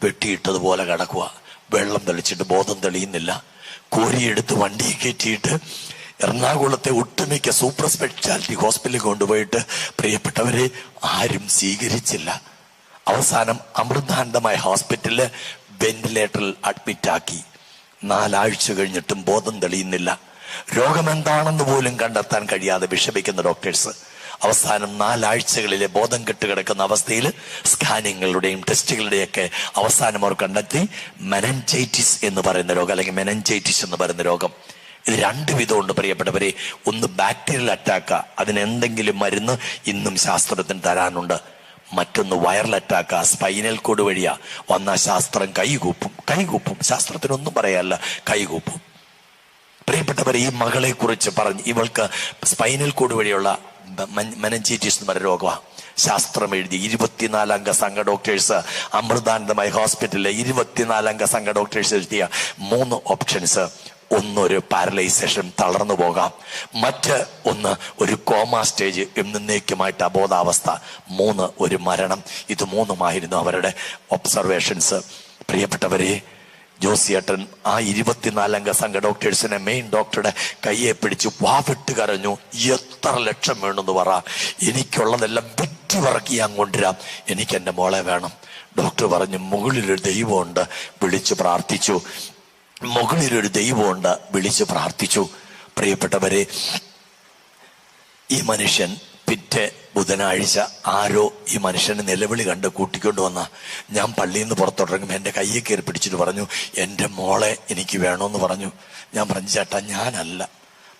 വെട്ടിയിട്ടതുപോലെ കിടക്കുക. വെള്ളം തെളിച്ചിട്ട് ബോധം തെളിയുന്നില്ല. കോരിയെടുത്ത് വണ്ടിയെ കയറ്റിയിട്ട് എറണാകുളത്തെ ഒട്ടുമിക്ക സൂപ്പർ സ്പെഷ്യാലിറ്റി ഹോസ്പിറ്റലിൽ കൊണ്ടുപോയിട്ട് പ്രിയപ്പെട്ടവരെ ആരും സ്വീകരിച്ചില്ല. അവസാനം അമൃതാനന്ദമായ ഹോസ്പിറ്റലില് വെന്റിലേറ്ററിൽ അഡ്മിറ്റാക്കി. 4 ആഴ്ച കഴിഞ്ഞിട്ടും ബോധം തെളിയുന്നില്ല. രോഗമെന്താണെന്ന് പോലും കണ്ടെത്താൻ കഴിയാതെ വിഷമിക്കുന്ന ഡോക്ടേഴ്സ് അവസാനം 4 ആഴ്ചകളിലെ ബോധം കെട്ടുകിടക്കുന്ന അവസ്ഥയിൽ സ്കാനിങ്ങളുടെയും ടെസ്റ്റുകളുടെയൊക്കെ അവസാനം അവർ കണ്ടെത്തി മെനഞ്ചൈറ്റിസ് എന്ന് പറയുന്ന രോഗം, അല്ലെങ്കിൽ മെനഞ്ചൈറ്റിസ് എന്ന് പറയുന്ന രോഗം. ഇത് 2 വിധമുണ്ട് പ്രിയപ്പെട്ടവരെ. ഒന്ന് ബാക്ടീരിയൽ അറ്റാക്കാ, അതിനെന്തെങ്കിലും മരുന്ന് ഇന്നും ശാസ്ത്രത്തിന് തരാനുണ്ട്. മറ്റൊന്ന് വൈറൽ അറ്റാക്കാ, സ്പൈനൽ കോഡ് വഴിയാ വന്ന ശാസ്ത്രം കൈകൂപ്പും. ശാസ്ത്രത്തിനൊന്നും പറയാല്ല, കൈകൂപ്പും. പ്രിയപ്പെട്ടവരെ, ഈ മകളെ കുറിച്ച് പറഞ്ഞ്, ഇവൾക്ക് സ്പൈനൽ കോഡ് വഴിയുള്ള മെനഞ്ചൈറ്റിസ് എന്ന് പറയുന്ന രോഗമാണ്. ശാസ്ത്രം എഴുതി 24 അംഗ സംഘ ഡോക്ടേഴ്സ്, അമൃതാനന്ദമായ ഹോസ്പിറ്റലിലെ 24 അംഗ സംഘ ഡോക്ടേഴ്സ് എഴുതിയ 3 ഓപ്ഷൻസ്. ഒന്ന്, ഒരു പാരലൈസേഷൻ, തളർന്നു പോകാം. ഒന്ന്, ഒരു കോമ സ്റ്റേജ്, എന്നേക്കുമായിട്ട് അബോധാവസ്ഥ. 3, ഒരു മരണം. ഇത് 3ഉമായിരുന്നു അവരുടെ ഒബ്സർവേഷൻസ്. പ്രിയപ്പെട്ടവരെ, ജോസിയേട്ടൻ ആ 24 അംഗ സംഘ ഡോക്ടേഴ്സിനെ മെയിൻ ഡോക്ടറുടെ കയ്യെ പിടിച്ച് വാവിട്ട് കരഞ്ഞു. എത്ര ലക്ഷം വേണമെന്ന് പറ, എനിക്കുള്ളതെല്ലാം വെറ്റി വറക്കി ഞാൻ കൊണ്ടുവരാം, എനിക്ക് എൻ്റെ മോളെ വേണം. ഡോക്ടർ പറഞ്ഞു, മുകളിലൊരു ദൈവമുണ്ട്, വിളിച്ചു പ്രാർത്ഥിച്ചു. മുകളിലൊരു ദൈവമുണ്ട്, വിളിച്ചു പ്രാർത്ഥിച്ചു. പ്രിയപ്പെട്ടവരെ, ഈ മനുഷ്യൻ പിറ്റേ ബുധനാഴ്ച ആരോ ഈ മനുഷ്യനെ നിലവിളി കണ്ട് കൂട്ടിക്കൊണ്ട് വന്ന, ഞാൻ പള്ളിയിൽ നിന്ന് പുറത്തോട്ടിറങ്ങുമ്പോൾ എൻ്റെ കയ്യെ കയറി പിടിച്ചിട്ട് പറഞ്ഞു, എൻ്റെ മോളെ എനിക്ക് വേണമെന്ന് പറഞ്ഞു. ഞാൻ പറഞ്ഞു, ചേട്ടാ ഞാനല്ല,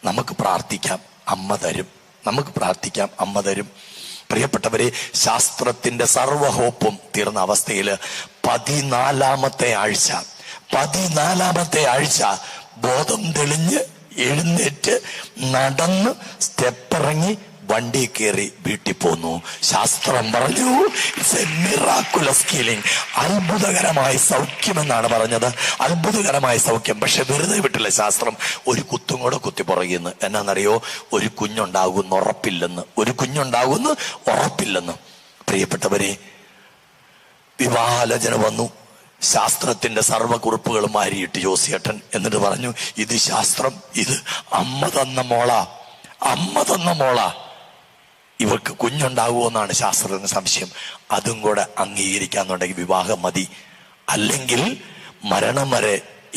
നമുക്ക് പ്രാർത്ഥിക്കാം, അമ്മ തരും, നമുക്ക് പ്രാർത്ഥിക്കാം, അമ്മ തരും. പ്രിയപ്പെട്ടവരെ, ശാസ്ത്രത്തിന്റെ സർവ്വഹോപ്പും തീർന്ന അവസ്ഥയിൽ 14ാമത്തെ ആഴ്ച ബോധം തെളിഞ്ഞ് എഴുന്നേറ്റ് നടന്ന് സ്റ്റെപ്പിറങ്ങി വണ്ടി കയറി വീട്ടിൽ പോന്നു. ശാസ്ത്രം പറഞ്ഞു ഇറ്റ്സ് എ മിറാക്കുലസ് ഹീലിംഗ്, അത്ഭുതകരമായ സൗഖ്യം എന്നാണ് പറഞ്ഞത്. അത്ഭുതകരമായ സൗഖ്യം. പക്ഷെ വെറുതെ വിട്ടില്ല ശാസ്ത്രം. ഒരു കുത്തും കൂടെ കുത്തി പുറകിന്ന്. എന്നാന്നറിയോ? ഒരു കുഞ്ഞുണ്ടാകുന്ന ഉറപ്പില്ലെന്ന്. ഒരു കുഞ്ഞുണ്ടാകുന്ന ഉറപ്പില്ലെന്ന്. പ്രിയപ്പെട്ടവരെ, വിവാഹാലോചന വന്നു. ശാസ്ത്രത്തിന്റെ സർവ്വകുറിപ്പുകളും മാരിയിട്ട് ജോസിയേട്ടൻ. എന്നിട്ട് പറഞ്ഞു, ഇത് ശാസ്ത്രം, ഇത് അമ്മ തന്ന മോളാ, അമ്മ തന്ന മോളാ, ഇവർക്ക് കുഞ്ഞുണ്ടാകുമെന്നാണ് ശാസ്ത്രത്തിന് സംശയം. അതും കൂടെ അംഗീകരിക്കാന്നുണ്ടെങ്കിൽ വിവാഹം മതി. അല്ലെങ്കിൽ മരണം വരെ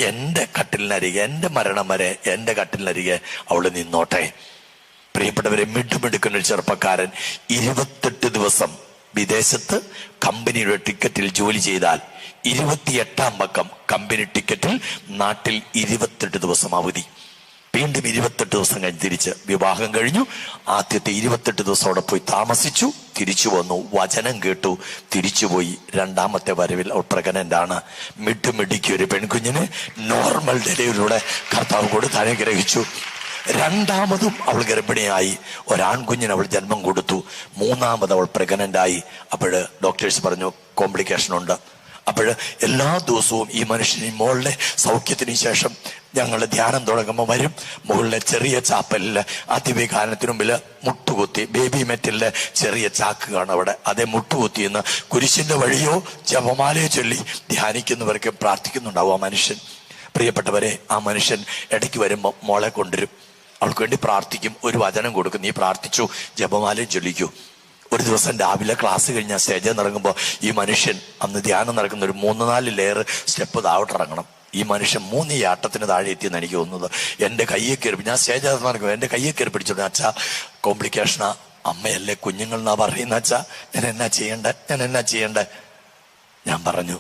എന്റെ കട്ടിലിനരികെ, എന്റെ മരണം വരെ എന്റെ കട്ടിലിനരികെ അവള് നിന്നോട്ടെ. പ്രിയപ്പെട്ടവരെ, മിടുമിടുക്കുന്ന ഒരു ചെറുപ്പക്കാരൻ 28 ദിവസം വിദേശത്ത് കമ്പനിയുടെ ടിക്കറ്റിൽ ജോലി ചെയ്താൽ 28-ാം പക്കം കമ്പനി ടിക്കറ്റിൽ നാട്ടിൽ 28 ദിവസം അവധി. വീണ്ടും 28 ദിവസം കഴിഞ്ഞ് തിരിച്ച് വിവാഹം കഴിഞ്ഞു. ആദ്യത്തെ 28 ദിവസം അവിടെ പോയി താമസിച്ചു, തിരിച്ചു വന്നു, വചനം കേട്ടു, തിരിച്ചുപോയി. രണ്ടാമത്തെ വരവിൽ അവൾ പ്രഗ്നന്റ് ആണ്. മിടുമിടുക്കി ഒരു പെൺകുഞ്ഞിന് നോർമൽ ഡെലിവറിയിലൂടെ കർത്താവ് കൊടുത്ത് അനുഗ്രഹിച്ചു. രണ്ടാമതും അവൾ ഗർഭിണിയായി. ഒരാൺകുഞ്ഞിന് അവൾ ജന്മം കൊടുത്തു. മൂന്നാമത് അവൾ പ്രഗ്നന്റ് ആയി. അപ്പോഴ് ഡോക്ടേഴ്സ് പറഞ്ഞു കോംപ്ലിക്കേഷൻ ഉണ്ട്. അപ്പോഴ് എല്ലാ ദിവസവും ഈ മനുഷ്യൻ ഈ മോളുടെ സൗഖ്യത്തിന് ശേഷം ഞങ്ങൾ ധ്യാനം തുടങ്ങുമ്പോൾ വരും. മുകളിലെ ചെറിയ ചാപ്പലില് അതിവികാരത്തിന് മുമ്പില് മുട്ടുകുത്തി, ബേബി മെറ്റലിലെ ചെറിയ ചാക്ക് കാണും അവിടെ, അതേ മുട്ടുകുത്തി എന്ന് കുരിശിന്റെ വഴിയോ ജപമാലയോ ചൊല്ലി ധ്യാനിക്കുന്നവർക്ക് പ്രാർത്ഥിക്കുന്നുണ്ടാവും ആ മനുഷ്യൻ. പ്രിയപ്പെട്ടവരെ, ആ മനുഷ്യൻ ഇടയ്ക്ക് വരുമ്പോൾ മോളെ കൊണ്ടുവരും, അവൾക്ക് വേണ്ടി പ്രാർത്ഥിക്കും, ഒരു വചനം കൊടുക്കും, നീ പ്രാർത്ഥിച്ചു, ജപമാലയും ചൊല്ലിക്കൂ. ഒരു ദിവസം രാവിലെ ക്ലാസ് കഴിഞ്ഞ സ്റ്റേജിൽ നിറങ്ങുമ്പോൾ ഈ മനുഷ്യൻ, അന്ന് ധ്യാനം നടക്കുന്ന ഒരു 3-4 ലെയർ സ്റ്റെപ്പ് താഴോട്ടിറങ്ങണം. ഈ മനുഷ്യൻ 3 ആട്ടത്തിന് താഴെ എത്തിയെന്ന് എനിക്ക് തോന്നുന്നത്. എന്റെ കയ്യെ കയറി, ഞാൻ സ്റ്റേജ് നടക്കുമ്പോൾ എന്റെ കയ്യെ കയറി പിടിച്ചോളൂ. അച്ഛാ കോംപ്ലിക്കേഷനാ, അമ്മയല്ലേ കുഞ്ഞുങ്ങൾ എന്നാ പറയുന്ന അച്ഛാ, ഞാൻ എന്നാ ചെയ്യണ്ടേ? ഞാൻ പറഞ്ഞു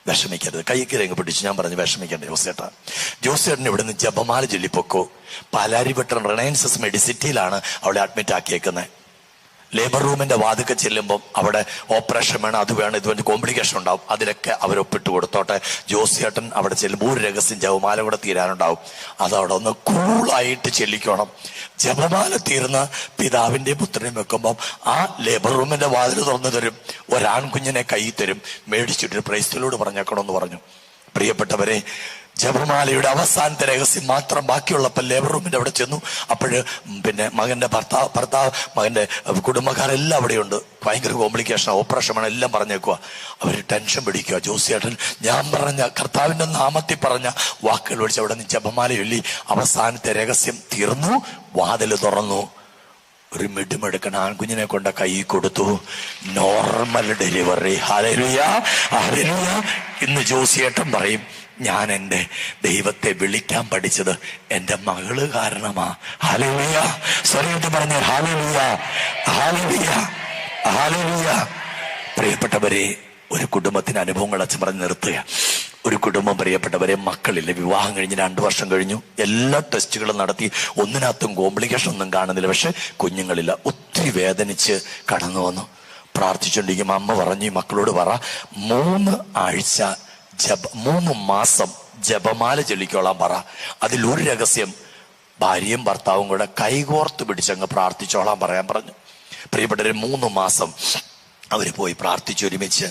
വിഷമിക്കരുത്. കൈക്കറി അങ്ങ് പിടിച്ചു. ഞാൻ പറഞ്ഞു വിഷമിക്കണ്ട ജോസേട്ടൻ ഇവിടുന്ന് ജപമാല ചൊല്ലിപ്പൊക്കോ. പാലാരിവട്ടം റിലയൻസസ് മെഡിസിറ്റിയിലാണ് അവളെ അഡ്മിറ്റ് ആക്കിയേക്കുന്നത്. ലേബർ റൂമിന്റെ വാതിക്കെ ചെല്ലുമ്പം അവിടെ ഓപ്പറേഷൻ വേണം, അത് വേണം, ഇത് വേണം, കോംപ്ലിക്കേഷൻ ഉണ്ടാവും. അതിലൊക്കെ അവരൊപ്പിട്ട് കൊടുത്തോട്ടെ. ജോസിയേട്ടൻ അവിടെ ചെല്ലുമ്പോൾ ഒരു രഹസ്യം ജപമാല കൂടെ തീരാനുണ്ടാവും. അതവിടെ ഒന്ന് കൂളായിട്ട് ചെല്ലിക്കണം. ജപമാല തീർന്ന് പിതാവിന്റെ പുത്രനെയും വെക്കുമ്പം ആ ലേബർ റൂമിന്റെ വാതിൽ തുറന്നു തരും. ഒരാൺകുഞ്ഞിനെ കൈ തരും. മേടിച്ചിട്ട് പ്രൈസ്തലോട് പറഞ്ഞേക്കണമെന്ന് പറഞ്ഞു. പ്രിയപ്പെട്ടവരെ, ജപമാലയുടെ അവസാനത്തെ രഹസ്യം മാത്രം ബാക്കിയുള്ളപ്പോൾ ലേബർ റൂമിന്റെ അവിടെ ചെന്നു. അപ്പോഴ് പിന്നെ മകന്റെ ഭർത്താവ് മകന്റെ കുടുംബക്കാരെല്ലാം അവിടെയുണ്ട്. ഭയങ്കര കോംപ്ലിക്കേഷൻ, ഓപ്പറേഷൻ ആണ്, എല്ലാം പറഞ്ഞേക്കുക. അവര് ടെൻഷൻ പിടിക്കുക. ജോസിയേട്ടൻ ഞാൻ പറഞ്ഞ കർത്താവിന്റെ നാമത്തിൽ പറഞ്ഞ വാക്കുകൾ വിളിച്ച് അവിടെ നിന്ന് ജപമാല ചൊല്ലി അവസാനത്തെ രഹസ്യം തീർന്നു. വാതില് തുറന്നു. ഒരു മിടുമെടുക്കണ ആൺകുഞ്ഞിനെ കൊണ്ട് കൈ കൊടുത്തു. Normal delivery. Hallelujah, hallelujah. ഇന്ന് ജോസിയേട്ടൻ പറയും, ഞാൻ എൻ്റെ ദൈവത്തെ വിളിക്കാൻ പഠിച്ചത് എൻ്റെ മകള് കാരണമാ. ഹല്ലേലൂയ. സ്വരമായിട്ട് പറഞ്ഞ ഹല്ലേലൂയ, ഹല്ലേലൂയ, ഹല്ലേലൂയ. പ്രിയപ്പെട്ടവരെ, ഒരു കുടുംബത്തിന് അനുഭവങ്ങൾ അച്ഛൻ പറഞ്ഞ് നിർത്തുക. ഒരു കുടുംബം, പ്രിയപ്പെട്ടവരെ, മക്കളില്ല. വിവാഹം കഴിഞ്ഞ് 2 വർഷം കഴിഞ്ഞു. എല്ലാ ടെസ്റ്റുകളും നടത്തി, ഒന്നിനകത്തും കോംപ്ലിക്കേഷൻ ഒന്നും കാണുന്നില്ല. പക്ഷെ കുഞ്ഞുങ്ങളില്ല. ഒത്തിരി വേദനിച്ച് കടന്നു വന്നു. പ്രാർത്ഥിച്ചുകൊണ്ടിരിക്കും. അമ്മ പറഞ്ഞു, മക്കളോട് പറ 3 മാസം ജപമാല ചൊല്ലിക്കോളാൻ പറ. അതിലൊരു രഹസ്യം ഭാര്യയും ഭർത്താവും കൂടെ കൈകോർത്ത് പിടിച്ചങ്ങ് പ്രാർത്ഥിച്ചോളാൻ പറയാൻ പറഞ്ഞു. പ്രിയപ്പെട്ടവരെ, 3 മാസം അവര് പോയി പ്രാർത്ഥിച്ചു ഒരുമിച്ച്.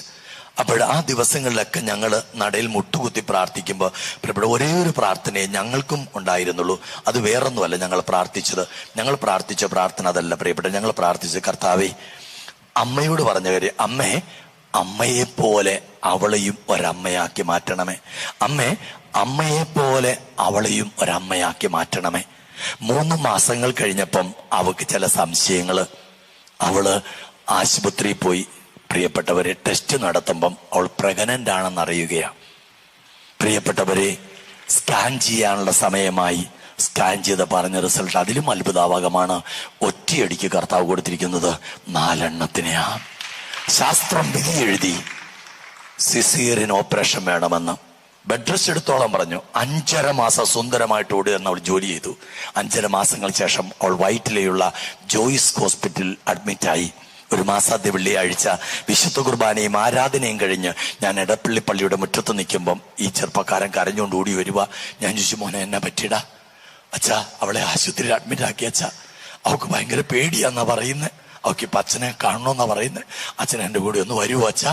അപ്പോൾ ആ ദിവസങ്ങളിലൊക്കെ ഞങ്ങൾ നടയിൽ മുട്ടുകുത്തി പ്രാർത്ഥിക്കുമ്പോൾ പ്രിയപ്പെട്ട ഒരേ ഒരു പ്രാർത്ഥനയെ ഞങ്ങൾക്കും ഉണ്ടായിരുന്നുള്ളൂ. അത് വേറൊന്നുമല്ല ഞങ്ങൾ പ്രാർത്ഥിച്ചത്. ഞങ്ങൾ പ്രാർത്ഥിച്ച പ്രാർത്ഥന അതല്ല പ്രിയപ്പെട്ട. ഞങ്ങൾ പ്രാർത്ഥിച്ച കർത്താവേ, അമ്മയോട് പറഞ്ഞ കാര്യം, അമ്മയെപ്പോലെ അവളെയും ഒരമ്മയാക്കി മാറ്റണമേ. അമ്മയെപ്പോലെ അവളെയും ഒരമ്മയാക്കി മാറ്റണമേ. 3 മാസങ്ങൾ കഴിഞ്ഞപ്പം അവൾക്ക് ചില സംശയങ്ങള്. അവള് ആശുപത്രിയിൽ പോയി. പ്രിയപ്പെട്ടവരെ, ടെസ്റ്റ് നടത്തുമ്പം അവൾ പ്രഗ്നന്റ് ആണെന്ന് അറിയുകയാണ്. പ്രിയപ്പെട്ടവരെ, സ്കാൻ ചെയ്യാനുള്ള സമയമായി. സ്കാൻ ചെയ്ത് പറഞ്ഞ റിസൾട്ട് അതിലും അത്ഭുതാവകമാണ്. ഒറ്റയടിക്ക് കർത്താവ് കൊടുത്തിരിക്കുന്നത് 4 എണ്ണത്തിനെയാ. ശാസ്ത്രം വിധി എഴുതി സിസേറിയൻ ഓപ്പറേഷൻ വേണമെന്ന്. ബെഡ് റെസ്റ്റ് എടുത്തോളം പറഞ്ഞു. 5.5 മാസം സുന്ദരമായിട്ട് ഓടുക എന്ന് അവൾ ജോലി ചെയ്തു. 5.5 മാസങ്ങൾ ശേഷം അവൾ വൈറ്റിലെയുള്ള ജോയിസ് ഹോസ്പിറ്റലിൽ അഡ്മിറ്റായി. ഒരു മാസാദ്യ വെള്ളിയാഴ്ച വിശുദ്ധ കുർബാനയും ആരാധനയും കഴിഞ്ഞ് ഞാൻ എടപ്പള്ളി പള്ളിയുടെ മുറ്റത്ത് നിൽക്കുമ്പം ഈ ചെറുപ്പക്കാരൻ കരഞ്ഞുകൊണ്ട് ഓടി വരിക. ഞാൻ ചോദിച്ചു, മോനെ എന്നാ പറ്റിയടാ? അച്ഛാ, അവളെ ആശുപത്രിയിൽ അഡ്മിറ്റ് ആക്കി അച്ഛാ. അവൾക്ക് ഭയങ്കര പേടിയാന്നാ പറയുന്നത്. അവൾക്ക് ഇപ്പം അച്ഛനെ കാണണമെന്നാ പറയുന്നത്. അച്ഛൻ എൻ്റെ കൂടെ ഒന്ന് വരുമോ അച്ഛാ?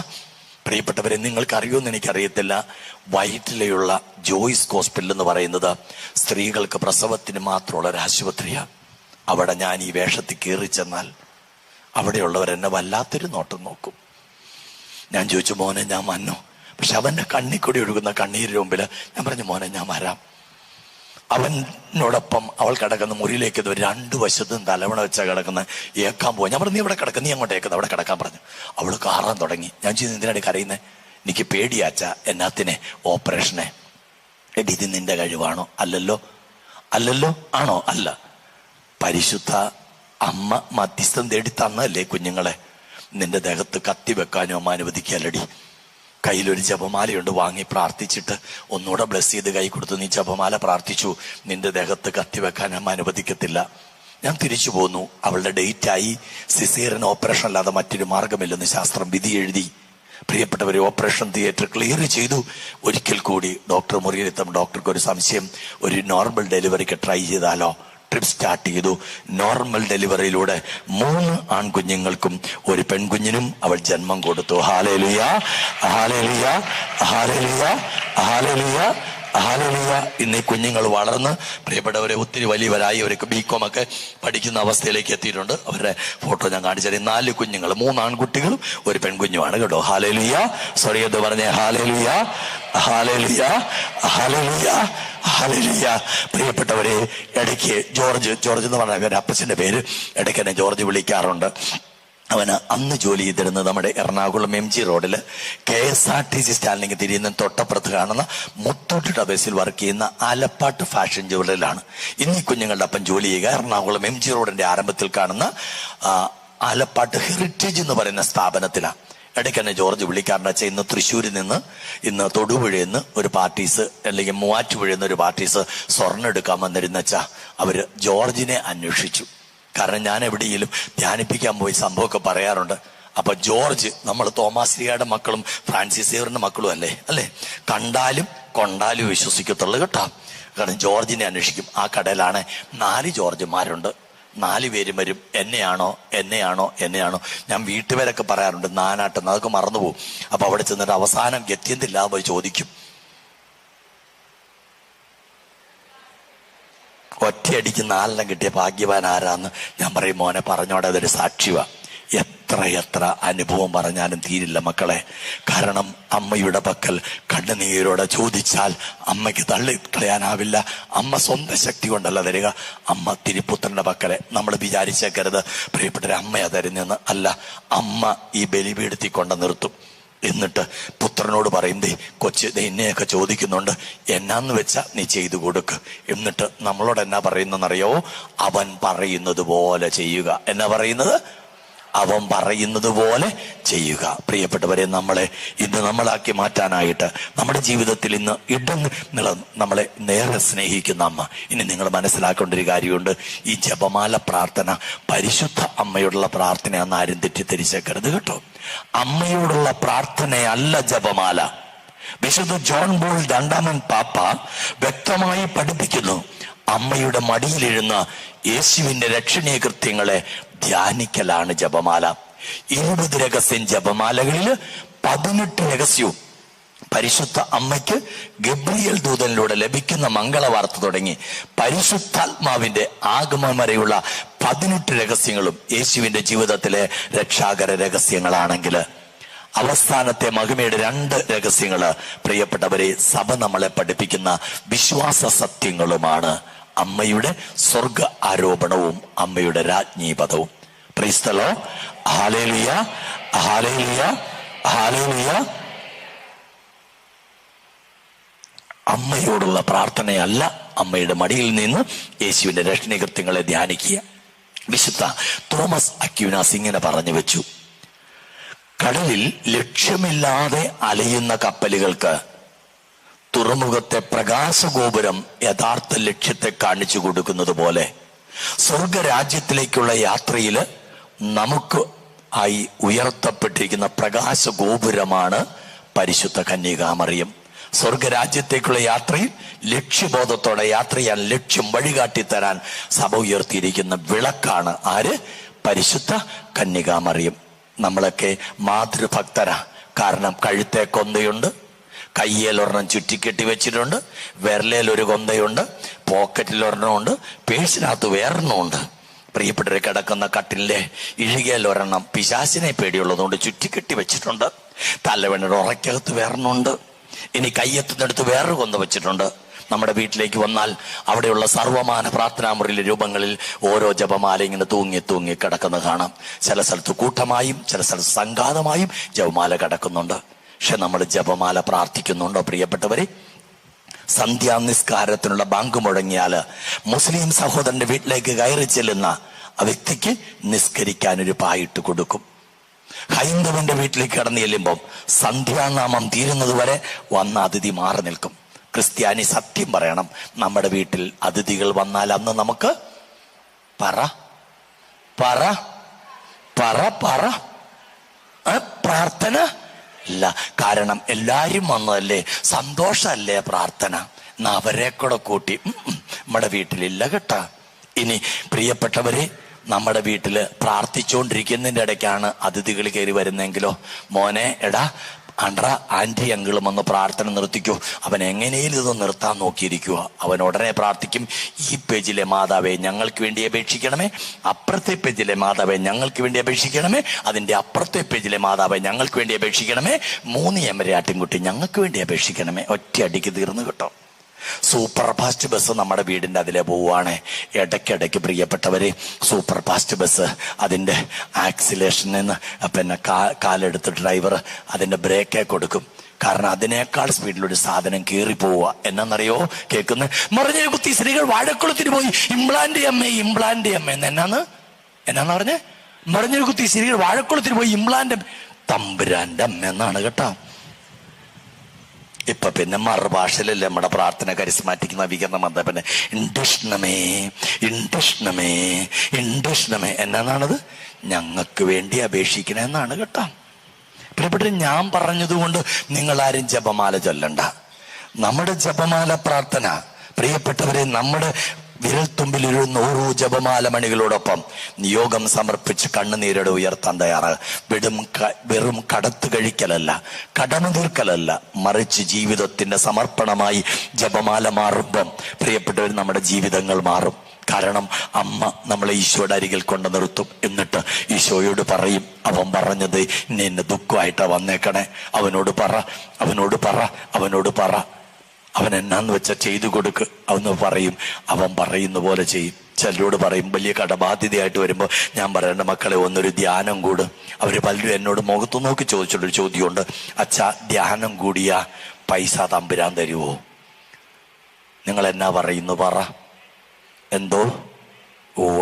പ്രിയപ്പെട്ടവരെ, നിങ്ങൾക്ക് അറിയുമെന്ന് എനിക്കറിയത്തില്ല, വൈറ്റിലെയുള്ള ജോയ്സ് ഹോസ്പിറ്റൽ എന്ന് പറയുന്നത് സ്ത്രീകൾക്ക് പ്രസവത്തിന് മാത്രമുള്ള ഒരു ആശുപത്രിയാണ്. അവിടെ ഞാൻ ഈ വേഷത്തിൽ കയറി ചെന്നാൽ അവിടെയുള്ളവർ എന്നെ വല്ലാത്തൊരു നോട്ടം നോക്കും. ഞാൻ ചോദിച്ചു, മോനെ ഞാൻ വന്നോ? പക്ഷെ അവൻ്റെ കണ്ണിൽ കൂടി ഒഴുകുന്ന കണ്ണീരിന് മുമ്പിൽ ഞാൻ പറഞ്ഞു, മോനെ ഞാൻ വരാം. അവനോടൊപ്പം അവൾ കിടക്കുന്ന മുറിയിലേക്ക് 2 വശത്തും തലവണ വെച്ചാൽ കിടക്കുന്ന ഏക്കാൻ പോയി. ഞാൻ പറഞ്ഞു, നീ ഇവിടെ കിടക്കുന്ന, നീ അങ്ങോട്ട് ഏക്കുന്നത്, അവിടെ കിടക്കാൻ പറഞ്ഞു. അവൾ കാറാൻ തുടങ്ങി. ഞാൻ ചെയ്ത് എന്തിനാണ് കരയുന്നത്? എനിക്ക് പേടിയാച്ച. എന്നാത്തിനെ? ഓപ്പറേഷനെ. എടി, ഇത് നിന്റെ കഴിവാണോ? അല്ലല്ലോ. അല്ലല്ലോ. ആണോ? അല്ല. പരിശുദ്ധ അമ്മ മധ്യസ്ഥം തേടി തന്നല്ലേ കുഞ്ഞുങ്ങളെ. നിന്റെ ദേഹത്ത് കത്തി വെക്കാനും അമ്മ അനുവദിക്കല്ലടി. കയ്യിലൊരു ജപമാലയുണ്ട്, വാങ്ങി പ്രാർത്ഥിച്ചിട്ട് ഒന്നുകൂടെ ബ്ലെസ് ചെയ്ത് കൈ കൊടുത്തു. നീ ജപമാല പ്രാർത്ഥിച്ചു, നിന്റെ ദേഹത്ത് കത്തി വെക്കാൻ അമ്മ അനുവദിക്കത്തില്ല. ഞാൻ തിരിച്ചു പോന്നു. അവളുടെ ഡേറ്റായി. സിസേറിയൻ ഓപ്പറേഷൻ അല്ലാതെ മറ്റൊരു മാർഗമില്ലെന്ന് ശാസ്ത്രം വിധി എഴുതി. പ്രിയപ്പെട്ടവരെ, ഓപ്പറേഷൻ തിയേറ്റർ ക്ലിയർ ചെയ്തു. ഒരിക്കൽ കൂടി ഡോക്ടർ മുറിയിലെത്തും. ഡോക്ടർക്ക് ഒരു സംശയം, ഒരു നോർമൽ ഡെലിവറിക്ക് ട്രൈ ചെയ്താലോ? ട്രിപ്പ് സ്റ്റാർട്ട് ചെയ്തു. നോർമൽ ഡെലിവറിയിലൂടെ 3 ആൺകുഞ്ഞുങ്ങൾക്കും 1 പെൺകുഞ്ഞിനും അവൾ ജന്മം കൊടുത്തു. Hallelujah, hallelujah, hallelujah, hallelujah, hallelujah. ഇന്ന് ഈ കുഞ്ഞുങ്ങൾ വളർന്ന് പ്രിയപ്പെട്ടവരെ ഒത്തിരി വലിയവരായി. അവരൊക്കെ ബികോം ഒക്കെ പഠിക്കുന്ന അവസ്ഥയിലേക്ക് എത്തിയിട്ടുണ്ട്. അവരുടെ ഫോട്ടോ ഞാൻ കാണിച്ചാൽ 4 കുഞ്ഞുങ്ങൾ, 3 ആൺകുട്ടികളും 1 പെൺകുഞ്ഞുമാണ് കേട്ടോ. ഹല്ലേലൂയ. സോറി എന്ന് പറഞ്ഞേ. Hallelujah, hallelujah, hallelujah, hallelujah. പ്രിയപ്പെട്ടവരെ, ഇടയ്ക്ക് ജോർജ് എന്ന് പറഞ്ഞ അവരുടെ അപ്പച്ചൻ്റെ പേര് ഇടയ്ക്ക് എന്നെ ജോർജ് വിളിക്കാറുണ്ട്. അവന് അന്ന് ജോലി ചെയ്തിരുന്നത് നമ്മുടെ എറണാകുളം MG റോഡിൽ KSRTC സ്റ്റാൻഡിലേക്ക് തിരിയുന്ന തൊട്ടപ്പുറത്ത് കാണുന്ന മുത്തൂറ്റ് ടബേസിൽ വർക്ക് ചെയ്യുന്ന ആലപ്പാട്ട് ഫാഷൻ ജ്വല്ലറിയിലാണ്. ഇന്ന് ഈ കുഞ്ഞുങ്ങളുടെ അപ്പം ജോലി ചെയ്യുക എറണാകുളം MG റോഡിന്റെ ആരംഭത്തിൽ കാണുന്ന ആലപ്പാട്ട് ഹെറിറ്റേജ് എന്ന് പറയുന്ന സ്ഥാപനത്തിലാണ്. ഇടയ്ക്ക് തന്നെ ജോർജ് വിളിക്കാറുണ്ട്. വെച്ചാൽ ഇന്ന് തൃശ്ശൂരിൽ നിന്ന്, ഇന്ന് തൊടുപുഴയിൽ നിന്ന് ഒരു പാർട്ടീസ്, അല്ലെങ്കിൽ മൂവാറ്റുപുഴയിൽ നിന്ന് ഒരു പാർട്ടീസ് സ്വർണ്ണം എടുക്കാൻ വന്നിരുന്ന വെച്ചാൽ അവര് ജോർജിനെ അന്വേഷിച്ചു. കാരണം ഞാൻ എവിടെയെങ്കിലും ധ്യാനിപ്പിക്കാൻ പോയി സംഭവമൊക്കെ പറയാറുണ്ട്. അപ്പൊ ജോർജ്, നമ്മൾ തോമാശ്രീയുടെ മക്കളും ഫ്രാൻസിസ് സേവറിന്റെ മക്കളും അല്ലേ? കണ്ടാലും കൊണ്ടാലും വിശ്വസിക്കത്തുള്ളൂ കേട്ടോ. കാരണം ജോർജിനെ അന്വേഷിക്കും. ആ കടയിലാണ് 4 ജോർജുമാരുണ്ട്. 4 പേരും വരും, എന്നെയാണോ. ഞാൻ വീട്ടുപേരൊക്കെ പറയാറുണ്ട്, നാനാട്ടെന്ന്, അതൊക്കെ മറന്നുപോകും. അപ്പൊ അവിടെ ചെന്നിട്ട് അവസാനം ഗത്യന്തില്ലാതെ പോയി ചോദിക്കും, ഒറ്റയടിക്ക് 4 കിട്ടിയ ഭാഗ്യവാൻ ആരാന്ന് ഞാൻ പറയും, മോനെ പറഞ്ഞോടെ, അതൊരു സാക്ഷിവാ. എത്ര അനുഭവം പറഞ്ഞാലും തീരില്ല മക്കളെ. കാരണം അമ്മയുടെ പക്കൽ കണ്ണുനീരോടെ ചോദിച്ചാൽ അമ്മയ്ക്ക് തള്ളിക്കളയാനാവില്ല. അമ്മ സ്വന്തം ശക്തി കൊണ്ടല്ല തരിക. അമ്മ തിരുപ്പുത്രന്റെ പക്കലെ. നമ്മൾ വിചാരിച്ചേക്കരുത് പ്രിയപ്പെട്ട അമ്മയാ തരുന്നെന്ന്. അല്ല, അമ്മ ഈ ബലിപീഠത്തിൽ കൊണ്ട് നിർത്തും. എന്നിട്ട് പുത്രനോട് പറയും, കൊച്ച് എന്നെയൊക്കെ ചോദിക്കുന്നുണ്ട്, എന്നാന്ന് വെച്ചാ നീ ചെയ്തു കൊടുക്ക്. എന്നിട്ട് നമ്മളോട് എന്നാ പറയുന്നറിയോ? അവൻ പറയുന്നത് പോലെ ചെയ്യുക. എന്നാ പറയുന്നത്? അവൻ പറയുന്നത് പോലെ ചെയ്യുക. പ്രിയപ്പെട്ടവരെ, ഇന്ന് നമ്മളാക്കി മാറ്റാനായിട്ട് നമ്മുടെ ജീവിതത്തിൽ ഇന്ന് നമ്മളെ നേരെ സ്നേഹിക്കുന്ന അമ്മ. ഇനി നിങ്ങൾ മനസ്സിലാക്കേണ്ട ഒരു കാര്യമുണ്ട്. ഈ ജപമാല പ്രാർത്ഥന പരിശുദ്ധ അമ്മയോടുള്ള പ്രാർത്ഥനയാണെന്ന് ആരും തെറ്റിദ്ധരിച്ചേക്കരുത് കേട്ടോ. അമ്മയോടുള്ള പ്രാർത്ഥനയല്ല ജപമാല. വിശുദ്ധ ജോൺ ബോൾ 2 പാപ്പ വ്യക്തമായി പഠിപ്പിക്കുന്നു, അമ്മയുടെ മടിയിലിരുന്ന യേശുവിന്റെ രക്ഷണീയ കൃത്യങ്ങളെ ധ്യാനിക്കലാണ് ജപമാല. 20 രഹസ്യം ജപമാലകളിൽ 18 രഹസ്യവും പരിശുദ്ധ അമ്മയ്ക്ക് ഗബ്രിയേൽ ദൂതനിലൂടെ ലഭിക്കുന്ന മംഗളവാർത്ത തുടങ്ങി പരിശുദ്ധാത്മാവിന്റെ ആഗമനം വരെയുള്ള 18 രഹസ്യങ്ങളും യേശുവിന്റെ ജീവിതത്തിലെ രക്ഷാകര രഹസ്യങ്ങളാണെങ്കിൽ, അവസാനത്തെ മഹിമയുടെ 2 രഹസ്യങ്ങള് പ്രിയപ്പെട്ടവരെ സഭ നമ്മളെ പഠിപ്പിക്കുന്ന വിശ്വാസ സത്യങ്ങളുമാണ്. അമ്മയുടെ സ്വർഗ ആരോപണവും അമ്മയുടെ രാജ്ഞീപദവും. Praise the Lord. Hallelujah, hallelujah, hallelujah. അമ്മയോടുള്ള പ്രാർത്ഥനയല്ല, അമ്മയുടെ മടിയിൽ നിന്ന് യേശുവിന്റെ രക്ഷണീയ കൃത്യങ്ങളെ ധ്യാനിക്കുക. വിശുദ്ധ തോമസ് അക്വീനാസ് ഇങ്ങനെ പറഞ്ഞു വെച്ചു, കടലിൽ ലക്ഷ്യമില്ലാതെ അലയുന്ന കപ്പലുകൾക്ക് തുറമുഖത്തെ പ്രകാശഗോപുരം യഥാർത്ഥ ലക്ഷ്യത്തെ കാണിച്ചു കൊടുക്കുന്നത് പോലെ സ്വർഗരാജ്യത്തിലേക്കുള്ള യാത്രയിൽ നമുക്ക് ആയി ഉയർത്തപ്പെട്ടിരിക്കുന്ന പ്രകാശഗോപുരമാണ് പരിശുദ്ധ കന്യകാമറിയം. സ്വർഗരാജ്യത്തേക്കുള്ള യാത്രയിൽ ലക്ഷ്യബോധത്തോടെ യാത്ര ചെയ്യാൻ, ലക്ഷ്യം വഴികാട്ടി തരാൻ സഭ ഉയർത്തിയിരിക്കുന്ന വിളക്കാണ് ആര്? പരിശുദ്ധ കന്യകാമറിയം. നമ്മളൊക്കെ മാതൃഭക്തരാ. കാരണം കഴുത്തെ കൊന്തയുണ്ട്, കയ്യേൽ ഒരെണ്ണം ചുറ്റിക്കെട്ടി വെച്ചിട്ടുണ്ട്, വിരലേൽ ഒരു കൊന്തയുണ്ട്, പോക്കറ്റിൽ ഒരെണ്ണമുണ്ട്, പേഴ്സിനകത്ത് വേറെണ്ണമുണ്ട്. പ്രിയപ്പെട്ടവരെ, കിടക്കുന്ന കട്ടിലെ ഇഴുകയിൽ ഒരെണ്ണം പിശാചിനെ പേടിയുള്ളതുകൊണ്ട് ചുറ്റിക്കെട്ടി വെച്ചിട്ടുണ്ട്. തലവെണ്ണയുടെ ഉറക്കകത്ത് വേറെണ്ണമുണ്ട്. ഇനി കയ്യെത്തുന്നിടത്ത് വേറൊരു കൊന്ത വെച്ചിട്ടുണ്ട്. നമ്മുടെ വീട്ടിലേക്ക് വന്നാൽ അവിടെയുള്ള സർവമാന പ്രാർത്ഥനാ മുറിയിലെ രൂപങ്ങളിൽ ഓരോ ജപമാല ഇങ്ങനെ തൂങ്ങി തൂങ്ങി കിടക്കുന്നത് കാണാം. ചില സ്ഥലത്ത് കൂട്ടമായും ചില സ്ഥലത്ത് സംഘാതമായും ജപമാല കിടക്കുന്നുണ്ട്. പക്ഷെ നമ്മൾ ജപമാല പ്രാർത്ഥിക്കുന്നുണ്ടോ പ്രിയപ്പെട്ടവരെ? സന്ധ്യാനിസ്കാരത്തിനുള്ള ബാങ്ക് മുഴങ്ങിയാല് മുസ്ലിം സഹോദരന്റെ വീട്ടിലേക്ക് കയറി ചെല്ലുന്ന ആ വ്യക്തിക്ക് നിസ്കരിക്കാൻ ഒരു പായിട്ട് കൊടുക്കും. ഹൈന്ദവന്റെ വീട്ടിലേക്ക് കടന്നു ചെല്ലുമ്പം സന്ധ്യാനാമം തീരുന്നത് വരെ വന്ന അതിഥി മാറി നിൽക്കും. ക്രിസ്ത്യാനി സത്യം പറയണം, നമ്മുടെ വീട്ടിൽ അതിഥികൾ വന്നാൽ അന്ന് നമുക്ക് പറ പറ പറ പറ പ്രാർത്ഥന ഇല്ല. കാരണം എല്ലാരും വന്നതല്ലേ, സന്തോഷല്ലേ പ്രാർത്ഥന. എന്നാ അവരെ കൂടെ കൂട്ടി നമ്മുടെ വീട്ടിലില്ല കേട്ടാ. ഇനി പ്രിയപ്പെട്ടവരെ, നമ്മുടെ വീട്ടില് പ്രാർത്ഥിച്ചുകൊണ്ടിരിക്കുന്നതിന്റെ ഇടയ്ക്കാണ് അതിഥികൾ കയറി വരുന്നെങ്കിലോ, മോനെ എടാ ആണ്ട്ര ആന്റി അങ്കിളും ഒന്ന് പ്രാർത്ഥന നിർത്തിക്കോ. അവൻ എങ്ങനെയും ഇത് നിർത്താൻ നോക്കിയിരിക്കുക. അവൻ ഉടനെ പ്രാർത്ഥിക്കും, ഈ പേജിലെ മാതാവേ ഞങ്ങൾക്ക് വേണ്ടി അപേക്ഷിക്കണമേ, അപ്പുറത്തെ പേജിലെ മാതാവേ ഞങ്ങൾക്ക് വേണ്ടി അപേക്ഷിക്കണമേ, അതിന്റെ അപ്പുറത്തെ പേജിലെ മാതാവേ ഞങ്ങൾക്ക് വേണ്ടി അപേക്ഷിക്കണമേ, 3 എമരാട്ടിൻകുട്ടി ഞങ്ങൾക്ക് വേണ്ടി അപേക്ഷിക്കണമേ. ഒറ്റ അടിക്ക് തീർന്നു കേട്ടോ. സൂപ്പർ ഫാസ്റ്റ് ബസ് നമ്മുടെ വീടിന്റെ അതിലെ പോവുകയാണ്. ഇടയ്ക്കിടയ്ക്ക് പ്രിയപ്പെട്ടവരെ, സൂപ്പർ ഫാസ്റ്റ് ബസ് അതിന്റെ ആക്സിലേഷനിൽ നിന്ന് പിന്നെ കാലെടുത്ത് ഡ്രൈവർ അതിന്റെ ബ്രേക്കേ കൊടുക്കും. കാരണം അതിനേക്കാൾ സ്പീഡിലൊരു സാധനം കയറി പോവുക. എന്നാന്നറിയോ കേൾക്കുന്നത്? മറിഞ്ഞ കുത്തി സ്ത്രീകൾ വാഴക്കുളത്തിന് പോയി ഇംപ്ലാന്റ് അമ്മ എന്നാന്ന് പറഞ്ഞേ? മറിഞ്ഞൊരു കുത്തി സ്ത്രീകൾ വാഴക്കുളത്തിന് പോയി ഇംപ്ലാന്റ് തമ്പുരാന്റെ അമ്മ എന്നാണ് കേട്ടോ. ഇപ്പൊ പിന്നെ മറുഭാഷയിലല്ലേ നമ്മുടെ പ്രാർത്ഥന കരിസ്മാറ്റിക് നവീകരണ മന്ത്രം. പിന്നെ ഇൻഡഷ്ണമേ എന്നാണത്? ഞങ്ങൾക്ക് വേണ്ടി അപേക്ഷിക്കണമെന്നാണ് കേട്ടോ. പ്രിയപ്പെട്ട, ഞാൻ പറഞ്ഞതുകൊണ്ട് നിങ്ങളാരും ജപമാല ചൊല്ലണ്ട. നമ്മുടെ ജപമാല പ്രാർത്ഥന പ്രിയപ്പെട്ടവരെ, നമ്മുടെ വിരൽത്തുമ്പിലിരുന്ന ഓരോ ജപമാല മണികളോടൊപ്പം നിയോഗം സമർപ്പിച്ച് കണ്ണുനീരോടെ ഉയർത്താൻ തയ്യാറ്. വെറും കടത്തു കഴിക്കലല്ല, കടമ തീർക്കലല്ല, മറിച്ച് ജീവിതത്തിന്റെ സമർപ്പണമായി ജപമാല മാറുമ്പം പ്രിയപ്പെട്ടവർ നമ്മുടെ ജീവിതങ്ങൾ മാറും. കാരണം അമ്മ നമ്മളെ ഈശോയുടെ അരികിൽ കൊണ്ട് നിർത്തും. എന്നിട്ട് ഈശോയോട് പറയും, അവൻ പറഞ്ഞത് ഇനി എന്നെ ദുഃഖമായിട്ടാ വന്നേക്കണേ, അവനോട് പറ അവൻ എന്നാന്ന് വെച്ചാൽ ചെയ്തു കൊടുക്ക് അവന്ന് പറയും. അവൻ പറയുന്ന പോലെ ചെയ്യും. ചിലരോട് പറയും, വലിയ കടബാധ്യതയായിട്ട് വരുമ്പോൾ ഞാൻ പറയേണ്ട മക്കളെ ഒന്നൊരു ധ്യാനം കൂടും. അവര് പലരും എന്നോട് മുഖത്തു നോക്കി ചോദിച്ചിട്ടൊരു ചോദ്യമുണ്ട്, അച്ഛാ ധ്യാനം കൂടിയാ പൈസ തമ്പുരാൻ തരുവോ? നിങ്ങൾ എന്നാ പറയുന്നു? പറ. എന്തോ? ഉവ്വ.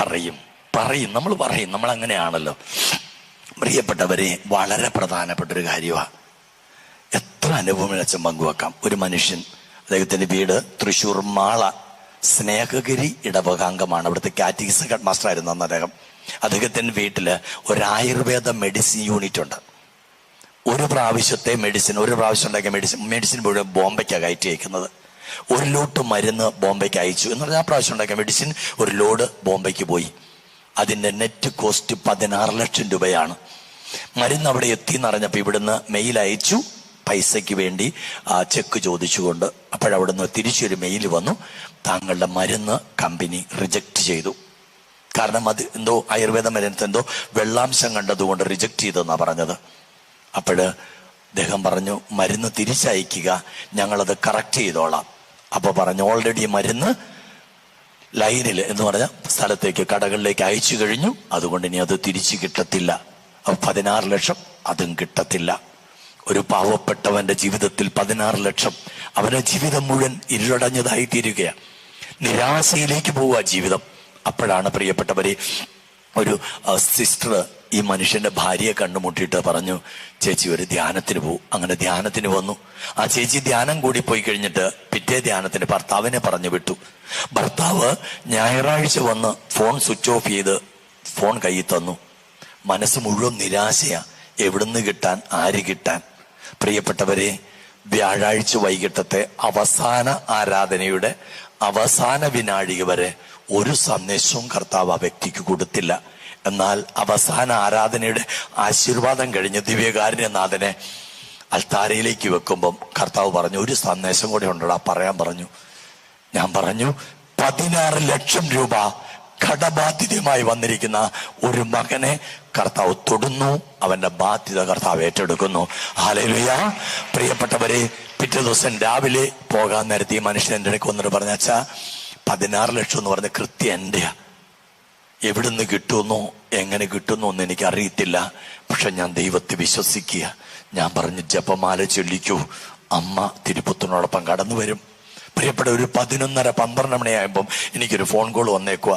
പറയും നമ്മൾ അങ്ങനെയാണല്ലോ. പ്രിയപ്പെട്ടവരെ, വളരെ പ്രധാനപ്പെട്ടൊരു കാര്യമാണ്. എത്ര അനുഭവം അച്ഛൻ പങ്കുവെക്കാം. ഒരു മനുഷ്യൻ, അദ്ദേഹത്തിന്റെ വീട് തൃശ്ശൂർ മാള സ്നേഹഗിരി ഇടവകാംഗമാണ്. അവിടുത്തെ കാറ്റഗിസം ഹെഡ് മാസ്റ്റർ ആയിരുന്നു അന്ന് അദ്ദേഹം. അദ്ദേഹത്തിന്റെ വീട്ടില് ഒരു ആയുർവേദ മെഡിസിൻ യൂണിറ്റ് ഉണ്ട്. ഒരു പ്രാവശ്യം ഉണ്ടാക്കിയ മെഡിസിൻ മുഴുവൻ ബോംബെക്കാണ് കയറ്റി അയക്കുന്നത്. 1 ലോട്ട് മരുന്ന് ബോംബെക്ക് അയച്ചു എന്ന് പറഞ്ഞാൽ ആ പ്രാവശ്യം ഉണ്ടാക്കിയ മെഡിസിൻ 1 ലോഡ് ബോംബെക്ക് പോയി. അതിന്റെ നെറ്റ് കോസ്റ്റ് 16 ലക്ഷം രൂപയാണ്. മരുന്ന് അവിടെ എത്തിയെന്ന് അറിഞ്ഞപ്പോൾ ഇവിടുന്ന് മെയിൽ അയച്ചു, പൈസയ്ക്ക് വേണ്ടി ചെക്ക് ചോദിച്ചുകൊണ്ട്. അപ്പോഴവിടുന്ന് തിരിച്ചൊരു മെയിൽ വന്നു, താങ്കളുടെ മരുന്ന് കമ്പനി റിജക്റ്റ് ചെയ്തു. കാരണം അത് എന്തോ ആയുർവേദ മരുന്നത്ത് എന്തോ വെള്ളാംശം കണ്ടതുകൊണ്ട് റിജക്റ്റ് ചെയ്തെന്നാ പറഞ്ഞത്. അപ്പോഴ് അദ്ദേഹം പറഞ്ഞു, മരുന്ന് തിരിച്ചയക്കുക, ഞങ്ങളത് കറക്റ്റ് ചെയ്തോളാം. അപ്പൊ പറഞ്ഞു, ഓൾറെഡി മരുന്ന് ലൈനിൽ എന്ന് പറഞ്ഞ സ്ഥലത്തേക്ക് കടകളിലേക്ക് അയച്ചു കഴിഞ്ഞു, അതുകൊണ്ട് ഇനി അത് തിരിച്ചു കിട്ടത്തില്ല. 16 ലക്ഷം അതും കിട്ടത്തില്ല. ഒരു പാവപ്പെട്ടവന്റെ ജീവിതത്തിൽ 16 ലക്ഷം, അവന്റെ ജീവിതം മുഴുവൻ ഇരുളടഞ്ഞതായി തീരുകയാണ്. നിരാശയിലേക്ക് പോവുക ജീവിതം. അപ്പോഴാണ് പ്രിയപ്പെട്ടവരെ ഒരു സിസ്റ്റർ ഈ മനുഷ്യന്റെ ഭാര്യയെ കണ്ടുമുട്ടിയിട്ട് പറഞ്ഞു, ചേച്ചി ഒരു ധ്യാനത്തിന് പോകും. അങ്ങനെ ധ്യാനത്തിന് വന്നു. ആ ചേച്ചി ധ്യാനം കൂടി പോയി കഴിഞ്ഞിട്ട് പിറ്റേ ധ്യാനത്തിന് ഭർത്താവിനെ പറഞ്ഞു വിട്ടു. ഭർത്താവ് ഞായറാഴ്ച വന്ന് ഫോൺ സ്വിച്ച് ഓഫ് ചെയ്ത് ഫോൺ കയ്യിൽ തന്നു. മനസ്സ് മുഴുവൻ നിരാശയാ. എവിടുന്ന് കിട്ടാൻ, ആര് കിട്ടാൻ? പ്രിയപ്പെട്ടവരെ, വ്യാഴാഴ്ച വൈകിട്ടത്തെ അവസാന ആരാധനയുടെ അവസാന വിനാഴിക വരെ ഒരു സന്ദേശവും കർത്താവ് ആ വ്യക്തിക്ക് കൊടുത്തില്ല. എന്നാൽ അവസാന ആരാധനയുടെ ആശീർവാദം കഴിഞ്ഞ് ദിവ്യകാരുണ്യനാഥനെ അൽത്താരയിലേക്ക് വെക്കുമ്പം കർത്താവ് പറഞ്ഞു, ഒരു സന്ദേശം കൂടെ ഉണ്ടടാ, പറയാൻ പറഞ്ഞു. ഞാൻ പറഞ്ഞു, 16 ലക്ഷം രൂപ കടബാധ്യതയുമായി വന്നിരിക്കുന്ന ഒരു മകനെ കർത്താവ് തൊടുന്നു, അവന്റെ ബാധ്യത കർത്താവ് ഏറ്റെടുക്കുന്നു. ഹല്ലേലൂയ. പ്രിയപ്പെട്ടവരെ, പിറ്റേ ദിവസം രാവിലെ പോകാൻ നേരത്തെ ഈ മനുഷ്യൻ എൻ്റെ ഇടയ്ക്ക് വന്നിട്ട് പറഞ്ഞ, അച്ഛാ 16 ലക്ഷം എന്ന് പറഞ്ഞ കൃത്യം എന്റെയാ. എവിടുന്ന് കിട്ടുമെന്നോ എങ്ങനെ കിട്ടുന്നോ എന്ന് എനിക്ക് അറിയത്തില്ല, പക്ഷെ ഞാൻ ദൈവത്തെ വിശ്വസിക്കുക. ഞാൻ പറഞ്ഞു, ജപമാല ചൊല്ലിക്കൂ, അമ്മ തിരുപ്പുത്തിനോടൊപ്പം കടന്നു വരും. പ്രിയപ്പെട്ട, ഒരു 11:30-12 മണിയാകുമ്പം എനിക്കൊരു ഫോൺ കോൾ വന്നേക്കുക.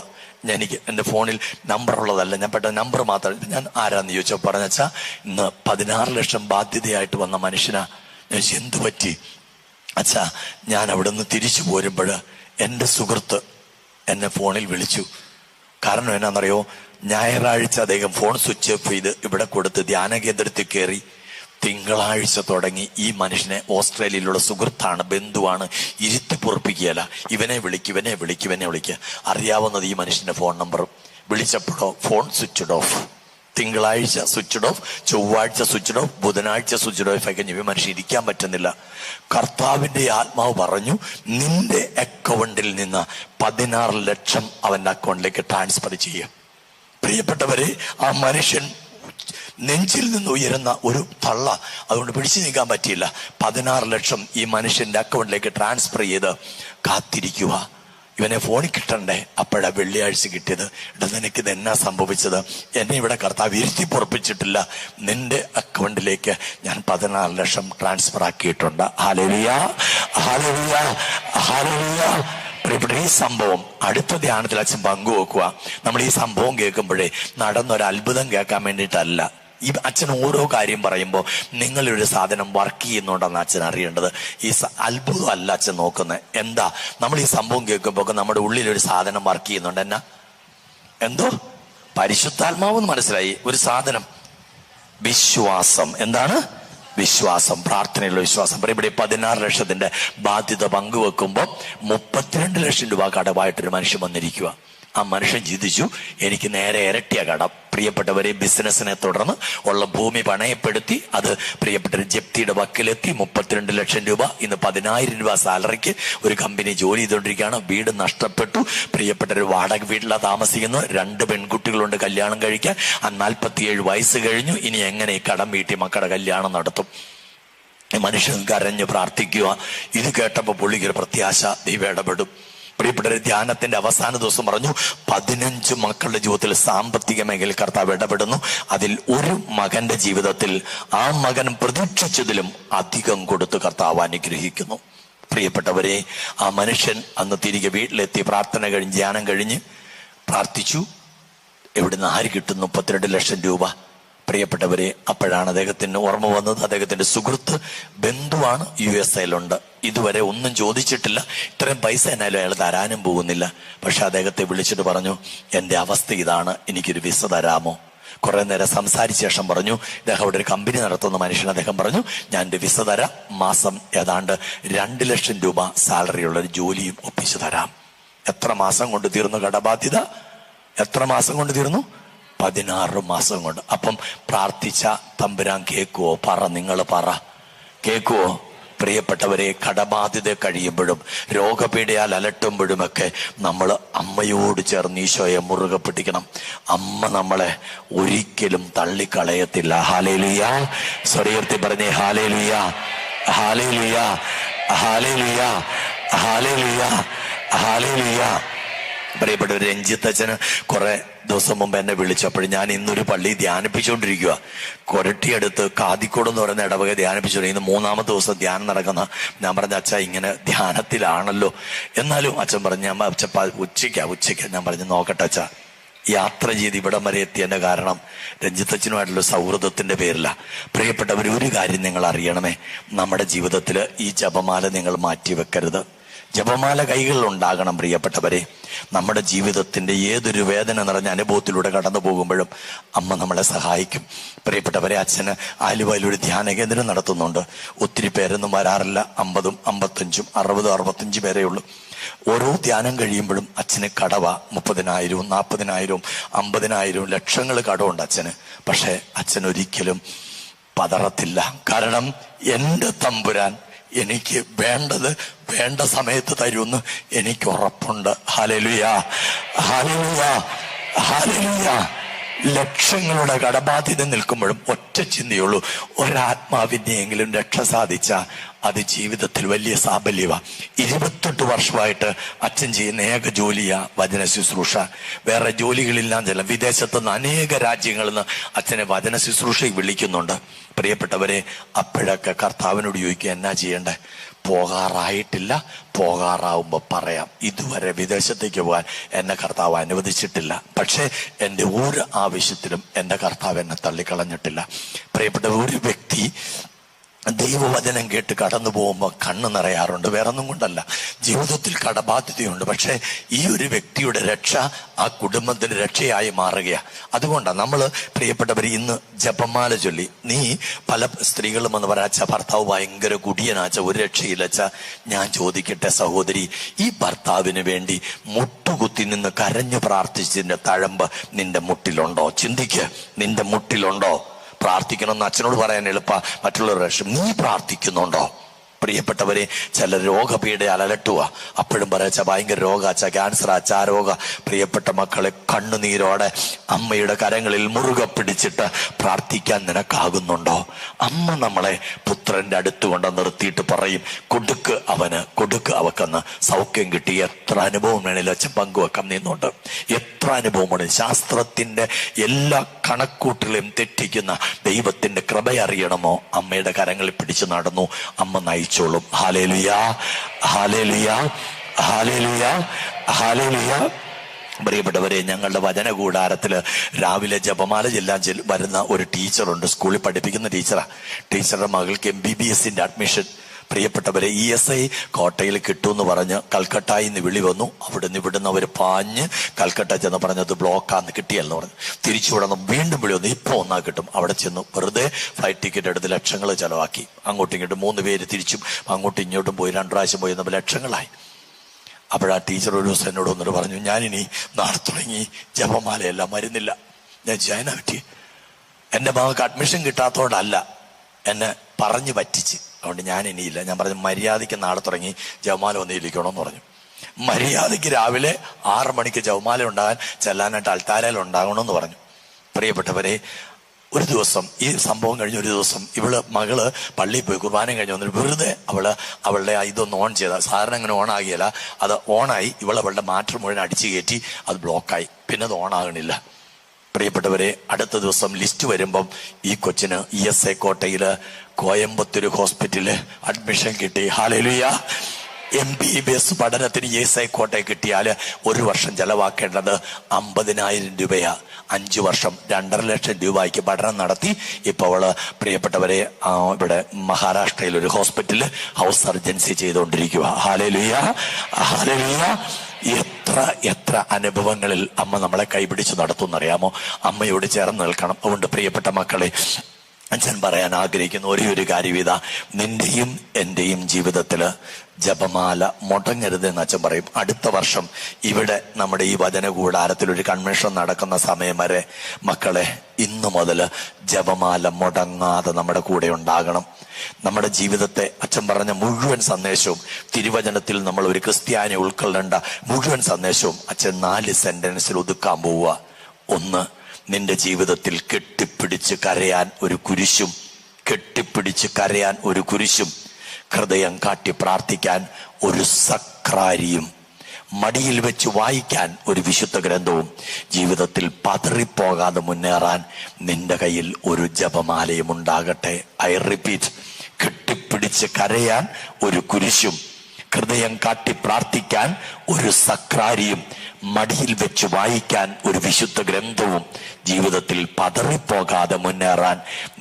എനിക്ക് എൻ്റെ ഫോണിൽ നമ്പർ ഉള്ളതല്ല, ഞാൻ പെട്ടെന്ന് നമ്പർ മാത്രം, ഞാൻ ആരാന്ന് ചോദിച്ചോ പറഞ്ഞാ ഇന്ന് 16 ലക്ഷം ബാധ്യതയായിട്ട് വന്ന മനുഷ്യനാ. ഞാൻ എന്തു പറ്റി? അച്ഛാ, ഞാൻ അവിടെ നിന്ന് തിരിച്ചു പോരുമ്പോൾ എൻ്റെ സുഹൃത്ത് എന്നെ ഫോണിൽ വിളിച്ചു. കാരണം എന്നാണെന്നറിയോ, ഞായറാഴ്ച അദ്ദേഹം ഫോൺ സ്വിച്ച് ഓഫ് ചെയ്ത് ഇവിടെ കൊടുത്ത് ധ്യാന കേന്ദ്രത്തിൽ കയറി. തിങ്കളാഴ്ച തുടങ്ങി ഈ മനുഷ്യനെ, ഓസ്ട്രേലിയയിലുള്ള സുഹൃത്താണ്, ബന്ധുവാണ്, ഇരുത്തി പൊറപ്പിക്കുകയല്ല, ഇവനെ വിളിക്കുക. അറിയാവുന്നത് ഈ മനുഷ്യന്റെ ഫോൺ നമ്പർ. വിളിച്ചപ്പോഴോ ഫോൺ സ്വിച്ച്ഡ് ഓഫ്. തിങ്കളാഴ്ച സ്വിച്ച്ഡ് ഓഫ്, ചൊവ്വാഴ്ച സ്വിച്ച്ഡ് ഓഫ്, ബുധനാഴ്ച സ്വിച്ച്ഡ് ഓഫ് ആയി കഴിഞ്ഞ മനുഷ്യൻ ഇരിക്കാൻ പറ്റുന്നില്ല. കർത്താവിന്റെ ആത്മാവ് പറഞ്ഞു, നിന്റെ അക്കൗണ്ടിൽ നിന്ന് 16 ലക്ഷം അവന്റെ അക്കൗണ്ടിലേക്ക് ട്രാൻസ്ഫർ ചെയ്യും. പ്രിയപ്പെട്ടവരെ, ആ മനുഷ്യൻ നെഞ്ചിൽ നിന്ന് ഉയരുന്ന ഒരു തള്ള, അതുകൊണ്ട് പിടിച്ചു നീക്കാൻ പറ്റിയില്ല. 16 ലക്ഷം ഈ മനുഷ്യന്റെ അക്കൗണ്ടിലേക്ക് ട്രാൻസ്ഫർ ചെയ്ത് കാത്തിരിക്കുക. ഇവനെ ഫോണിൽ കിട്ടണ്ടേ? അപ്പോഴാ വെള്ളിയാഴ്ച കിട്ടിയത്. നിനക്കിത് എന്നാ സംഭവിച്ചത്? എന്നെ ഇവിടെ കർത്താവ് ഇരുത്തി പൊറപ്പിച്ചിട്ടില്ല, നിന്റെ അക്കൗണ്ടിലേക്ക് ഞാൻ 16 ലക്ഷം ട്രാൻസ്ഫർ ആക്കിയിട്ടുണ്ട്. Hallelujah, hallelujah, hallelujah. പ്രിയപ്പെട്ട, ഈ സംഭവം അടുത്ത ധ്യാനത്തിൽ അച്ഛൻ പങ്കുവെക്കുക. നമ്മൾ ഈ സംഭവം കേൾക്കുമ്പോഴേ നടന്നൊരു അത്ഭുതം കേൾക്കാൻ വേണ്ടിയിട്ടല്ല. ഈ അച്ഛൻ ഓരോ കാര്യം പറയുമ്പോൾ നിങ്ങളൊരു സാധനം വർക്ക് ചെയ്യുന്നുണ്ടെന്ന് അച്ഛൻ അറിയേണ്ടത്. ഈ അത്ഭുതം അല്ല അച്ഛൻ നോക്കുന്നത്. എന്താ, നമ്മൾ ഈ സംഭവം കേൾക്കുമ്പോൾ നമ്മുടെ ഉള്ളിലൊരു സാധനം വർക്ക് ചെയ്യുന്നുണ്ട്. എന്നാ? എന്തോ? പരിശുദ്ധാത്മാവെന്ന് മനസ്സിലായി. ഒരു സാധനം, വിശ്വാസം. എന്താണ്? വിശ്വാസം, പ്രാർത്ഥനയുള്ള വിശ്വാസം. ഇവിടെ 16 ലക്ഷത്തിന്റെ ബാധ്യത പങ്കുവെക്കുമ്പോൾ 32 ലക്ഷം രൂപ കടമായിട്ടൊരു മനുഷ്യൻ വന്നിരിക്കുക. ആ മനുഷ്യൻ ചിന്തിച്ചു, എനിക്ക് നേരെ ഇരട്ടിയ കടം. പ്രിയപ്പെട്ടവരെ, ബിസിനസിനെ തുടർന്ന് ഉള്ള ഭൂമി പണയപ്പെടുത്തി അത് പ്രിയപ്പെട്ട ജപ്തിയുടെ വക്കിലെത്തി. 32 ലക്ഷം രൂപ. ഇന്ന് 10,000 രൂപ സാലറിക്ക് ഒരു കമ്പനി ജോലി ചെയ്തുകൊണ്ടിരിക്കുകയാണ്. വീട് നഷ്ടപ്പെട്ടു. പ്രിയപ്പെട്ട ഒരു വാടക വീട്ടിലാണ് താമസിക്കുന്നത്. 2 പെൺകുട്ടികളുണ്ട് കല്യാണം കഴിക്കാൻ. 47 വയസ്സ് കഴിഞ്ഞു. ഇനി എങ്ങനെ ഈ കടം വീട്ടി മക്കളുടെ കല്യാണം നടത്തും? മനുഷ്യൻ കരഞ്ഞ് പ്രാർത്ഥിക്കുക. ഇത് കേട്ടപ്പോൾ പുള്ളിക്കൊരു പ്രത്യാശ, ദൈവം ഇടപെടും. പ്രിയപ്പെട്ട, ധ്യാനത്തിന്റെ അവസാന ദിവസം പറഞ്ഞു, 15 മക്കളുടെ ജീവിതത്തിൽ സാമ്പത്തിക മേഖലയിൽ കർത്താവ് ഇടപെടുന്നു. അതിൽ ഒരു മകന്റെ ജീവിതത്തിൽ ആ മകൻ പ്രതീക്ഷിച്ചതിലും അധികം കൊടുത്ത് കർത്താവ് അനുഗ്രഹിക്കുന്നു. പ്രിയപ്പെട്ടവരെ, ആ മനുഷ്യൻ അന്ന് തിരികെ വീട്ടിലെത്തി. പ്രാർത്ഥന കഴിഞ്ഞ് ധ്യാനം കഴിഞ്ഞ് പ്രാർത്ഥിച്ചു. എവിടുന്ന് ആര് കിട്ടും 32 ലക്ഷം രൂപ? പ്രിയപ്പെട്ടവരെ, അപ്പോഴാണ് അദ്ദേഹത്തിന് ഓർമ്മ വന്നത്, അദ്ദേഹത്തിന്റെ സുഹൃത്ത് ബന്ധുവാണ്, USA-ലുണ്ട്. ഇതുവരെ ഒന്നും ചോദിച്ചിട്ടില്ല. ഇത്രയും പൈസ എന്നാലും അയാൾ തരാനും പോകുന്നില്ല. പക്ഷെ അദ്ദേഹത്തെ വിളിച്ചിട്ട് പറഞ്ഞു, എന്റെ അവസ്ഥ ഇതാണ്, എനിക്കൊരു വിസ തരാമോ? കുറെ നേരം സംസാരിച്ച ശേഷം പറഞ്ഞു, ഇദ്ദേഹം അവിടെ ഒരു കമ്പനി നടത്തുന്ന മനുഷ്യൻ. അദ്ദേഹം പറഞ്ഞു, ഞാൻ എന്റെ വിസ തരാം, മാസം ഏതാണ്ട് 2 ലക്ഷം രൂപ സാലറിയുള്ള ഒരു ജോലിയും ഒപ്പിച്ചു തരാം. എത്ര മാസം കൊണ്ട് തീർന്നു കടബാധ്യത? എത്ര മാസം കൊണ്ട് തീർന്നു? 16 മാസം കൊണ്ട്. അപ്പം പ്രാർത്ഥിച്ച തമ്പുരാൻ കേൾക്കുവോ? നിങ്ങൾ പറ, കേൾക്കുവോ? പ്രിയപ്പെട്ടവരെ, കടബാധ്യത കഴിയുമ്പോഴും രോഗപീഠയാൽ അലട്ടുമ്പോഴുമൊക്കെ നമ്മൾ അമ്മയോട് ചേർന്ന് ഈശോയെ മുറുകെ പിടിക്കണം. അമ്മ നമ്മളെ ഒരിക്കലും തള്ളിക്കളയത്തില്ല. ഹല്ലേലൂയ. സ്വരയർത്തി പറഞ്ഞേ, hallelujah, hallelujah, hallelujah, hallelujah, hallelujah. പ്രിയപ്പെട്ട രഞ്ജിത്തച്ഛന് കുറെ ദിവസം മുമ്പ് എന്നെ വിളിച്ചപ്പോൾ ഞാൻ ഇന്നൊരു പള്ളി ധ്യാനിപ്പിച്ചുകൊണ്ടിരിക്കുക. കൊരട്ടിയടുത്ത് കാതിക്കോട് എന്ന് പറയുന്ന ഇടവക ധ്യാനിപ്പിച്ചുകൊണ്ടിരിക്കുന്ന 3-ാമത്തെ ദിവസം ധ്യാനം നടക്കുന്ന. ഞാൻ പറഞ്ഞ, അച്ഛാ ഇങ്ങനെ ധ്യാനത്തിലാണല്ലോ. എന്നാലും അച്ഛൻ പറഞ്ഞു, ഞാൻ ഉച്ചയ്ക്ക് ഞാൻ പറഞ്ഞു, നോക്കട്ടെ അച്ഛാ. യാത്ര ചെയ്ത് ഇവിടം വരെ എത്തിയതിന്റെ കാരണം രഞ്ജിത്തച്ഛനുമായിട്ടുള്ള സൗഹൃദത്തിന്റെ പേരില. പ്രിയപ്പെട്ടവർ, ഒരു കാര്യം നിങ്ങൾ അറിയണമേ, നമ്മുടെ ജീവിതത്തിൽ ഈ ജപമാല നിങ്ങൾ മാറ്റിവെക്കരുത്. ജപമാല കൈകളിൽ ഉണ്ടാകണം. പ്രിയപ്പെട്ടവരെ, നമ്മുടെ ജീവിതത്തിന്റെ ഏതൊരു വേദന നിറഞ്ഞ അനുഭവത്തിലൂടെ കടന്നു പോകുമ്പോഴും അമ്മ നമ്മളെ സഹായിക്കും. പ്രിയപ്പെട്ടവരെ, അച്ഛന് ആലുവയിലൊരു ധ്യാന കേന്ദ്രം നടത്തുന്നുണ്ട്. ഒത്തിരി പേരൊന്നും വരാറില്ല. 50, 55, 60, 65 പേരേ ഉള്ളൂ. ഓരോ ധ്യാനം കഴിയുമ്പോഴും അച്ഛന് കടവ 30,000, 40,000, 50,000 ലക്ഷങ്ങൾ കടമുണ്ട് അച്ഛന്. പക്ഷെ അച്ഛൻ ഒരിക്കലും പതറത്തില്ല. കാരണം എൻ്റെ തമ്പുരാൻ എനിക്ക് വേണ്ടത് വേണ്ട സമയത്ത് തരുമെന്ന് എനിക്ക് ഉറപ്പുണ്ട്. Hallelujah, hallelujah, hallelujah. ലക്ഷങ്ങളുടെ കടബാധ്യത നിൽക്കുമ്പോഴും ഒറ്റ ചിന്തയുള്ളൂ, ഒരാത്മാവിനെയെങ്കിലും രക്ഷ സാധിച്ച അത് ജീവിതത്തിൽ വലിയ സാഫല്യമാണ്. 28 വർഷമായിട്ട് അച്ഛൻ ചെയ്യുന്ന ഏക ജോലിയാ വചന ശുശ്രൂഷ. വേറെ ജോലികളില്ലാം ചില വിദേശത്തുനിന്ന് അനേക രാജ്യങ്ങളിൽ നിന്ന് അച്ഛനെ വചന ശുശ്രൂഷയ്ക്ക് വിളിക്കുന്നുണ്ട്. പ്രിയപ്പെട്ടവരെ, അപ്പോഴൊക്കെ കർത്താവിനോട് ചോദിക്കുക, എന്നാ ചെയ്യണ്ടേ? പോകാറായിട്ടില്ല, പോകാറാവുമ്പോ പറയാം. ഇതുവരെ വിദേശത്തേക്ക് പോകാൻ എന്നെ കർത്താവ് അനുവദിച്ചിട്ടില്ല. പക്ഷെ എൻ്റെ ഒരു ആവശ്യത്തിലും എൻ്റെ കർത്താവ് എന്നെ തള്ളിക്കളഞ്ഞിട്ടില്ല. പ്രിയപ്പെട്ട ഒരു വ്യക്തി ദൈവവചനം കേട്ട് കടന്നു പോകുമ്പോൾ കണ്ണ് നിറയാറുണ്ട്. വേറൊന്നും കൊണ്ടല്ല, ജീവിതത്തിൽ കടബാധ്യതയുണ്ട്. പക്ഷെ ഈ ഒരു വ്യക്തിയുടെ രക്ഷ ആ കുടുംബത്തിന്റെ രക്ഷയായി മാറുകയാണ്. അതുകൊണ്ടാണ് നമ്മൾ പ്രിയപ്പെട്ടവർ ഇന്ന് ജപമാല ചൊല്ലി. നീ പല സ്ത്രീകളും എന്ന് പറയാച്ച ഭർത്താവ് ഭയങ്കര കുടിയനാച്ച, ഒരു രക്ഷയില്ലച്ച. ഞാൻ ചോദിക്കട്ടെ സഹോദരി, ഈ ഭർത്താവിന് വേണ്ടി മുട്ടുകുത്തി നിന്ന് കരഞ്ഞു പ്രാർത്ഥിച്ചതിന്റെ തഴമ്പ് നിന്റെ മുട്ടിലുണ്ടോ? ചിന്തിക്ക്, നിന്റെ മുട്ടിലുണ്ടോ? പ്രാർത്ഥിക്കണമെന്ന് അച്ഛനോട് പറയാൻ എളുപ്പ, മറ്റുള്ളവരുടെ രക്ഷ. നീ പ്രാർത്ഥിക്കുന്നുണ്ടോ? പ്രിയപ്പെട്ടവരെ, ചില രോഗപീഠ അലലട്ടുക. അപ്പോഴും പറയാച്ച ഭയങ്കര രോഗാച്ച, ക്യാൻസർ ആച്ച, ആ രോഗ. പ്രിയപ്പെട്ട മക്കളെ, കണ്ണുനീരോടെ അമ്മയുടെ കരങ്ങളിൽ മുറുകെ പിടിച്ചിട്ട് പ്രാർത്ഥിക്കാൻ നിനക്കാകുന്നുണ്ടോ? അമ്മ നമ്മളെ പുത്രന്റെ അടുത്ത് കൊണ്ട് നിർത്തിയിട്ട് പറയും, കൊടുക്ക് അവന്, കൊടുക്ക് അവക്കെന്ന്. സൗഖ്യം കിട്ടി. എത്ര അനുഭവം വേണേലും അച്ഛൻ പങ്കുവെക്കാൻ നിന്നുണ്ട്. എത്ര അനുഭവമാണ്. ശാസ്ത്രത്തിന്റെ എല്ലാ കണക്കൂട്ടുകളെയും തെറ്റിക്കുന്ന ദൈവത്തിന്റെ കൃപ അറിയണമോ? അമ്മയുടെ കരങ്ങളിൽ പിടിച്ചു നടന്നു, അമ്മ നയിച്ചോളും. Hallelujah, hallelujah, hallelujah, hallelujah. പ്രിയപ്പെട്ടവരെ, ഞങ്ങളുടെ വചന കൂടാരത്തില് രാവിലെ ജപമാല ചെല്ലാൻ വരുന്ന ഒരു ടീച്ചറുണ്ട്. സ്കൂളിൽ പഠിപ്പിക്കുന്ന ടീച്ചറാ. ടീച്ചറുടെ മകൾക്ക് MBBS അഡ്മിഷൻ. പ്രിയപ്പെട്ടവരെ, ESI കോട്ടയിൽ കിട്ടുമെന്ന് പറഞ്ഞ് കൽക്കട്ടയിൽ നിന്ന് വിളി വന്നു. ഇവിടുന്ന് അവർ പാഞ്ഞ് കൽക്കട്ട ചെന്ന് പറഞ്ഞത് ബ്ലോക്കാന്ന്, കിട്ടിയല്ലെന്ന് പറഞ്ഞു. തിരിച്ചു വിടണം. വീണ്ടും വിളി വന്നു, ഇപ്പൊ ഒന്നാ കിട്ടും. അവിടെ ചെന്നു വെറുതെ ഫ്ലൈറ്റ് ടിക്കറ്റ് എടുത്ത് ലക്ഷങ്ങൾ ചെലവാക്കി. അങ്ങോട്ടും ഇങ്ങോട്ടും 3 പേര് തിരിച്ചും അങ്ങോട്ടും ഇങ്ങോട്ടും പോയി, 2 പ്രാവശ്യം പോയി, നമ്മൾ ലക്ഷങ്ങളായി. അപ്പോഴാ ടീച്ചർ ഒരു ദിവസം എന്നോട് വന്നിട്ട് പറഞ്ഞു, ഞാനിനി നാളെ തുടങ്ങി ജപമാലയെല്ലാം വരുന്നില്ല. ഞാൻ ജയന പറ്റി. എൻ്റെ മകൾക്ക് അഡ്മിഷൻ കിട്ടാത്തതുകൊണ്ടല്ല, എന്നെ പറഞ്ഞു പറ്റിച്ച്. അതുകൊണ്ട് ഞാൻ ഇനിയില്ല. ഞാൻ പറഞ്ഞു, മര്യാദയ്ക്ക് നാളെ തുടങ്ങി ജപമാല വന്ന് ഇരിക്കണമെന്ന് പറഞ്ഞു. മര്യാദയ്ക്ക് രാവിലെ 6 മണിക്ക് ജപമാല ഉണ്ടാകാൻ ചെല്ലാനായിട്ട് അൾത്താരയിൽ ഉണ്ടാകണമെന്ന് പറഞ്ഞു. പ്രിയപ്പെട്ടവരെ, ഒരു ദിവസം ഈ സംഭവം കഴിഞ്ഞ ഒരു ദിവസം മകള് പള്ളിയിൽ പോയി കുർബാന കഴിഞ്ഞ് വന്നിട്ട് വെറുതെ അവളുടെ ഇതൊന്ന് ഓൺ ചെയ്ത, സാധാരണ അങ്ങനെ ഓൺ ആകിയല്ല, അത് ഓണായി. അവളുടെ മാറ്റർ മുഴുവൻ അടിച്ചു കയറ്റി, അത് ബ്ലോക്കായി. പിന്നെ അത് ഓണാകണില്ല. പ്രിയപ്പെട്ടവരെ, അടുത്ത ദിവസം ലിസ്റ്റ് വരുമ്പം ഈ കൊച്ചിന് ESI കോട്ടയില് കോയമ്പത്തൂർ ഹോസ്പിറ്റലില് അഡ്മിഷൻ കിട്ടി. ഹല്ലേലൂയ. MBBS പഠനത്തിന് ESI കോട്ടയിൽ കിട്ടിയാൽ 1 വർഷം ചെലവാക്കേണ്ടത് 50,000 രൂപയാ. 5 വർഷം 2.5 ലക്ഷം രൂപയ്ക്ക് പഠനം നടത്തി. ഇപ്പൊ അവള് പ്രിയപ്പെട്ടവരെ ഇവിടെ മഹാരാഷ്ട്രയിൽ ഒരു ഹോസ്പിറ്റലിൽ ഹൗസ് സർജൻസി ചെയ്തുകൊണ്ടിരിക്കുക. Hallelujah, hallelujah. എത്ര അനുഭവങ്ങളിൽ അമ്മ നമ്മളെ കൈപിടിച്ച് നടത്തുന്നറിയാമോ? അമ്മയോട് ചേർന്ന് നിൽക്കണം. അതുകൊണ്ട് പ്രിയപ്പെട്ട മക്കളെ, അച്ഛൻ പറയാൻ ആഗ്രഹിക്കുന്ന ഒരേ ഒരു കാര്യം ഇതാ, നിന്റെയും എന്റെയും ജീവിതത്തില് ജപമാല മുടങ്ങരുതെന്ന് അച്ഛൻ പറയും. അടുത്ത വർഷം ഇവിടെ നമ്മുടെ ഈ വചന കൂടാരത്തിൽ ഒരു കൺവെൻഷൻ നടക്കുന്ന സമയം വരെ മക്കളെ, ഇന്നു മുതൽ ജപമാല മുടങ്ങാതെ നമ്മുടെ കൂടെ ഉണ്ടാകണം. നമ്മുടെ ജീവിതത്തെ അച്ഛൻ പറഞ്ഞ മുഴുവൻ സന്ദേശവും, തിരുവചനത്തിൽ നമ്മൾ ഒരു ക്രിസ്ത്യാനി ഉൾക്കൊള്ളേണ്ട മുഴുവൻ സന്ദേശവും അച്ഛൻ 4 സെന്റൻസിൽ ഒതുക്കാൻ പോവുക. 1, നിന്റെ ജീവിതത്തിൽ കെട്ടിപ്പിടിച്ച് കരയാൻ ഒരു കുരിശും, കെട്ടിപ്പിടിച്ച് കരയാൻ ഒരു കുരിശും, ഹൃദയം കാട്ടി പ്രാർത്ഥിക്കാൻ ഒരു സക്രാരിയും, മടിയിൽ വെച്ച് വായിക്കാൻ ഒരു വിശുദ്ധ ഗ്രന്ഥവും, ജീവിതത്തിൽ പതറിപ്പോകാതെ മുന്നേറാൻ നിന്റെ കയ്യിൽ ഒരു ജപമാലയും ഉണ്ടാകട്ടെ. ഐ റിപ്പീറ്റ്, കെട്ടിപ്പിടിച്ച് കരയാൻ ഒരു കുരിശും, ഹൃദയം കാട്ടി പ്രാർത്ഥിക്കാൻ ഒരു സക്രാരിയും, മടിയിൽ വെച്ച് വായിക്കാൻ ഒരു വിശുദ്ധ ഗ്രന്ഥവും, ജീവിതത്തിൽ പതറിപ്പോകാതെ മുന്നേറാൻ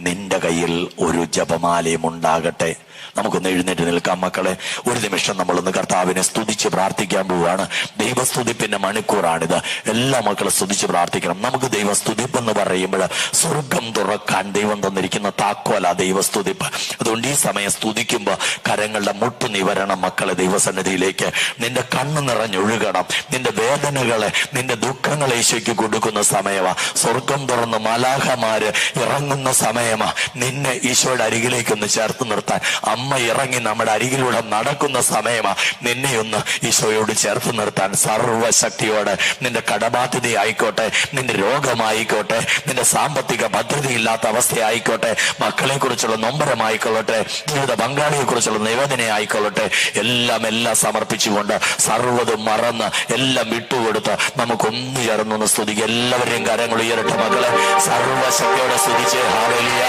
നിന്റെ കയ്യിൽ ഒരു ജപമാലയും ഉണ്ടാകട്ടെ. നമുക്കൊന്ന് എഴുന്നേറ്റ് നിൽക്കാം മക്കളെ. ഒരു നിമിഷം നമ്മളൊന്ന് കർത്താവിനെ സ്തുതിച്ച് പ്രാർത്ഥിക്കാൻ പോവുകയാണ്. ദൈവസ്തുതിപ്പിന്റെ മണിക്കൂറാണിത്. എല്ലാ മക്കളും സ്തുതിച്ച് പ്രാർത്ഥിക്കണം. നമുക്ക് ദൈവസ്തുതിപ്പെന്ന് പറയുമ്പോൾ സ്വർഗം തുറക്കാൻ ദൈവം തന്നിരിക്കുന്ന താക്കോല ദൈവസ്തുതിപ്പ്. അതുകൊണ്ട് ഈ സമയം സ്തുതിക്കുമ്പോൾ കരങ്ങളുടെ മുട്ടു നിവരണം മക്കളെ ദൈവസന്നിധിയിലേക്ക്. നിന്റെ കണ്ണ് നിറഞ്ഞൊഴുകണം. നിന്റെ വേദനകളെ, നിന്റെ ദുഃഖങ്ങളെ ഈശോയ്ക്ക് കൊടുക്കുന്ന സമയമാ. സ്വർഗം തുറന്ന് മലാഖമാര് ഇറങ്ങുന്ന സമയമാ. നിന്നെ ഈശോയുടെ അരികിലേക്കൊന്ന് ചേർത്ത് നിർത്താൻ അമ്മ ഇറങ്ങി നമ്മുടെ അരികിലൂടെ നടക്കുന്ന സമയമാ. നിന്നെ ഒന്ന് ഈശോയോട് ചേർത്ത് നിർത്താൻ സർവശക്തിയോടെ. നിന്റെ കടബാധ്യതയായിക്കോട്ടെ, നിന്റെ രോഗമായിക്കോട്ടെ, നിന്റെ സാമ്പത്തിക ഭദ്രതയില്ലാത്ത അവസ്ഥയായിക്കോട്ടെ, മക്കളെ കുറിച്ചുള്ള നൊമ്പരമായിക്കൊള്ളട്ടെ, ജീവിത പങ്കാളിയെ കുറിച്ചുള്ള നിവേദനയായിക്കൊള്ളട്ടെ, എല്ലാം സമർപ്പിച്ചുകൊണ്ട് സർവ്വതും മറന്ന് എല്ലാം വിട്ടുകൊടുത്ത് നമുക്കൊന്നു ചേർന്നൊന്ന് സ്തുതിക്കുക. എല്ലാവരെയും കരങ്ങൾ ഉയരട്ടെ മക്കളെ. സർവശക്തിയോടെ സ്തുതിച്ച് ഹല്ലേലൂയ.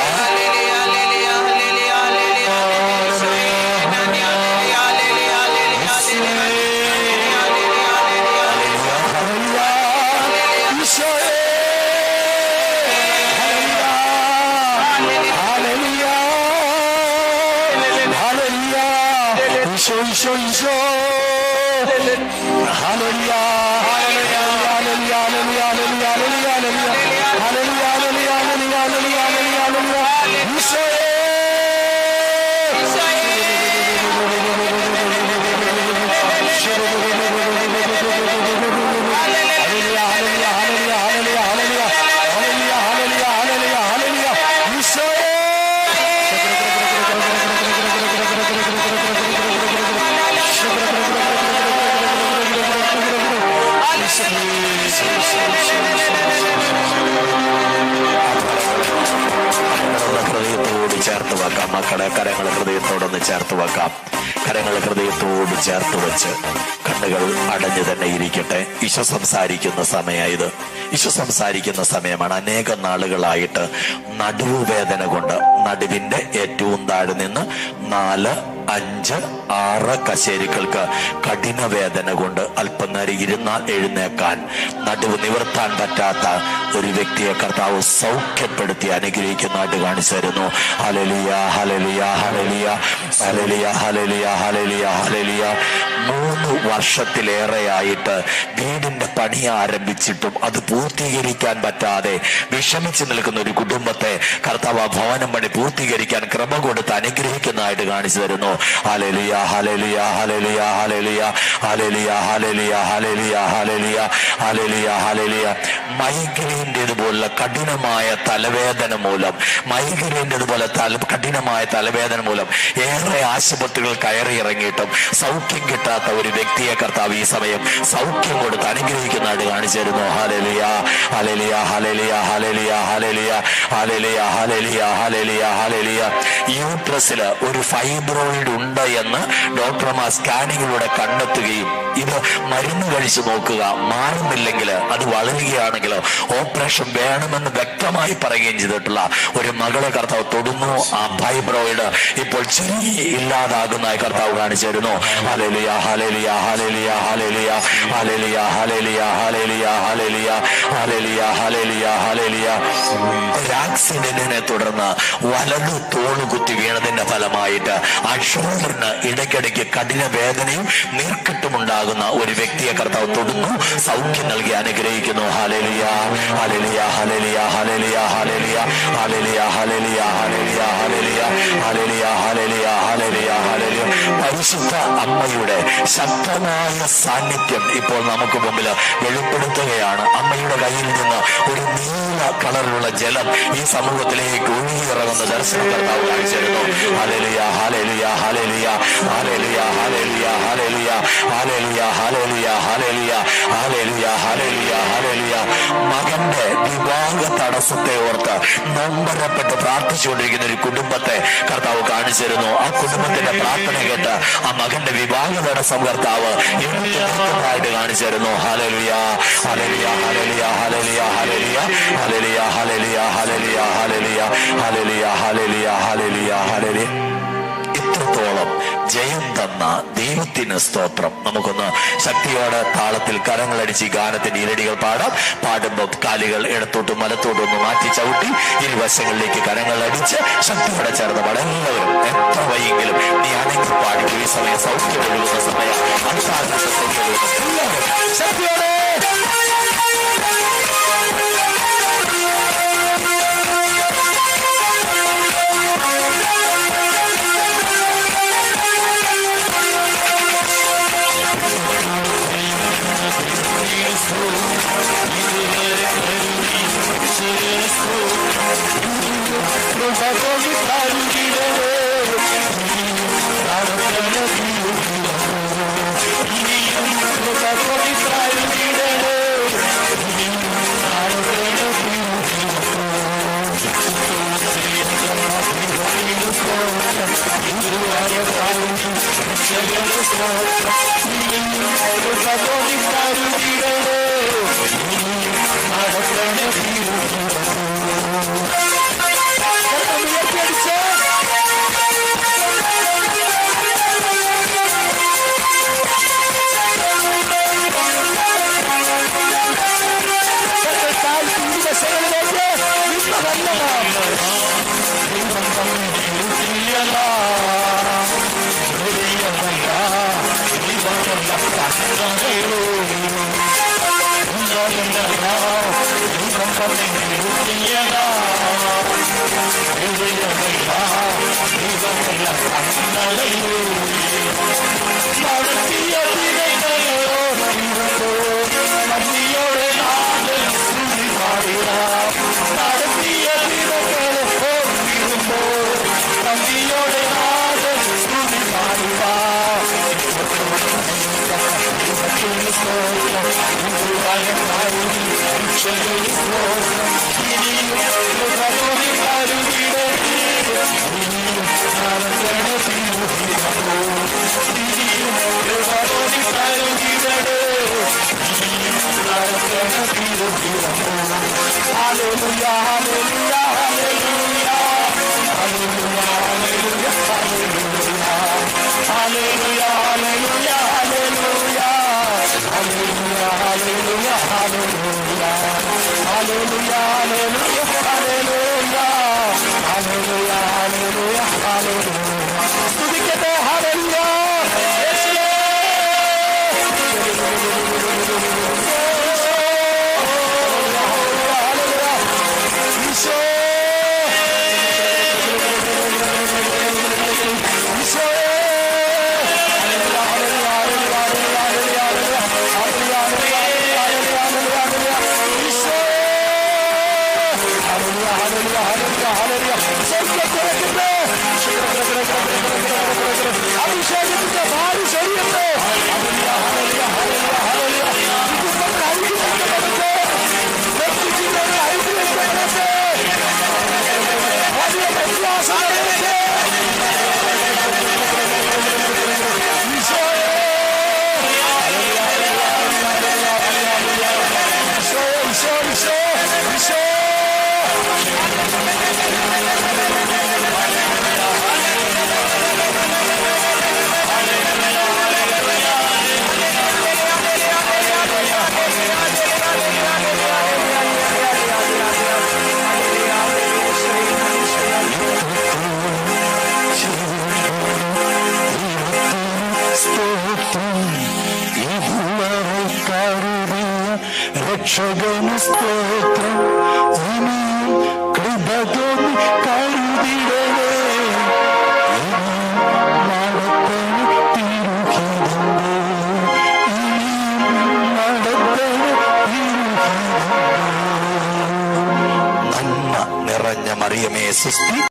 ചേർത്ത് വെക്കാം മക്കളെ. കരങ്ങൾ ഹൃദയത്തോടൊന്ന് ചേർത്ത് വെക്കാം. കരങ്ങൾ ഹൃദയത്തോട് ചേർത്ത് വെച്ച് കണ്ണുകൾ അടഞ്ഞു തന്നെ ഇരിക്കട്ടെ. ഈശോ സംസാരിക്കുന്ന സമയം ഇത്. ഈശോ സംസാരിക്കുന്ന സമയമാണ്. അനേകം നാളുകളായിട്ട് നടുവുവേദന കൊണ്ട് നടുവിന്റെ ഏറ്റവും താഴെ നിന്ന് 4, 5, 6 കശേരികൾക്ക് കഠിന വേദന കൊണ്ട് അല്പം നേരം ഇരുന്നാൽ എഴുന്നേക്കാൻ, നടുവ് നിവർത്താൻ പറ്റാത്ത ഒരു വ്യക്തിയെ കർത്താവ് സൗഖ്യപ്പെടുത്തി അനുഗ്രഹിക്കുന്നതായിട്ട് കാണിച്ചു തരുന്നു. Hallelujah, hallelujah, hallelujah, hallelujah, hallelujah, hallelujah, hallelujah. 3 വർഷത്തിലേറെയായിട്ട് വീടിന്റെ പണി ആരംഭിച്ചിട്ടും അത് പൂർത്തീകരിക്കാൻ പറ്റാതെ വിഷമിച്ചു നിൽക്കുന്ന ഒരു കുടുംബത്തെ കർത്താവ് ഭവനം പണി പൂർത്തീകരിക്കാൻ കൃപ കൊടുത്ത് അനുഗ്രഹിക്കുന്നതായിട്ട് കാണിച്ചു തരുന്നു. Hallelujah, hallelujah, hallelujah, hallelujah, hallelujah, hallelujah, hallelujah, hallelujah, hallelujah, hallelujah. മൈഗ്രൈൻ്റെതുപോലുള്ള കഠിനമായ തലവേദന മൂലം, മൈഗ്രൈൻ്റെതുപോലെ കഠിനമായ തലവേദന മൂലം ഏറെ ആശുപത്രികൾ കയറി ഇറങ്ങിയിട്ടും സൗഖ്യം കിട്ടാത്ത ഒരു വ്യക്തിയെ കർത്താവ് ഈ സമയം സൗഖ്യം കൊടുത്ത് അനുഗ്രഹിക്കുന്നതായിട്ട് കാണിച്ചു തരുന്നു. Hallelujah, hallelujah, hallelujah, hallelujah, hallelujah, hallelujah, hallelujah, hallelujah, hallelujah. യൂട്രസില് ഒരു ഫൈബ്രോയിഡ് ഉണ്ട് എന്ന് ഡോക്ടർമാർ സ്കാനിങ്ങിലൂടെ കണ്ടെത്തുകയും ഇത് മരുന്ന് കഴിച്ചു നോക്കുക, മാറുന്നില്ലെങ്കിൽ, അത് വളരുകയാണെങ്കിൽ ഓപ്പറേഷൻ വേണമെന്ന് വ്യക്തമായി പറയുകയും ചെയ്തിട്ടുള്ള ഒരു മകളെ കർത്താവ് തൊടുന്നു. ആ ഫൈബ്രോയിഡ് ഇപ്പോൾ ചെറിയ ഇല്ലാതാകുന്നതായി കർത്താവ് കാണിച്ചു തരുന്നു. Hallelujah, hallelujah, hallelujah, hallelujah, hallelujah, hallelujah, hallelujah, hallelujah, hallelujah, hallelujah, hallelujah. ഒരു ആക്സിഡന്റിനെ തുടർന്ന് വലതു തോള് കുത്തി വീണതിന്റെ ഫലമായിട്ട് ആ ഷോൾഡറിന് ഇടയ്ക്കിടയ്ക്ക് കഠിന വേദനയും നീർക്കെട്ടുമുണ്ടാകുന്ന ഒരു വ്യക്തിയെ കർത്താവ് തൊടുന്നു, സൗഖ്യം നൽകി അനുഗ്രഹിക്കുന്നു. Hallelujah, hallelujah, hallelujah, hallelujah, hallelujah, hallelujah, hallelujah, hallelujah, hallelujah, hallelujah, hallelujah, hallelujah, hallelujah. പരിശുദ്ധ അമ്മയുടെ ശക്തമായ സാന്നിധ്യം ഇപ്പോൾ നമുക്ക് മുമ്പിൽ വെളിപ്പെടുത്തുകയാണ്. അമ്മയുടെ കയ്യിൽ നിന്ന് ഒരു നീല കളറിലുള്ള ജലം ഈ സമൂഹത്തിലേക്ക് ഒഴുകിയിറങ്ങുന്ന ദർശനം കർത്താവ് കാണിച്ചിരുന്നു. Hallelujah, hallelujah, hallelujah, hallelujah, hallelujah, hallelujah, hallelujah, hallelujah, hallelujah, hallelujah, hallelujah, hallelujah. മകന്റെ വിവാഹ തടസ്സത്തെ ഓർത്ത് നൊമ്പരപ്പെട്ട് പ്രാർത്ഥിച്ചുകൊണ്ടിരിക്കുന്ന ഒരു കുടുംബത്തെ കർത്താവ് കാണിച്ചിരുന്നു. ആ കുടുംബത്തിന്റെ പ്രാർത്ഥന കേട്ട് ആ മകന്റെ വിവാഹ തടസ്സം കർത്താവ് ആയിട്ട് കാണിച്ചിരുന്നു. Hallelujah, hallelujah, hallelujah, hallelujah, hallelujah, hallelujah, hallelujah, hallelujah, hallelujah, hallelujah, hallelujah, hallelujah, hallelujah. ഇത്രത്തോളം പാപം ജയം തന്ന ദൈവത്തിന് സ്തോത്രം. നമുക്കൊന്ന് ശക്തിയോടെ താളത്തിൽ കരങ്ങളടിച്ച് ഗാനത്തിന്റെ ഇരടികൾ പാടാം. പാടുമ്പോൾ കാലുകൾ ഇടത്തോട്ടും വലത്തോട്ടും ഒന്ന് മാറ്റി ചവിട്ടി ഇരുവശങ്ങളിലേക്ക് കരങ്ങൾ അടിച്ച് ശക്തിയോടെ ചേർന്ന് പാടെല്ലാവരും. എത്ര വൈകിലും നീ അടങ്ങി പാടിക്കും. ഈ സമയം സൗഖ്യമൊഴുകുന്ന സമയം, ശക്തിയോടെ രക്ഷകന് സ്തോത്രം, ഇനിയും കൃപകൻ കരുതിടവേ, ഇനിയും നടത്തണ തിരുഹിതമ്പേ, ഇനിയും നടത്തണ തിരുഹിതമ്പേ. നന്മ നിറഞ്ഞ മറിയമേ സുസ്തി.